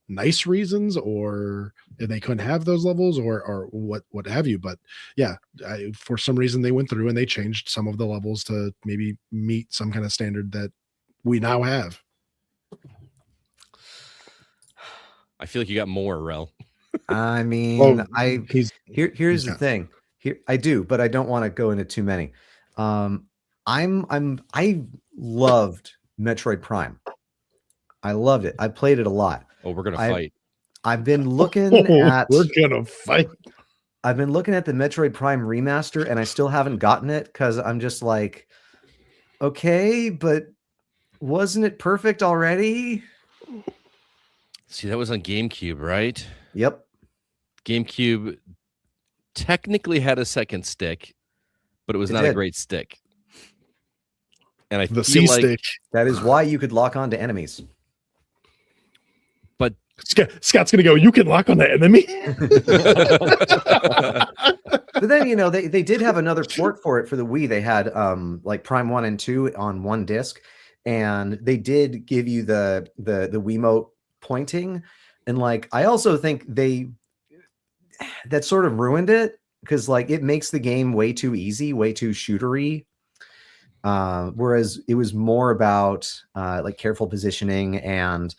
nice reasons or if they couldn't have those levels or what have you. But yeah, for some reason they went through and they changed some of the levels to maybe meet some kind of standard that we now have. I feel like you got more, Rel. I mean, here's the thing. Here I do, but I don't want to go into too many. I loved Metroid Prime. I loved it. I played it a lot. Oh, we're gonna fight. I've been looking at. We're gonna fight. I've been looking at the Metroid Prime remaster, and I still haven't gotten it because I'm just like, okay, but wasn't it perfect already? See, that was on GameCube, right? Yep. GameCube technically had a second stick, but it was not a great stick. And I the feel C like stick. That is why you could lock on to enemies. But Scott's gonna go, you can lock on the enemy. But then they did have another port for it for the Wii. They had like Prime 1 and 2 on one disc, and they did give you the Wiimote pointing. And like I also think that sort of ruined it because like it makes the game way too easy, way too shootery. Whereas it was more about like careful positioning and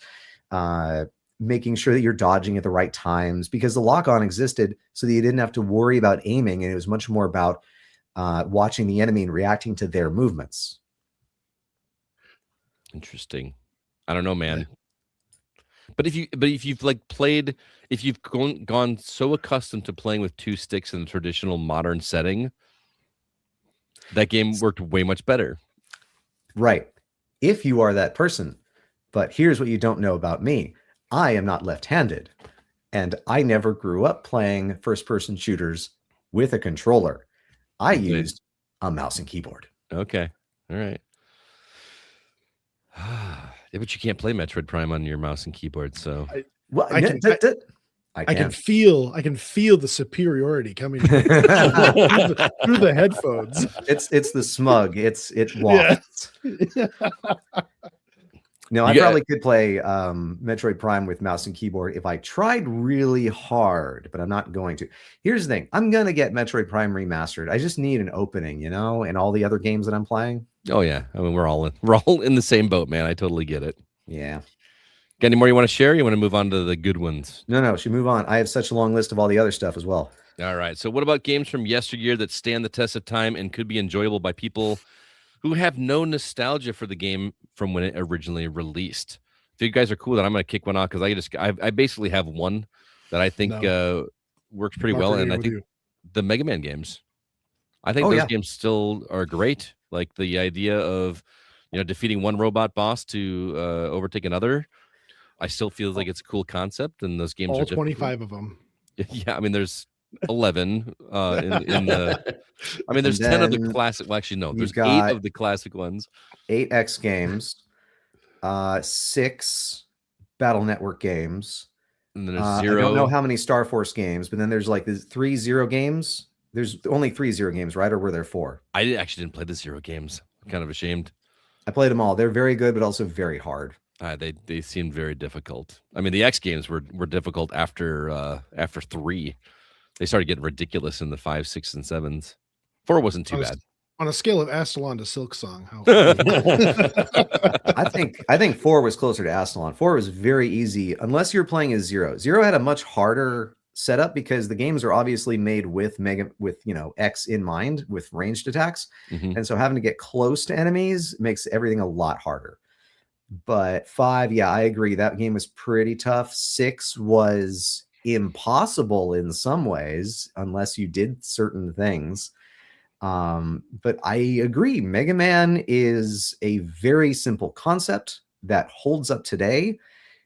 making sure that you're dodging at the right times, because the lock-on existed so that you didn't have to worry about aiming, and it was much more about watching the enemy and reacting to their movements. Interesting. I don't know, man. But if you've like played, if you've gone so accustomed to playing with two sticks in the traditional modern setting, that game worked way much better. Right. If you are that person. But here's what you don't know about me. I am not left-handed, and I never grew up playing first-person shooters with a controller. I used a mouse and keyboard. Okay. All right. Yeah, but you can't play Metroid Prime on your mouse and keyboard, so I can feel the superiority coming through the headphones. It's the smug. It wafts. Yeah. No, I probably could play Metroid Prime with mouse and keyboard if I tried really hard, but I'm not going to. Here's the thing. I'm going to get Metroid Prime remastered. I just need an opening, and all the other games that I'm playing. Oh, yeah. I mean, we're all in the same boat, man. I totally get it. Yeah. Got any more you want to share? You want to move on to the good ones? No, should move on. I have such a long list of all the other stuff as well. All right. So what about games from yesteryear that stand the test of time and could be enjoyable by people who have no nostalgia for the game from when it originally released? If you guys are cool, then I'm going to kick one off because I basically have one that I think works pretty well, and I think the Mega Man games. I think those games still are great. Like the idea of defeating one robot boss to overtake another. I still feel like it's a cool concept, and those games all are 25 of them. Yeah, I mean, there's 11 in the. I mean, there's 10 of the classic. Well, actually, no, there's 8 of the classic ones. 8 X games, 6 Battle Network games, and then there's 0. I don't know how many Star Force games, but then there's like the 3 Zero games. There's only 3 Zero games, right? Or were there 4? I actually didn't play the Zero games. I'm kind of ashamed. I played them all. They're very good, but also very hard. They seemed very difficult. I mean, the X games were difficult after 3. They started getting ridiculous in the 5, 6, and 7s. 4 wasn't too bad. On a scale of Astalon to Silk Song, how I think 4 was closer to Astalon. 4 was very easy unless you're playing as 0. 0 had a much harder setup because the games are obviously made with X in mind, with ranged attacks. Mm-hmm. And so having to get close to enemies makes everything a lot harder. But 5, yeah, I agree. That game was pretty tough. 6 was impossible in some ways, unless you did certain things. But I agree. Mega Man is a very simple concept that holds up today.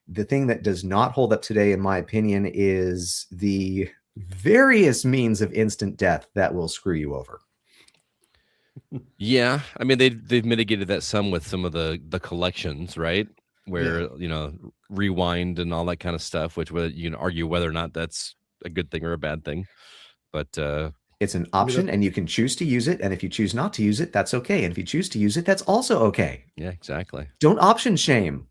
The thing that does not hold up today, in my opinion, is the various means of instant death that will screw you over. Yeah, I mean they've mitigated that some with some of the collections, right? Where rewind and all that kind of stuff, which you can argue whether or not that's a good thing or a bad thing. But It's an option, and you can choose to use it. And if you choose not to use it, that's okay. And if you choose to use it, that's also okay. Yeah, exactly. Don't option shame.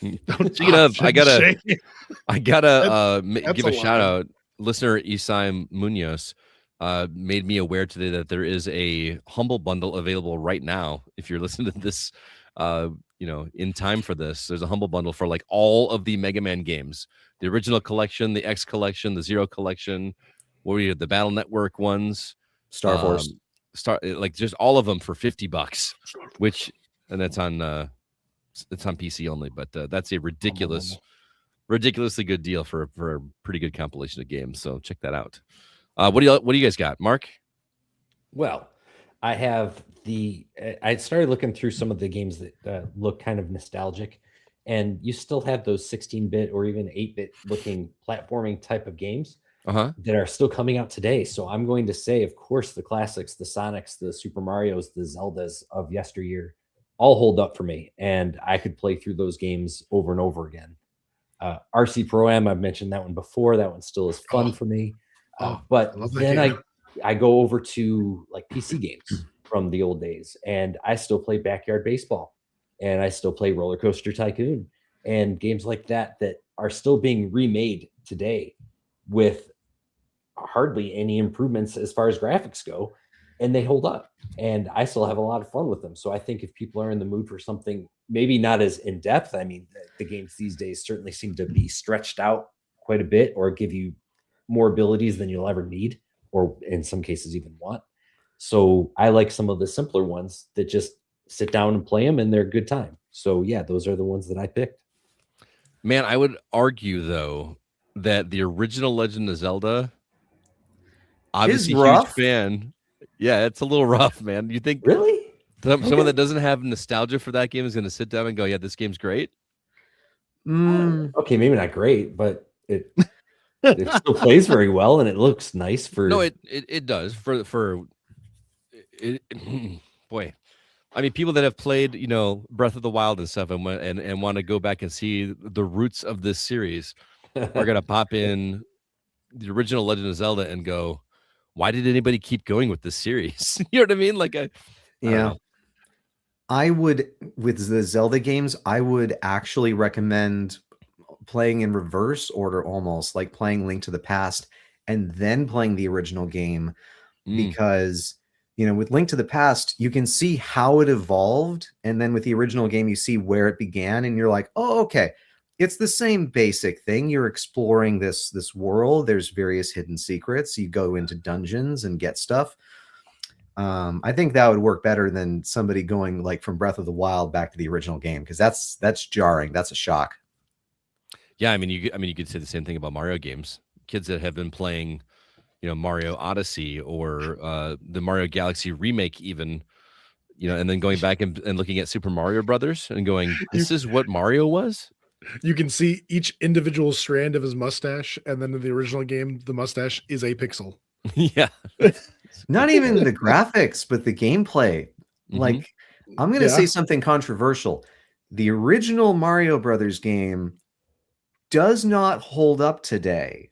Speaking of, I gotta give a shout out. Listener Isai Munoz made me aware today that there is a Humble Bundle available right now. If you're listening to this, in time for this, there's a Humble Bundle for like all of the Mega Man games, the original collection, the X collection, the Zero collection. What were you, the Battle Network ones, Star Force, like just all of them for $50, and that's on it's on PC only, but that's a ridiculously good deal for a pretty good compilation of games. So check that out. What do you guys got, Mark? Well, I started looking through some of the games that look kind of nostalgic, and you still have those 16-bit or even 8-bit looking platforming type of games that are still coming out today. So I'm going to say, of course, the classics, the Sonics, the Super Marios, the Zeldas of yesteryear all hold up for me, and I could play through those games over and over again. RC Pro-Am, I've mentioned that one before. That one still is fun for me. But then I go over to like PC games from the old days, and I still play Backyard Baseball, and I still play Roller Coaster Tycoon, and games like that are still being remade today with hardly any improvements as far as graphics go, and they hold up, and I still have a lot of fun with them. So I think if people are in the mood for something maybe not as in depth, I mean, the games these days certainly seem to be stretched out quite a bit, or give you more abilities than you'll ever need, or in some cases even want. So I like some of the simpler ones that just sit down and play them, and they're a good time. So yeah, those are the ones that I picked. Man, I would argue though that the original Legend of Zelda, obviously huge fan. Yeah, it's a little rough, man. You think really someone that doesn't have nostalgia for that game is going to sit down and go, yeah, this game's great? Okay, maybe not great, but it still plays very well, and it looks nice for. No, it does for it. Boy, I mean, people that have played, Breath of the Wild and stuff, and want to go back and see the roots of this series are gonna pop in the original Legend of Zelda and go, why did anybody keep going with this series? You know what I mean? Like, I would, with the Zelda games, I would actually recommend playing in reverse order, almost like playing Link to the Past and then playing the original game, because with Link to the Past you can see how it evolved, and then with the original game you see where it began, and you're like, oh, okay, it's the same basic thing. You're exploring this world. There's various hidden secrets. You go into dungeons and get stuff. I think that would work better than somebody going like from Breath of the Wild back to the original game, because that's jarring. That's a shock. Yeah, I mean, you could say the same thing about Mario games. Kids that have been playing, Mario Odyssey or the Mario Galaxy remake, even, and then going back and looking at Super Mario Brothers and going, this is what Mario was. You can see each individual strand of his mustache, and then in the original game, the mustache is a pixel. Yeah. Not even the graphics, but the gameplay. Like, I'm going to say something controversial. The original Mario Brothers game does not hold up today.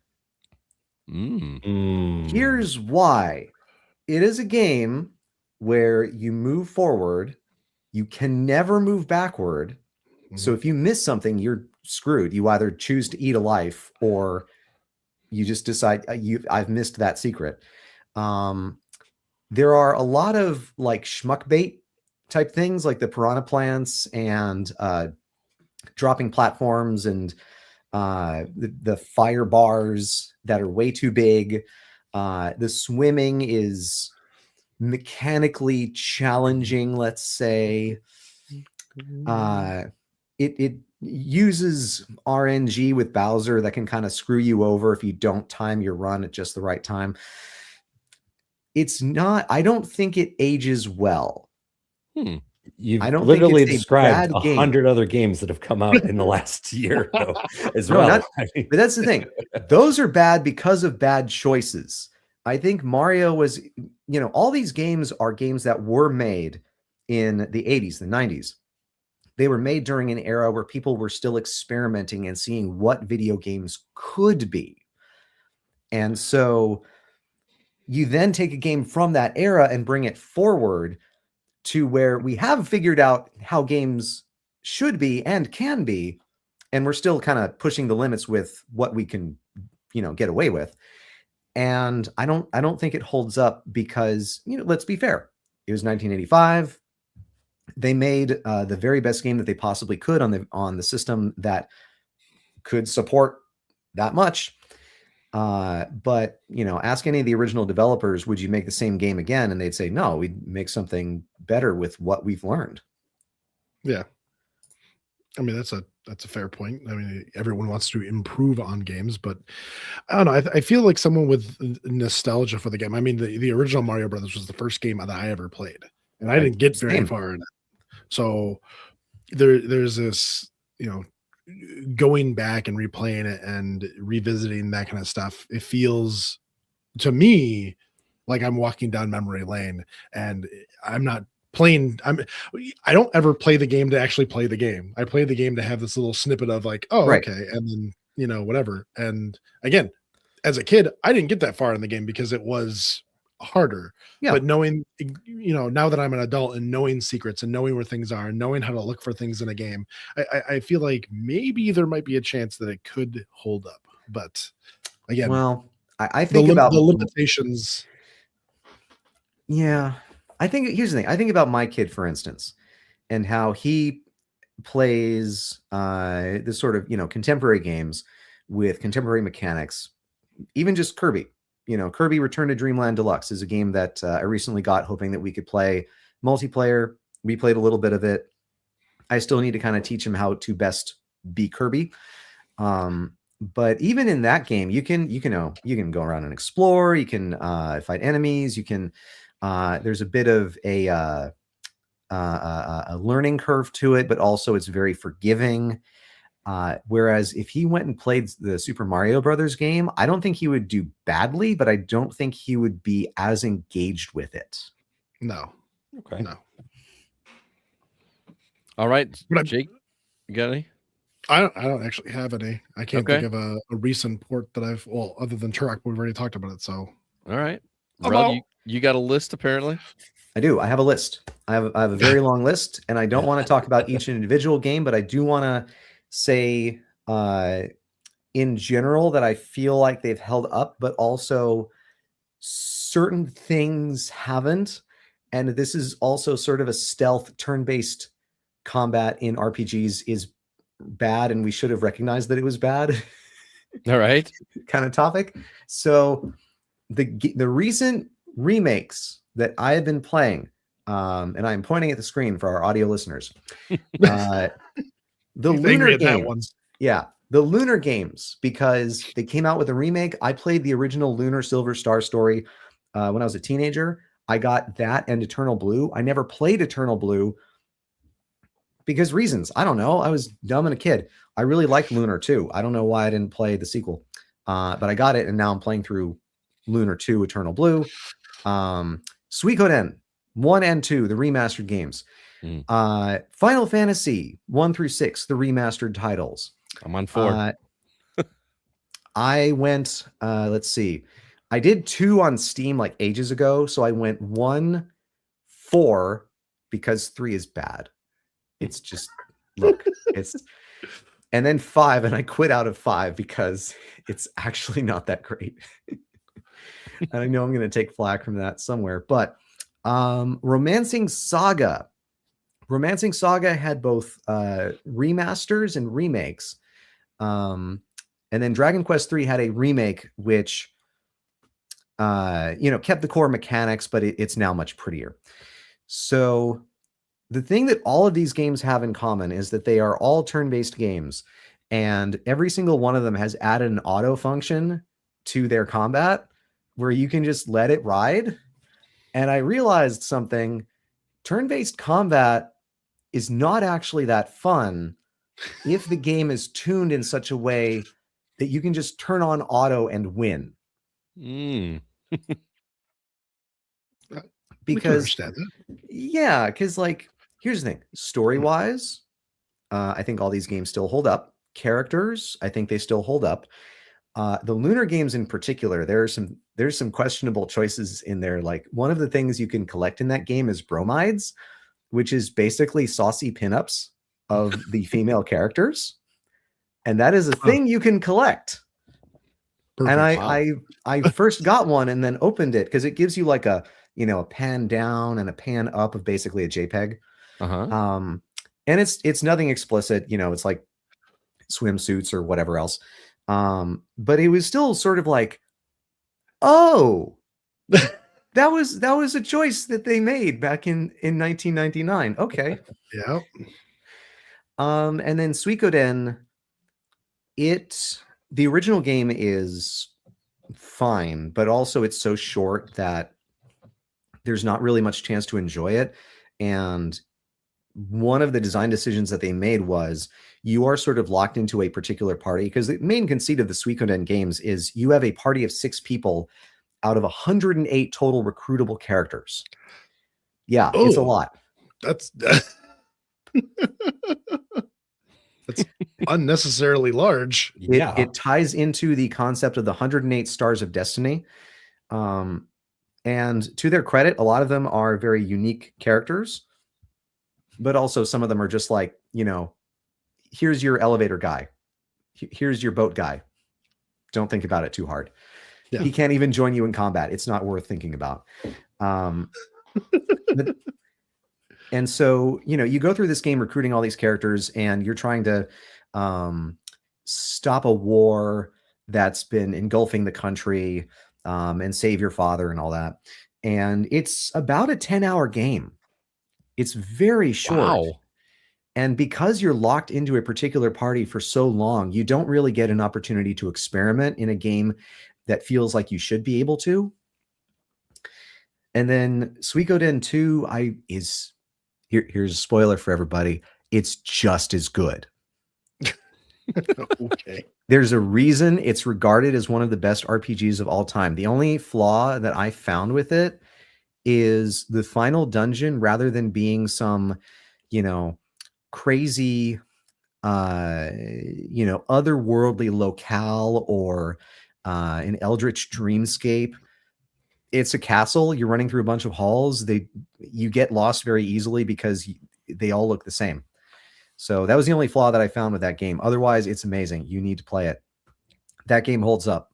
Here's why. It is a game where you move forward, you can never move backward. So if you miss something, you're screwed. You either choose to eat a life, or you just decide I've missed that secret. There are a lot of like schmuck bait type things, like the piranha plants and dropping platforms and the fire bars that are way too big. The swimming is mechanically challenging, let's say. It uses RNG with Bowser that can kind of screw you over if you don't time your run at just the right time. I don't think it ages well. You've literally described 100 other games that have come out in the last year as well. But that's the thing. Those are bad because of bad choices. I think Mario was, all these games are games that were made in the 80s, the 90s. They were made during an era where people were still experimenting and seeing what video games could be. And so you then take a game from that era and bring it forward to where we have figured out how games should be and can be, and we're still kind of pushing the limits with what we can, get away with. And I don't think it holds up because, let's be fair. It was 1985. They made the very best game that they possibly could on the system that could support that much. But ask any of the original developers, would you make the same game again? And they'd say, no, we'd make something better with what we've learned. Yeah. I mean, that's a fair point. I mean, everyone wants to improve on games, but I don't know. I feel like someone with nostalgia for the game. I mean, the original Mario Brothers was the first game that I ever played, and I didn't get very far in it. So there's this, going back and replaying it and revisiting that kind of stuff. It feels to me like I'm walking down memory lane, and I'm not playing. I don't ever play the game to actually play the game. I play the game to have this little snippet of like, oh, Right. okay, and then whatever. And again, as a kid, I didn't get that far in the game because it was harder. Yeah. But knowing, now that I'm an adult and knowing secrets and knowing where things are and knowing how to look for things in a game, I feel like maybe there might be a chance that it could hold up. But again, Well, I think about the limitations. Yeah. Here's the thing. I think about my kid, for instance, and how he plays this sort of, contemporary games with contemporary mechanics, even just Kirby. Kirby Return to Dreamland Deluxe is a game that I recently got, hoping that we could play multiplayer. We played a little bit of it. I still need to kind of teach him how to best be Kirby. But even in that game, you can go around and explore. You can fight enemies. You can. There's a bit of a learning curve to it, but also it's very forgiving. Whereas if he went and played the Super Mario Brothers game, I don't think he would do badly, but I don't think he would be as engaged with it. No. Okay. No. All right, Jake, you got any? I don't actually have any. I can't think of a recent port that other than Turok, we've already talked about it. So all right, Relle, you got a list apparently. I do. I have a list. I have a very long list, and I don't want to talk about each individual game, but I do want to say in general that I feel like they've held up, but also certain things haven't. And this is also sort of a stealth turn-based combat in RPGs is bad, and we should have recognized that it was bad. All right. Kind of topic. So the recent remakes that I have been playing, and I'm pointing at the screen for our audio listeners. The Lunar games. Yeah, the Lunar games, because they came out with a remake. I played the original Lunar Silver Star Story when I was a teenager. I got that and Eternal Blue. I never played Eternal Blue because reasons. I don't know. I was dumb and a kid. I really liked Lunar 2. I don't know why I didn't play the sequel. But I got it, and now I'm playing through Lunar 2 Eternal Blue. Suikoden 1 and 2, the remastered games. Final Fantasy 1 through 6, the remastered titles. I'm on 4. I went, let's see. I did 2 on Steam like ages ago. So I went 1, 4, because 3 is bad. It's just, look, and then 5, and I quit out of 5 because it's actually not that great. And I know I'm going to take flack from that somewhere, but Romancing Saga had both remasters and remakes. And then Dragon Quest 3 had a remake, which, kept the core mechanics, but it's now much prettier. So the thing that all of these games have in common is that they are all turn-based games, and every single one of them has added an auto function to their combat where you can just let it ride. And I realized something: turn-based combat is not actually that fun if the game is tuned in such a way that you can just turn on auto and win. Because like, here's the thing: story-wise, I think all these games still hold up. Characters, I think they still hold up. The Lunar games in particular, there's some questionable choices in there. Like one of the things you can collect in that game is bromides, which is basically saucy pinups of the female characters, and that is a thing you can collect. Perfect. And I first got one and then opened it because it gives you like a pan down and a pan up of basically a JPEG. And it's nothing explicit, it's like swimsuits or whatever else. But it was still sort of like, oh, that was a choice that they made back in 1999. Okay. Yeah. And then Suikoden, the original game is fine, but also it's so short that there's not really much chance to enjoy it. And one of the design decisions that they made was you are sort of locked into a particular party, because the main conceit of the Suikoden games is you have a party of 6 people out of 108 total recruitable characters. Yeah, it's a lot. That's unnecessarily large. It ties into the concept of the 108 stars of destiny. And to their credit, a lot of them are very unique characters, but also some of them are just like, here's your elevator guy. Here's your boat guy. Don't think about it too hard. Yeah. He can't even join you in combat. It's not worth thinking about. And so, you go through this game recruiting all these characters, and you're trying to stop a war that's been engulfing the country, and save your father and all that. And it's about a 10-hour game. It's very short. Wow. And because you're locked into a particular party for so long, you don't really get an opportunity to experiment in a game that feels like you should be able to. And then Suikoden 2 here's a spoiler for everybody. It's just as good. Okay. There's a reason it's regarded as one of the best RPGs of all time. The only flaw that I found with it is the final dungeon, rather than being some, crazy, otherworldly locale or an eldritch dreamscape. It's a castle. You're running through a bunch of halls. You get lost very easily because they all look the same. So that was the only flaw that I found with that game. Otherwise, it's amazing. You need to play it. That game holds up.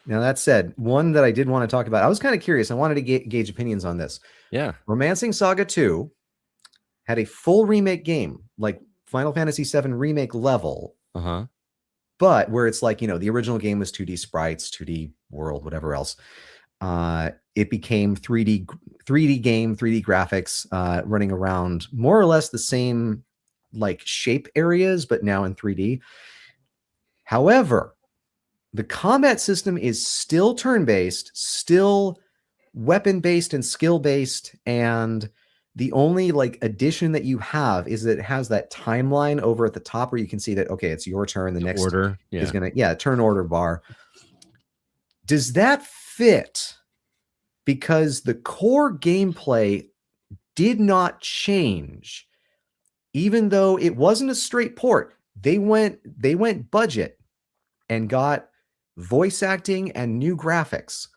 Now, that said, one that I did want to talk about, I was kind of curious. I wanted to gauge opinions on this. Yeah. Romancing Saga 2 had a full remake game, like Final Fantasy VII remake level. But where it's like, the original game was 2D sprites, 2D world, whatever else. It became 3D game, 3D graphics, running around more or less the same like shape areas, but now in 3D. However, the combat system is still turn-based, still weapon-based and skill-based, and the only like addition that you have is that it has that timeline over at the top where you can see that, okay, it's your turn. The next order is turn order bar. Does that fit? Because the core gameplay did not change, even though it wasn't a straight port. They went budget and got voice acting and new graphics,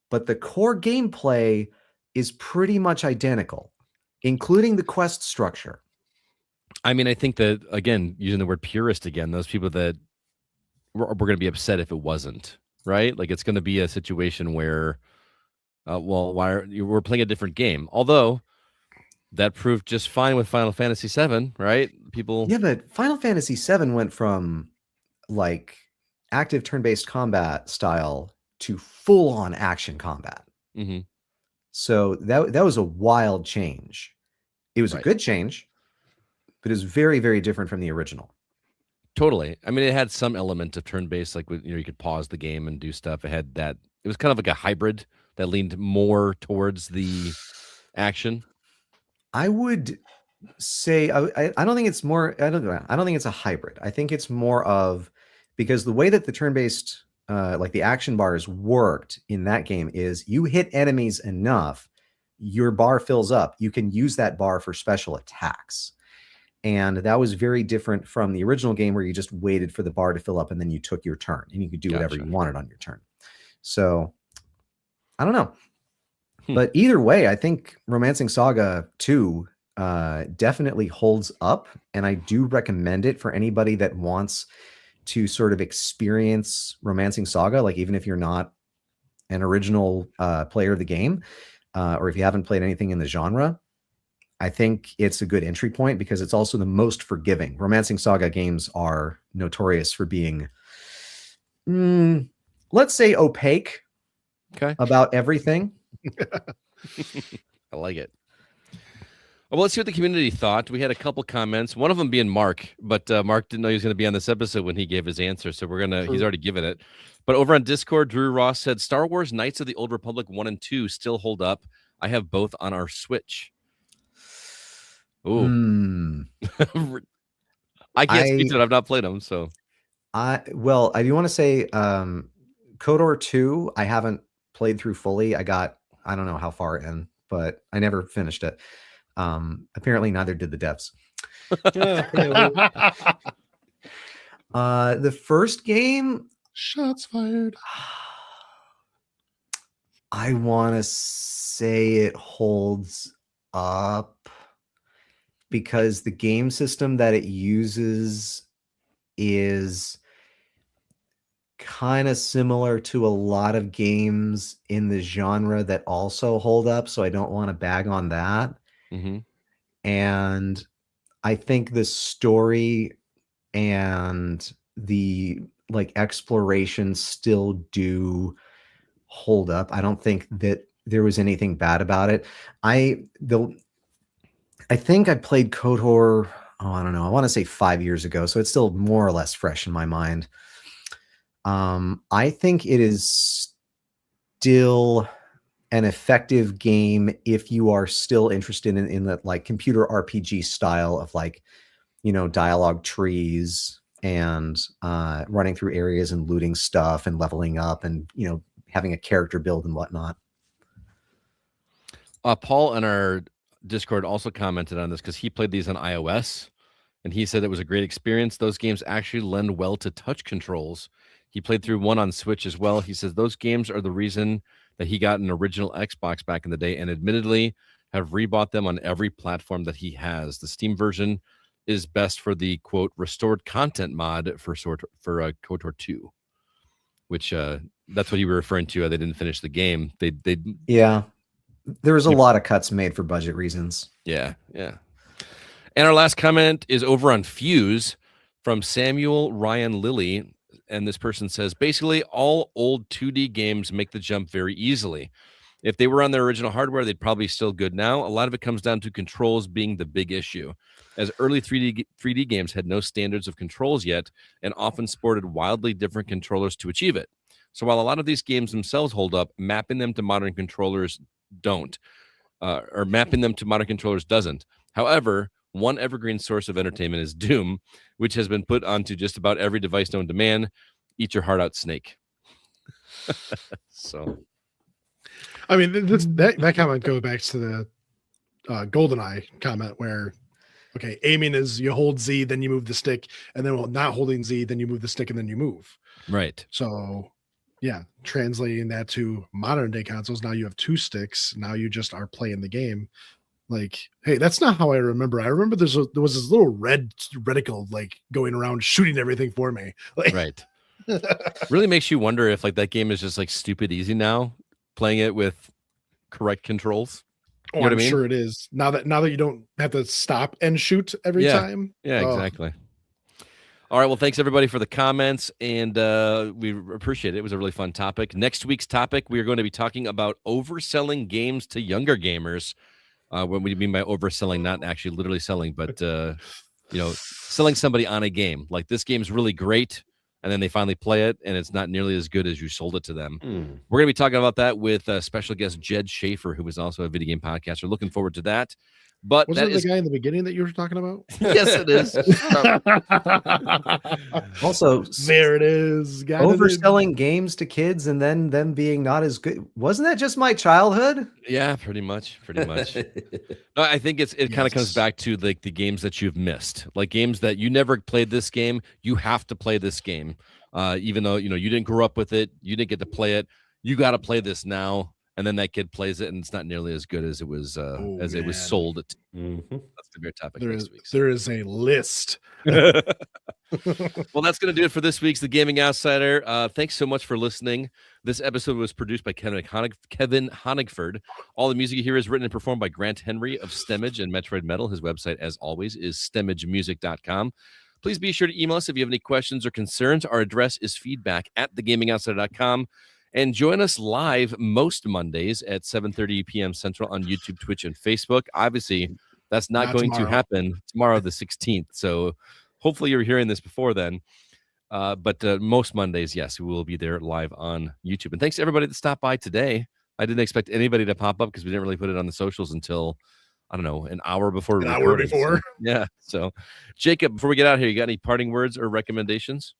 but the core gameplay is pretty much identical, including the quest structure. I mean, I think that, again, using the word purist again, those people that were going to be upset if it wasn't, right? Like, it's going to be a situation where, we're playing a different game. Although, that proved just fine with Final Fantasy VII, right? Yeah, but Final Fantasy VII went from, like, active turn-based combat style to full-on action combat. Mm-hmm. So that was a wild change. It was a good change, but it was very, very different from the original. Totally. I mean, it had some element of turn-based, like you could pause the game and do stuff. It had that. It was kind of like a hybrid that leaned more towards the action. I would say I don't think it's more. I don't think it's a hybrid. I think it's more of, because the way that the turn-based like the action bars worked in that game is you hit enemies enough, your bar fills up. You can use that bar for special attacks. And that was very different from the original game where you just waited for the bar to fill up and then you took your turn and you could do whatever you wanted on your turn. So I don't know. But either way, I think Romancing Saga 2 definitely holds up. And I do recommend it for anybody that wants to sort of experience Romancing Saga. Like, even if you're not an original player of the game, or if you haven't played anything in the genre, I think it's a good entry point because it's also the most forgiving. Romancing Saga games are notorious for being, let's say, opaque about everything. I like it. Well, let's see what the community thought. We had a couple comments, one of them being Marc, but Marc didn't know he was going to be on this episode when he gave his answer, so he's already given it. But over on Discord, Drew Ross said, Star Wars Knights of the Old Republic 1 and 2 still hold up. I have both on our Switch. Ooh. I can't speak to it. I've not played them, so. I do want to say KOTOR 2, I haven't played through fully. I don't know how far in, but I never finished it. Apparently neither did the devs. The first game, shots fired. I want to say it holds up because the game system that it uses is kind of similar to a lot of games in the genre that also hold up. So I don't want to bag on that. Mm-hmm. And I think the story and the exploration still do hold up. I don't think that there was anything bad about it. I think I played KOTOR, I don't know, I want to say 5 years ago, so it's still more or less fresh in my mind. I think it is still an effective game if you are still interested in the computer RPG style of dialogue trees and running through areas and looting stuff and leveling up and having a character build and whatnot. Paul on our Discord also commented on this because he played these on iOS and he said it was a great experience. Those games actually lend well to touch controls. He played through one on Switch as well. He says those games are the reason that he got an original Xbox back in the day and admittedly have rebought them on every platform that he has. The Steam version is best for the, quote, restored content mod for KOTOR 2, which that's what you were referring to. They didn't finish the game. Yeah. There was a lot of cuts made for budget reasons. Yeah. And our last comment is over on Fuse from Samuel Ryan Lilly. And this person says, basically, all old 2D games make the jump very easily. If they were on their original hardware, they'd probably still good now. A lot of it comes down to controls being the big issue, as early 3D games had no standards of controls yet and often sported wildly different controllers to achieve it. So while a lot of these games themselves hold up, mapping them to modern controllers doesn't. However, one evergreen source of entertainment is Doom, which has been put onto just about every device known to man. Eat your heart out, Snake. So, I mean, that comment goes back to the GoldenEye comment where, okay, aiming is you hold Z, then you move the stick, and then not holding Z, then you move the stick, and then you move. Right. So, yeah, translating that to modern day consoles, now you have two sticks. Now you just are playing the game. Hey, that's not how I remember. I remember there was this little red reticle going around shooting everything for me. Right. Really makes you wonder if that game is just stupid easy now, playing it with correct controls. You know what I mean? Sure it is. Now that you don't have to stop and shoot every time. Yeah, exactly. All right. Well, thanks everybody for the comments, and we appreciate it. It was a really fun topic. Next week's topic, we are going to be talking about overselling games to younger gamers. What we mean by overselling, not actually literally selling, but selling somebody on a game. This game's really great, and then they finally play it, and it's not nearly as good as you sold it to them. We're going to be talking about that with special guest Jed Schaefer, who is also a video game podcaster. Looking forward to that. But was that it is the guy in the beginning that you were talking about? yes, it is. Also, there it is. Got it in. overselling games to kids and then them being not as good. Wasn't that just my childhood? Yeah, pretty much. No, I think it kind of comes Yes. back to like the games that you've missed, like games that you never played this game. You have to play this game, even though you didn't grow up with it, you didn't get to play it. You got to play this now, and then that kid plays it, and it's not nearly as good as it was it was sold. That's the great topic next week. There is a list. Well, that's going to do it for this week's The Gaming Outsider. Thanks so much for listening. This episode was produced by Kevin Honigford. All the music you hear is written and performed by Grant Henry of Stemmage and Metroid Metal. His website, as always, is stemmagemusic.com. Please be sure to email us if you have any questions or concerns. Our address is feedback@thegamingoutsider.com. And join us live most Mondays at 7:30 p.m. Central on YouTube, Twitch, and Facebook. Obviously, that's not going to happen tomorrow, the 16th. So hopefully you're hearing this before then. But most Mondays, yes, we will be there live on YouTube. And thanks to everybody that stopped by today. I didn't expect anybody to pop up because we didn't really put it on the socials until, I don't know, an hour before. An hour before. So, yeah. So, Jacob, before we get out here, you got any parting words or recommendations?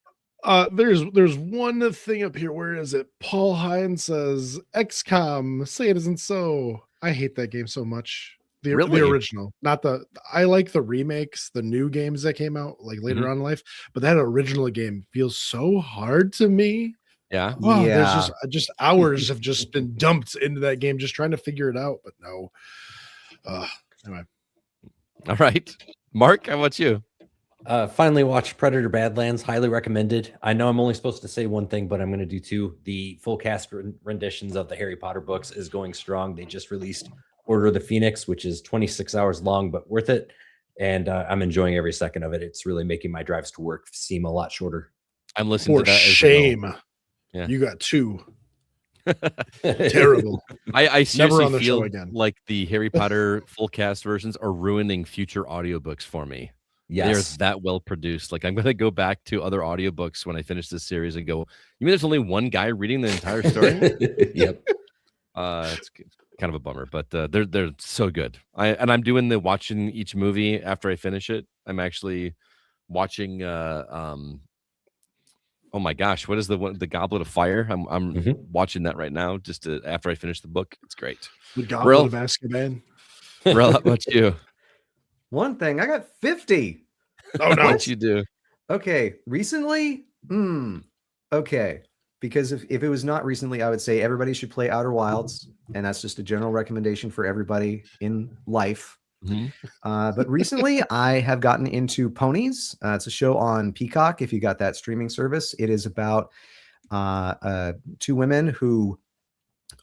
There's one thing up here. Where is it? Paul Hines says, XCOM, say it isn't so. I hate that game so much. The original, not the. I like the remakes, the new games that came out like later on in life, but that original game feels so hard to me. Yeah, there's just hours have just been dumped into that game, just trying to figure it out. But no, anyway. All right, Mark, how about you? Finally watched Predator Badlands. Highly recommended. I know I'm only supposed to say one thing, but I'm going to do two. The full cast renditions of the Harry Potter books is going strong. They just released Order of the Phoenix, which is 26 hours long, but worth it. And I'm enjoying every second of it. It's really making my drives to work seem a lot shorter. I'm listening to that. Shame. Well. Yeah. You got two. Terrible. I seriously on the feel show again. like the Harry Potter full cast versions are ruining future audiobooks for me. Yes. They're that well produced. Like, I'm going to go back to other audiobooks when I finish this series and go, you mean there's only one guy reading the entire story? Yep. It's kind of a bummer, but they're so good. I'm doing the watching each movie after I finish it. I'm actually watching oh my gosh, what is the Goblet of Fire? I'm watching that right now just after I finish the book. It's great. The Goblet of Azkaban. Relle, how about you? One thing, I got 50. Oh no. What'd you do? Okay, recently? Okay. Because if it was not recently, I would say everybody should play Outer Wilds, and that's just a general recommendation for everybody in life. But recently, I have gotten into Ponies. It's a show on Peacock, if you got that streaming service. It is about two women who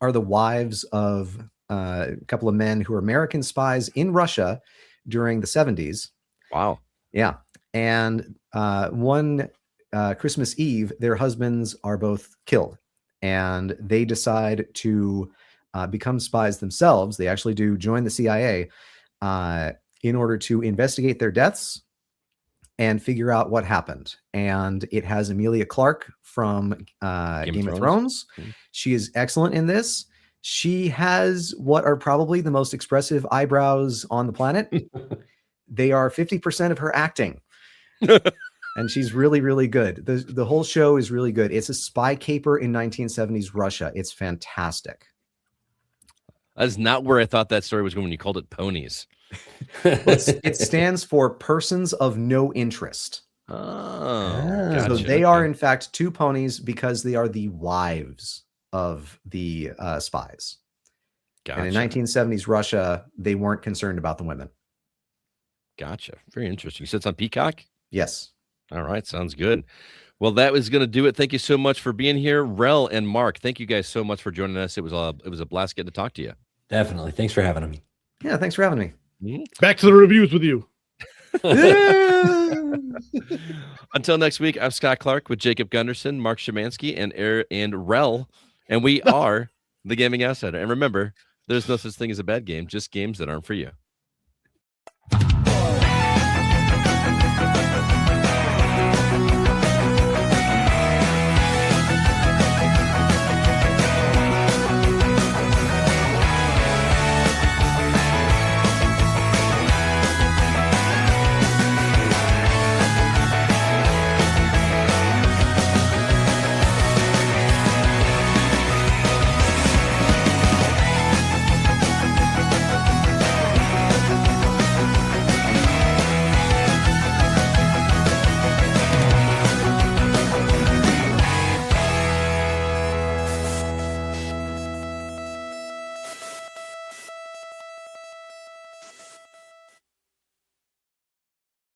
are the wives of a couple of men who are American spies in Russia during the 70s. Wow. Yeah. And one Christmas Eve, their husbands are both killed, and they decide to become spies themselves. They actually do join the CIA in order to investigate their deaths and figure out what happened. And it has Emilia Clarke from Game of Thrones. She is excellent in this. She has what are probably the most expressive eyebrows on the planet. They are 50% of her acting. And she's really, really good. The whole show is really good. It's a spy caper in 1970s Russia. It's fantastic. That is not where I thought that story was going when you called it Ponies. It stands for persons of no interest. Oh, so they are in fact two ponies because they are the wives of the spies. Gotcha. And in 1970s Russia, they weren't concerned about the women. Gotcha. Very interesting. You said it's on Peacock? Yes. All right. Sounds good. Well, that was going to do it. Thank you so much for being here. Relle and Mark, thank you guys so much for joining us. It was a blast getting to talk to you. Definitely. Thanks for having me. Yeah, thanks for having me. Back to the reviews with you. Until next week, I'm Scott Clark with Jacob Gunderson, Marc Szymanski, and Relle, and we are the Gaming Outsider. And remember, there's no such thing as a bad game, just games that aren't for you.